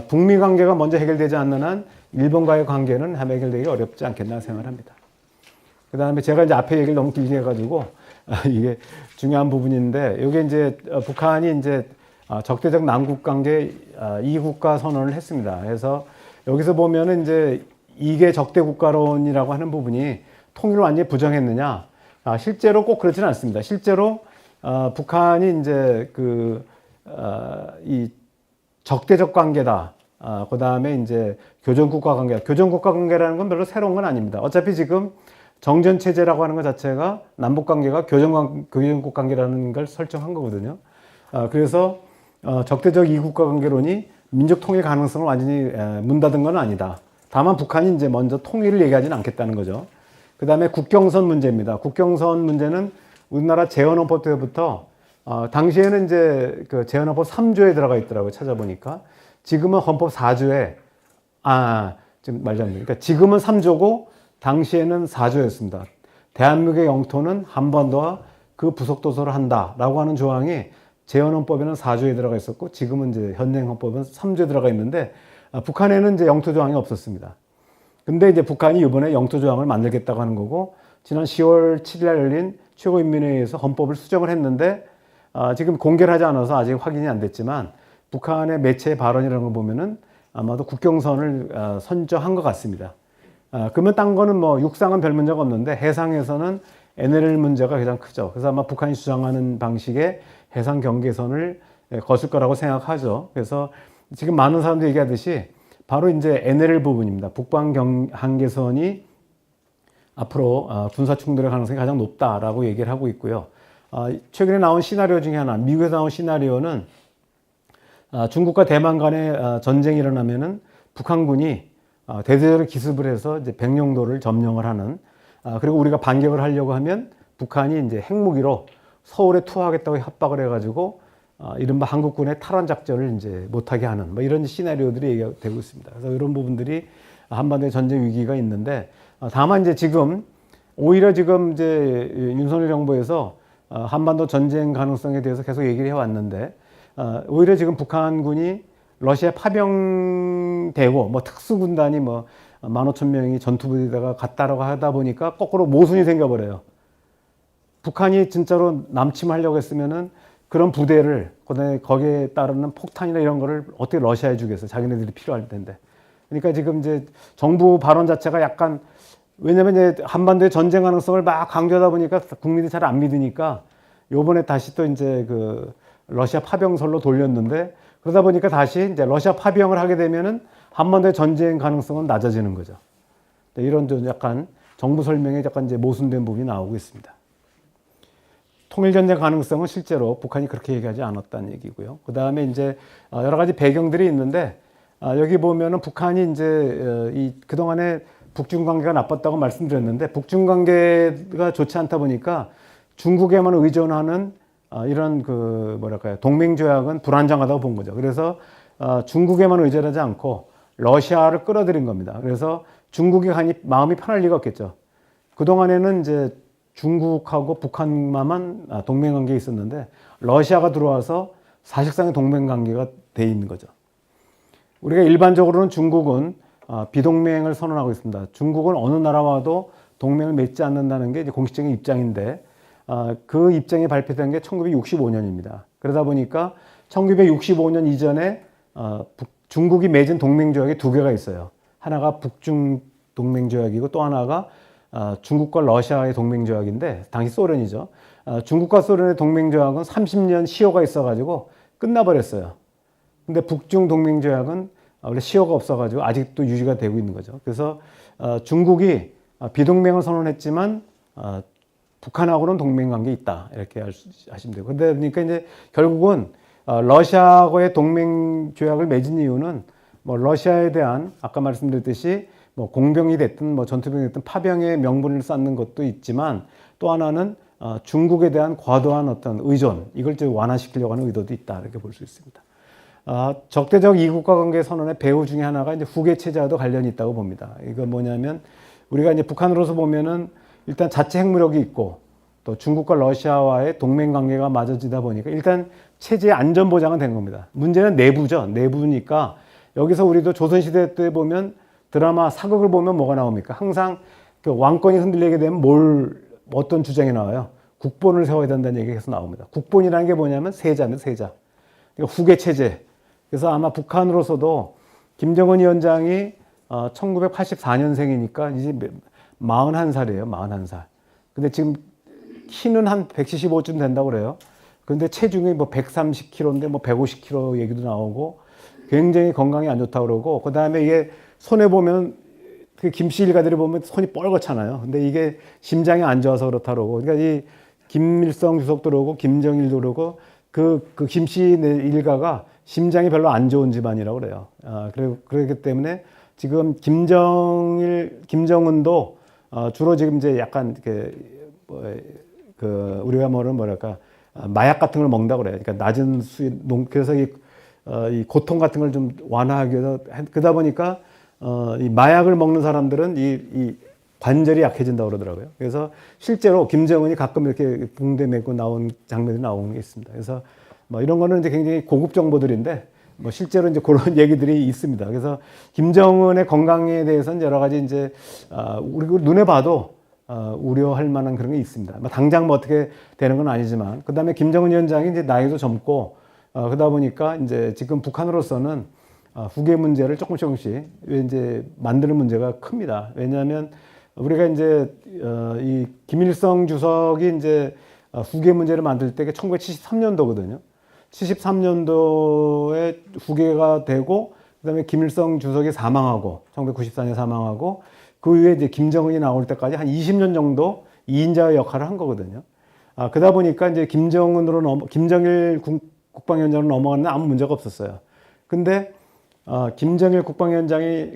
북미 관계가 먼저 해결되지 않는 한 일본과의 관계는 해결되기 어렵지 않겠나 생각을 합니다. 그 다음에 제가 이제 앞에 얘기를 너무 길게 해가지고 이게 중요한 부분인데, 이게 이제 북한이 이제 적대적 남북 관계 2국가 선언을 했습니다. 그래서 여기서 보면은 이제 이게 적대 국가론이라고 하는 부분이 통일을 완전히 부정했느냐? 실제로 꼭 그렇지는 않습니다. 실제로 북한이 이제 이 적대적 관계다. 그 다음에 이제 교전국가 관계. 교전국가 관계라는 건 별로 새로운 건 아닙니다. 어차피 지금 정전체제라고 하는 것 자체가 남북 관계가 교전국 관계라는 걸 설정한 거거든요. 그래서 적대적 이국가 관계론이 민족 통일 가능성을 완전히 문 닫은 건 아니다. 다만 북한이 이제 먼저 통일을 얘기하지는 않겠다는 거죠. 그 다음에 국경선 문제입니다. 국경선 문제는 우리나라 재헌헌법 때부터 당시에는 이제 그 재헌헌법 3조에 들어가 있더라고요. 찾아보니까. 지금은 헌법 4조에 지금 말 잘못했네. 그러니까 지금은 3조고 당시에는 4조였습니다. 대한민국의 영토는 한반도와 그 부속 도서를 한다라고 하는 조항이 제헌헌법에는 4조에 들어가 있었고 지금은 이제 현행 헌법은 3조에 들어가 있는데 북한에는 이제 영토 조항이 없었습니다. 근데 이제 북한이 이번에 영토 조항을 만들겠다고 하는 거고 지난 10월 7일 날 열린 최고인민회의에서 헌법을 수정을 했는데 지금 공개를 하지 않아서 아직 확인이 안 됐지만 북한의 매체 발언이라는 걸 보면은 아마도 국경선을 선정한 것 같습니다. 그러면 딴 거는 뭐 육상은 별 문제가 없는데 해상에서는 NLL 문제가 가장 크죠. 그래서 아마 북한이 주장하는 방식의 해상 경계선을 거슬 거라고 생각하죠. 그래서 지금 많은 사람들이 얘기하듯이 바로 이제 NLL 부분입니다. 북방 한계선이 앞으로 군사 충돌의 가능성이 가장 높다라고 얘기를 하고 있고요. 최근에 나온 시나리오 중에 하나, 미국에서 나온 시나리오는 중국과 대만 간의 전쟁이 일어나면은 북한군이 대대적으로 기습을 해서 이제 백령도를 점령을 하는 그리고 우리가 반격을 하려고 하면 북한이 이제 핵무기로 서울에 투하하겠다고 협박을 해가지고 이른바 한국군의 탈환 작전을 이제 못하게 하는 뭐 이런 시나리오들이 얘기가 되고 있습니다. 그래서 이런 부분들이 한반도의 전쟁 위기가 있는데 다만 이제 지금 오히려 지금 이제 윤석열 정부에서 한반도 전쟁 가능성에 대해서 계속 얘기를 해왔는데 오히려 지금 북한군이 러시아 파병되고 뭐 특수군단이 뭐 15,000명이 전투부대에다가 갔다라고 하다 보니까 거꾸로 모순이 생겨버려요. 북한이 진짜로 남침하려고 했으면은 그런 부대를 거기에 따르는 폭탄이나 이런 거를 어떻게 러시아에 주겠어요. 자기네들이 필요할 텐데. 그러니까 지금 이제 정부 발언 자체가 약간 왜냐면 이제 한반도의 전쟁 가능성을 막 강조하다 보니까 국민들이 잘 안 믿으니까 요번에 다시 또 이제 그 러시아 파병설로 돌렸는데 그러다 보니까 다시 이제 러시아 파병을 하게 되면은 한반도의 전쟁 가능성은 낮아지는 거죠. 이런 좀 약간 정부 설명에 약간 이제 모순된 부분이 나오고 있습니다. 통일전쟁 가능성은 실제로 북한이 그렇게 얘기하지 않았다는 얘기고요. 그 다음에 이제 여러 가지 배경들이 있는데 여기 보면은 북한이 이제 이 그동안에 북중 관계가 나빴다고 말씀드렸는데 북중 관계가 좋지 않다 보니까 중국에만 의존하는 이런 그 뭐랄까요 동맹 조약은 불안정하다고 본 거죠. 그래서 중국에만 의존하지 않고 러시아를 끌어들인 겁니다. 그래서 중국이 마음이 편할 리가 없겠죠. 그 동안에는 이제 중국하고 북한만 동맹 관계에 있었는데 러시아가 들어와서 사실상의 동맹 관계가 돼 있는 거죠. 우리가 일반적으로는 중국은 비동맹을 선언하고 있습니다. 중국은 어느 나라와도 동맹을 맺지 않는다는 게 이제 공식적인 입장인데 그 입장이 발표된 게 1965년입니다. 그러다 보니까 1965년 이전에 중국이 맺은 동맹조약이 두 개가 있어요. 하나가 북중 동맹조약이고 또 하나가 중국과 러시아의 동맹조약인데 당시 소련이죠. 중국과 소련의 동맹조약은 30년 시효가 있어가지고 끝나버렸어요. 근데 북중 동맹조약은 원래 시효가 없어가지고 아직도 유지가 되고 있는 거죠. 그래서 중국이 비동맹을 선언했지만 북한하고는 동맹관계 있다 이렇게 하시면 되고. 근데 그러니까 이제 결국은 러시아와의 동맹 조약을 맺은 이유는 뭐 러시아에 대한 아까 말씀드렸듯이 뭐 공병이 됐든 뭐 전투병이 됐든 파병의 명분을 쌓는 것도 있지만 또 하나는 중국에 대한 과도한 어떤 의존 이걸 좀 완화시키려고 하는 의도도 있다 이렇게 볼 수 있습니다. 적대적 이국가 관계 선언의 배후 중에 하나가 이제 후계 체제와도 관련이 있다고 봅니다. 이건 뭐냐면 우리가 이제 북한으로서 보면은 일단 자체 핵무력이 있고 또 중국과 러시아와의 동맹 관계가 맞아지다 보니까 일단 체제의 안전 보장은 된 겁니다. 문제는 내부죠. 내부니까 여기서 우리도 조선시대 때 보면 드라마 사극을 보면 뭐가 나옵니까? 항상 그 왕권이 흔들리게 되면 어떤 주장이 나와요? 국본을 세워야 된다는 얘기가 계속 나옵니다. 국본이라는 게 뭐냐면 세자입니다. 세자. 그러니까 후계 체제. 그래서 아마 북한으로서도 김정은 위원장이 1984년생이니까 이제 41살이에요. 41살. 근데 지금 키는 한 175쯤 된다고 그래요. 그런데 체중이 뭐 130kg인데 뭐 150kg 얘기도 나오고 굉장히 건강이 안 좋다고 그러고 그 다음에 이게 손에 보면 그 김씨 일가들이 보면 손이 뻘겋잖아요. 근데 이게 심장이 안 좋아서 그렇다고 그러고 그러니까 이 김일성 주석도 그러고 김정일도 그러고 그 김씨 일가가 심장이 별로 안 좋은 집안이라고 그래요. 그렇기 때문에 지금 김정은도 주로 지금 이제 약간 우리가 뭐랄까 마약 같은 걸 먹는다고 그래요. 그러니까 낮은 그래서 이 고통 같은 걸 좀 완화하기 위해서 그러다 보니까 이 마약을 먹는 사람들은 이 관절이 약해진다고 그러더라고요. 그래서 실제로 김정은이 가끔 이렇게 붕대 메고 나온 장면이 나오는 게 있습니다. 그래서 뭐 이런 거는 이제 굉장히 고급 정보들인데 뭐 실제로 이제 그런 얘기들이 있습니다. 그래서 김정은의 건강에 대해서는 여러 가지 이제 우리 눈에 봐도 우려할 만한 그런 게 있습니다. 뭐 당장 뭐 어떻게 되는 건 아니지만 그다음에 김정은 위원장이 이제 나이도 젊고 그러다 보니까 이제 지금 북한으로서는 후계 문제를 조금씩 이제 만드는 문제가 큽니다. 왜냐하면 우리가 이제 이 김일성 주석이 이제 후계 문제를 만들 때가 1973년도거든요. 73년도에 후계가 되고 그다음에 김일성 주석이 사망하고 1994년 사망하고 그 이후에 이제 김정은이 나올 때까지 한 20년 정도 2인자의 역할을 한 거거든요. 그러다 보니까 이제 김정일 국방위원장으로 넘어가는데 아무 문제가 없었어요. 근데 김정일 국방위원장이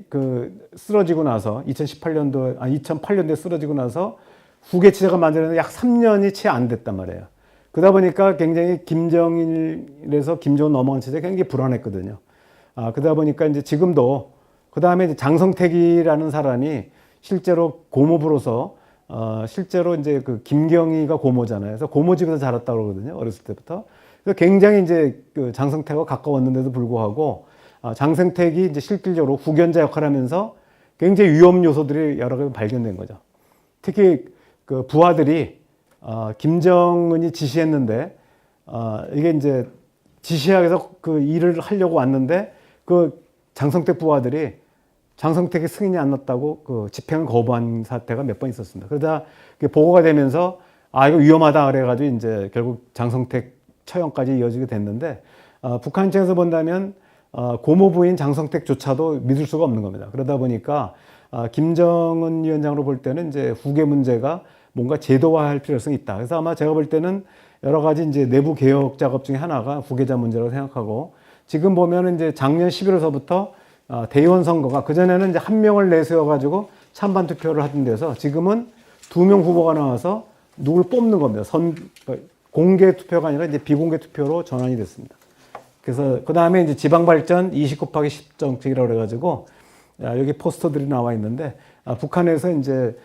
쓰러지고 나서 2008년도에 쓰러지고 나서 후계 체제가 만들어내서 약 3년이 채 안 됐단 말이에요. 그러다 보니까 굉장히 김정일에서 김정은 넘어간 체제가 굉장히 불안했거든요. 그러다 보니까 이제 지금도 그 다음에 장성택이라는 사람이 실제로 고모부로서 실제로 이제 그 김경희가 고모잖아요. 그래서 고모 집에서 자랐다고 그러거든요. 어렸을 때부터. 그래서 굉장히 이제 그 장성택과 가까웠는데도 불구하고 장성택이 이제 실질적으로 후견자 역할을 하면서 굉장히 위험 요소들이 여러 가지 발견된 거죠. 특히 그 부하들이 김정은이 지시했는데 이게 이제 지시하에서 그 일을 하려고 왔는데 그 장성택 부하들이 장성택이 승인이 안 났다고 그 집행을 거부한 사태가 몇 번 있었습니다. 그러다 보고가 되면서 이거 위험하다 그래가지고 이제 결국 장성택 처형까지 이어지게 됐는데 북한 입장에서 본다면 고모부인 장성택조차도 믿을 수가 없는 겁니다. 그러다 보니까 김정은 위원장으로 볼 때는 이제 후계 문제가 뭔가 제도화할 필요성이 있다. 그래서 아마 제가 볼 때는 여러 가지 이제 내부 개혁 작업 중에 하나가 후계자 문제라고 생각하고 지금 보면은 이제 작년 11월서부터 대의원 선거가 그전에는 이제 한 명을 내세워 가지고 찬반 투표를 하던 데서 지금은 2명 후보가 나와서 누굴 뽑는 겁니다. 공개 투표가 아니라 이제 비공개 투표로 전환이 됐습니다. 그래서 그 다음에 이제 지방발전 20/10 정책이라고 그래가지고 여기 포스터들이 나와 있는데 북한에서 이제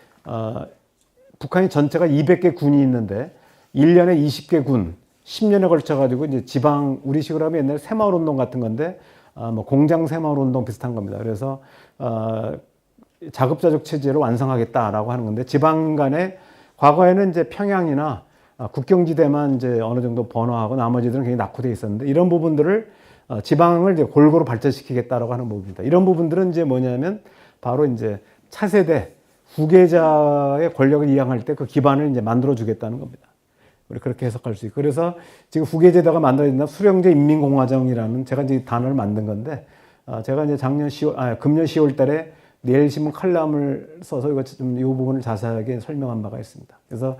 북한이 전체가 200개 군이 있는데 1년에 20개 군 10년에 걸쳐 가지고 이제 지방 우리식으로 하면 옛날에 새마을 운동 같은 건데 뭐 공장 새마을 운동 비슷한 겁니다. 그래서 자급자족 체제를 완성하겠다라고 하는 건데 지방 간에 과거에는 이제 평양이나 국경지대만 이제 어느 정도 번화하고 나머지들은 굉장히 낙후되어 있었는데 이런 부분들을 지방을 이제 골고루 발전시키겠다라고 하는 부분입니다. 이런 부분들은 이제 뭐냐면 바로 이제 차세대 후계자의 권력을 이양할 때 그 기반을 이제 만들어 주겠다는 겁니다. 우리 그렇게 해석할 수 있고 그래서 지금 후계제도가 만들어진다 수령제 인민공화정이라는 제가 이제 단어를 만든 건데 제가 이제 금년 10월달에 내일신문 칼럼을 써서 이거 좀 이 부분을 자세하게 설명한 바가 있습니다. 그래서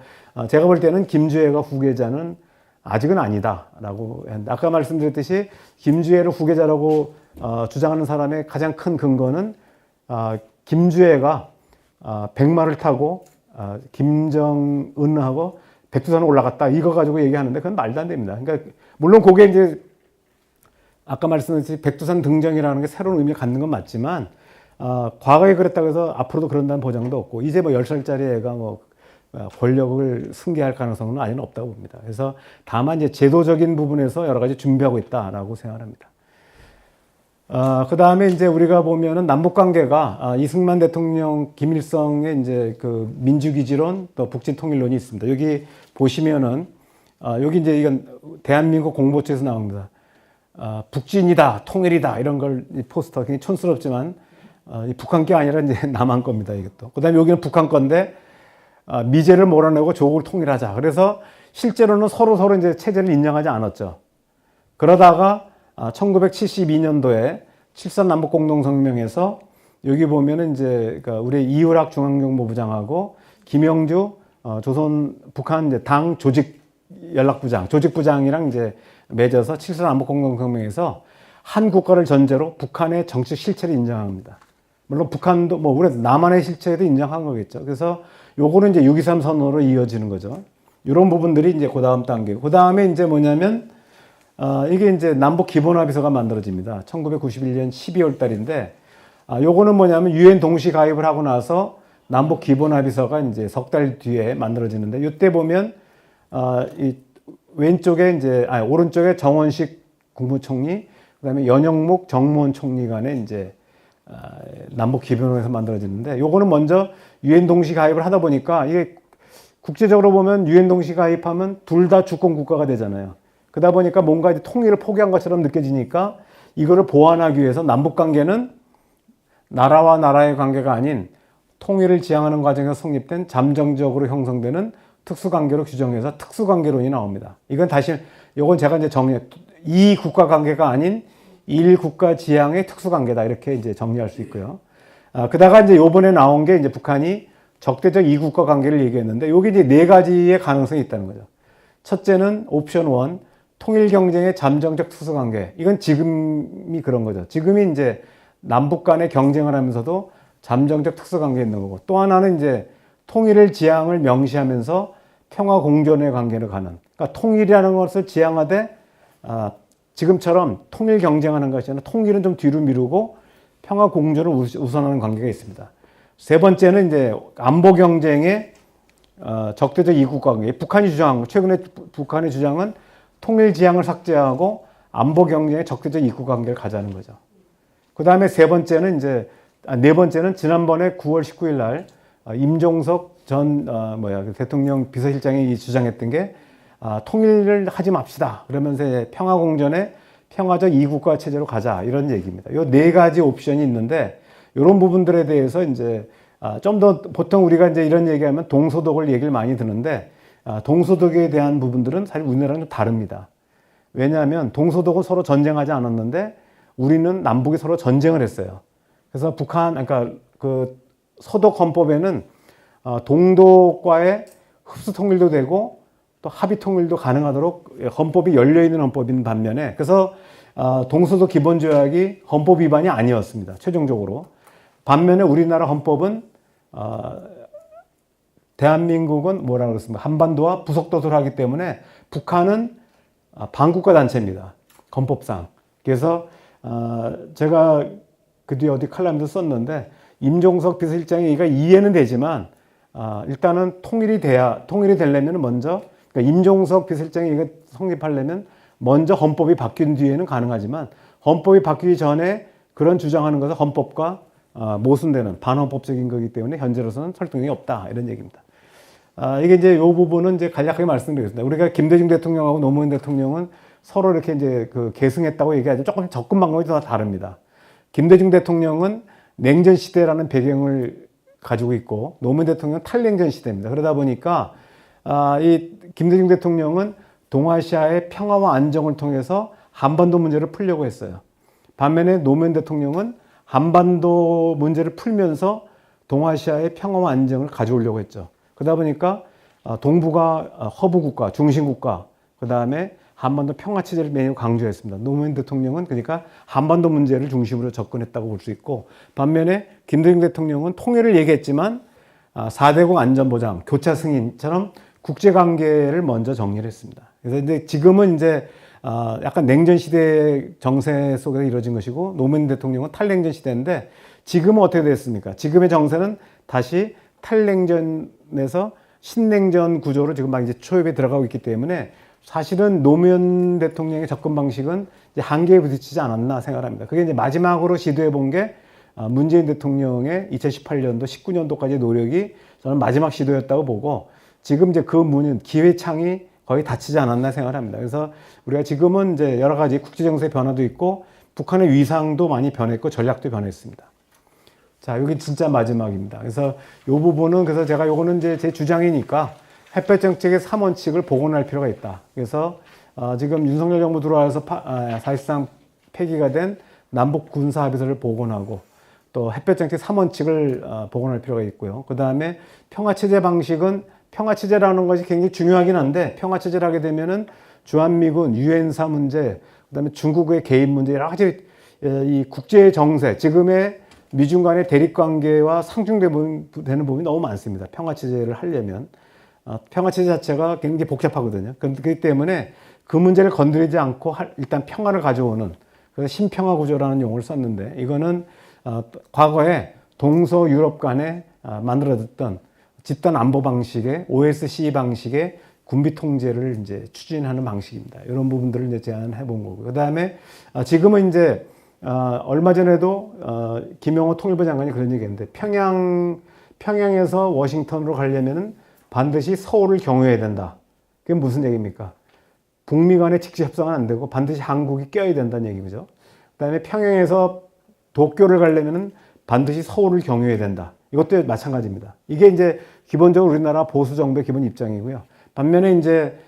제가 볼 때는 김주애가 후계자는 아직은 아니다라고 했는데 아까 말씀드렸듯이 김주애를 후계자라고 주장하는 사람의 가장 큰 근거는 김주애가 백마를 타고 김정은하고 백두산을 올라갔다 이거 가지고 얘기하는데 그건 말도 안 됩니다. 그러니까 물론 그게 이제 아까 말씀드렸듯이 백두산 등정이라는 게 새로운 의미를 갖는 건 맞지만 과거에 그랬다고 해서 앞으로도 그런다는 보장도 없고 이제 뭐 10살짜리 애가 뭐 권력을 승계할 가능성은 아예 없다고 봅니다. 그래서 다만 이제 제도적인 부분에서 여러 가지 준비하고 있다라고 생각합니다. 그 다음에 이제 우리가 보면은 남북 관계가 이승만 대통령, 김일성의 이제 그 민주기지론 또 북진통일론이 있습니다. 여기 보시면은 여기 이제 이건 대한민국 공보처에서 나옵니다. 북진이다, 통일이다 이런 걸 포스터 굉장히 촌스럽지만 북한 게 아니라 이제 남한 겁니다. 이것도. 그 다음에 여기는 북한 건데 미제를 몰아내고 조국을 통일하자. 그래서 실제로는 서로 이제 체제를 인정하지 않았죠. 그러다가 1972년도에 7.3 남북공동성명에서 여기 보면은 이제 우리 이유락 중앙정보부장하고 김영주 북한 이제 당 조직부장이랑 이제 맺어서 7.3 남북공동성명에서 한 국가를 전제로 북한의 정치 실체를 인정합니다. 물론 북한도 뭐 우리 남한의 실체도 인정한 거겠죠. 그래서 요거는 이제 6.23 선언으로 이어지는 거죠. 이런 부분들이 이제 그 다음 단계. 그 다음에 이제 뭐냐면 이게 이제 남북 기본합의서가 만들어집니다. 1991년 12월 달인데 요거는 뭐냐면 유엔 동시 가입을 하고 나서 남북 기본 합의서가 이제 석 달 뒤에 만들어지는데 이때 보면 이 왼쪽에 이제 오른쪽에 정원식 국무총리, 그다음에 연영묵 정무원 총리 간에 이제 남북 기본에서 만들어지는데 요거는 먼저 유엔 동시 가입을 하다 보니까 이게 국제적으로 보면 유엔 동시 가입하면 둘 다 주권 국가가 되잖아요. 그러다 보니까 뭔가 이제 통일을 포기한 것처럼 느껴지니까 이거를 보완하기 위해서 남북 관계는 나라와 나라의 관계가 아닌 통일을 지향하는 과정에서 성립된 잠정적으로 형성되는 특수관계로 규정해서 특수관계론이 나옵니다. 이건 제가 이제 이 국가 관계가 아닌 일 국가 지향의 특수관계다 이렇게 이제 정리할 수 있고요. 그다가 이제 요번에 나온 게 이제 북한이 적대적 이국가 관계를 얘기했는데 여기 이제 네 가지의 가능성이 있다는 거죠. 첫째는 옵션 1, 통일 경쟁의 잠정적 특수관계. 이건 지금이 그런 거죠. 지금이 이제 남북 간의 경쟁을 하면서도 잠정적 특수관계에 있는 거고, 또 하나는 이제 통일을 지향을 명시하면서 평화 공존의 관계를 가는. 그러니까 통일이라는 것을 지향하되 지금처럼 통일 경쟁하는 것이 아니라 통일은 좀 뒤로 미루고 평화 공존을 우선하는 관계가 있습니다. 세 번째는 이제 안보 경쟁의 적대적 이국가 관계. 최근에 북한의 주장은 통일 지향을 삭제하고 안보 경쟁의 적대적 이국가 관계를 가자는 거죠. 그 다음에 네 번째는 지난번에 9월 19일 날 임종석 전 대통령 비서실장이 주장했던 게 통일을 하지 맙시다. 그러면서 평화 공존의 평화적 이국가 체제로 가자 이런 얘기입니다. 요 네 가지 옵션이 있는데 이런 부분들에 대해서 이제 좀 더 보통 우리가 이제 이런 얘기하면 동소독을 얘기를 많이 드는데 동소독에 대한 부분들은 사실 우리나라랑 좀 다릅니다. 왜냐하면 동소독은 서로 전쟁하지 않았는데 우리는 남북이 서로 전쟁을 했어요. 그래서 그러니까 그 소독 헌법에는 동독과의 흡수 통일도 되고 또 합의 통일도 가능하도록 헌법이 열려있는 헌법인 반면에, 그래서 동소독 기본조약이 헌법 위반이 아니었습니다. 최종적으로. 반면에 우리나라 헌법은 대한민국은 뭐라고 그랬습니까? 한반도와 부속도서를 하기 때문에 북한은 반국가 단체입니다. 헌법상. 그래서 제가 그 뒤에 어디 칼럼에도 썼는데 임종석 비서실장이 이해는 되지만 일단은 통일이 되려면 먼저, 그러니까 임종석 비서실장이 이거 성립하려면 먼저 헌법이 바뀐 뒤에는 가능하지만 헌법이 바뀌기 전에 그런 주장하는 것은 헌법과 모순되는 반헌법적인 거기 때문에 현재로서는 설득력이 없다 이런 얘기입니다. 이게 이제 이 부분은 이제 간략하게 말씀드리겠습니다. 우리가 김대중 대통령하고 노무현 대통령은 서로 이렇게 이제 계승했다고 얘기하죠. 조금 접근 방법이 더 다릅니다. 김대중 대통령은 냉전 시대라는 배경을 가지고 있고 노무현 대통령은 탈냉전 시대입니다. 그러다 보니까 이 김대중 대통령은 동아시아의 평화와 안정을 통해서 한반도 문제를 풀려고 했어요. 반면에 노무현 대통령은 한반도 문제를 풀면서 동아시아의 평화와 안정을 가져오려고 했죠. 그러다 보니까 동북아 허브국가, 중심국가, 그 다음에 한반도 평화체제를 매우 강조했습니다. 노무현 대통령은 그러니까 한반도 문제를 중심으로 접근했다고 볼 수 있고, 반면에 김대중 대통령은 통일을 얘기했지만 4대국 안전보장, 교차 승인처럼 국제관계를 먼저 정리를 했습니다. 그래서 이제 지금은 이제 약간 냉전 시대의 정세 속에서 이루어진 것이고 노무현 대통령은 탈냉전 시대인데 지금은 어떻게 됐습니까? 지금의 정세는 다시 탈냉전에서 신냉전 구조로 지금 막 이제 초입에 들어가고 있기 때문에 사실은 노무현 대통령의 접근 방식은 이제 한계에 부딪히지 않았나 생각합니다. 그게 이제 마지막으로 시도해 본 게 문재인 대통령의 2018년도, 19년도까지의 노력이 저는 마지막 시도였다고 보고 지금 이제 그 문은 기회창이 거의 닫히지 않았나 생각합니다. 그래서 우리가 지금은 이제 여러 가지 국제정세 변화도 있고 북한의 위상도 많이 변했고 전략도 변했습니다. 자, 여기 진짜 마지막입니다. 그래서 이 부분은 그래서 제가 요거는 이제 제 주장이니까 햇볕 정책의 3원칙을 복원할 필요가 있다. 그래서 지금 윤석열 정부 들어와서 사실상 폐기가 된 남북 군사 합의서를 복원하고 또 햇볕 정책 3원칙을 복원할 필요가 있고요. 그 다음에 평화체제 방식은 평화체제라는 것이 굉장히 중요하긴 한데 평화체제를 하게 되면은 주한미군, 유엔사 문제, 그 다음에 중국의 개입 문제 여러 가지 이 국제 정세, 지금의 미중 간의 대립관계와 상충되는 부분이 너무 많습니다. 평화체제를 하려면. 평화체제 자체가 굉장히 복잡하거든요. 그렇기 때문에 그 문제를 건드리지 않고 일단 평화를 가져오는 그래서 신평화 구조라는 용어를 썼는데 이거는 과거에 동서 유럽 간의 만들어졌던 집단 안보 방식의 OSCE 방식의 군비 통제를 이제 추진하는 방식입니다. 이런 부분들을 이제 제안해 본 거고요. 그 다음에 지금은 이제 얼마 전에도 김영호 통일부 장관이 그런 얘기했는데 평양에서 워싱턴으로 가려면은 반드시 서울을 경유해야 된다. 그게 무슨 얘기입니까? 북미 간의 직접 협상은 안 되고 반드시 한국이 껴야 된다는 얘기죠. 그다음에 평양에서 도쿄를 가려면은 반드시 서울을 경유해야 된다. 이것도 마찬가지입니다. 이게 이제 기본적으로 우리나라 보수 정부의 기본 입장이고요. 반면에 이제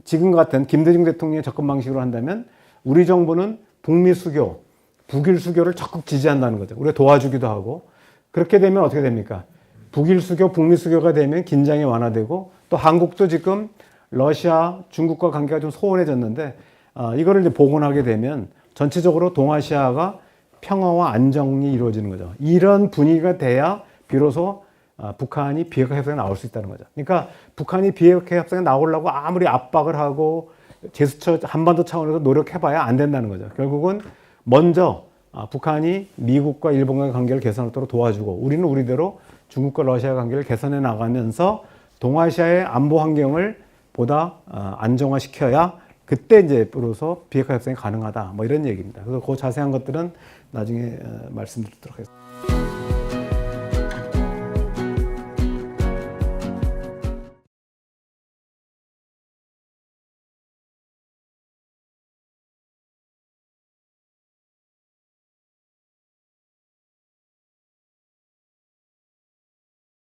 지금 같은 김대중 대통령의 접근 방식으로 한다면 우리 정부는 북미 수교, 북일 수교를 적극 지지한다는 거죠. 우리가 도와주기도 하고 그렇게 되면 어떻게 됩니까? 북일 수교, 북미 수교가 되면 긴장이 완화되고 또 한국도 지금 러시아, 중국과 관계가 좀 소원해졌는데 이거를 이제 복원하게 되면 전체적으로 동아시아가 평화와 안정이 이루어지는 거죠. 이런 분위기가 돼야 비로소 북한이 비핵화 협상에 나올 수 있다는 거죠. 그러니까 북한이 비핵화 협상에 나오려고 아무리 압박을 하고 제스처 한반도 차원에서 노력해봐야 안 된다는 거죠. 결국은 먼저 북한이 미국과 일본과의 관계를 개선하도록 도와주고 우리는 우리대로 중국과 러시아 관계를 개선해 나가면서 동아시아의 안보 환경을 보다 안정화시켜야 그때 이제 비로소 비핵화 협상이 가능하다. 뭐 이런 얘기입니다. 그래서 그 자세한 것들은 나중에 말씀드리도록 하겠습니다.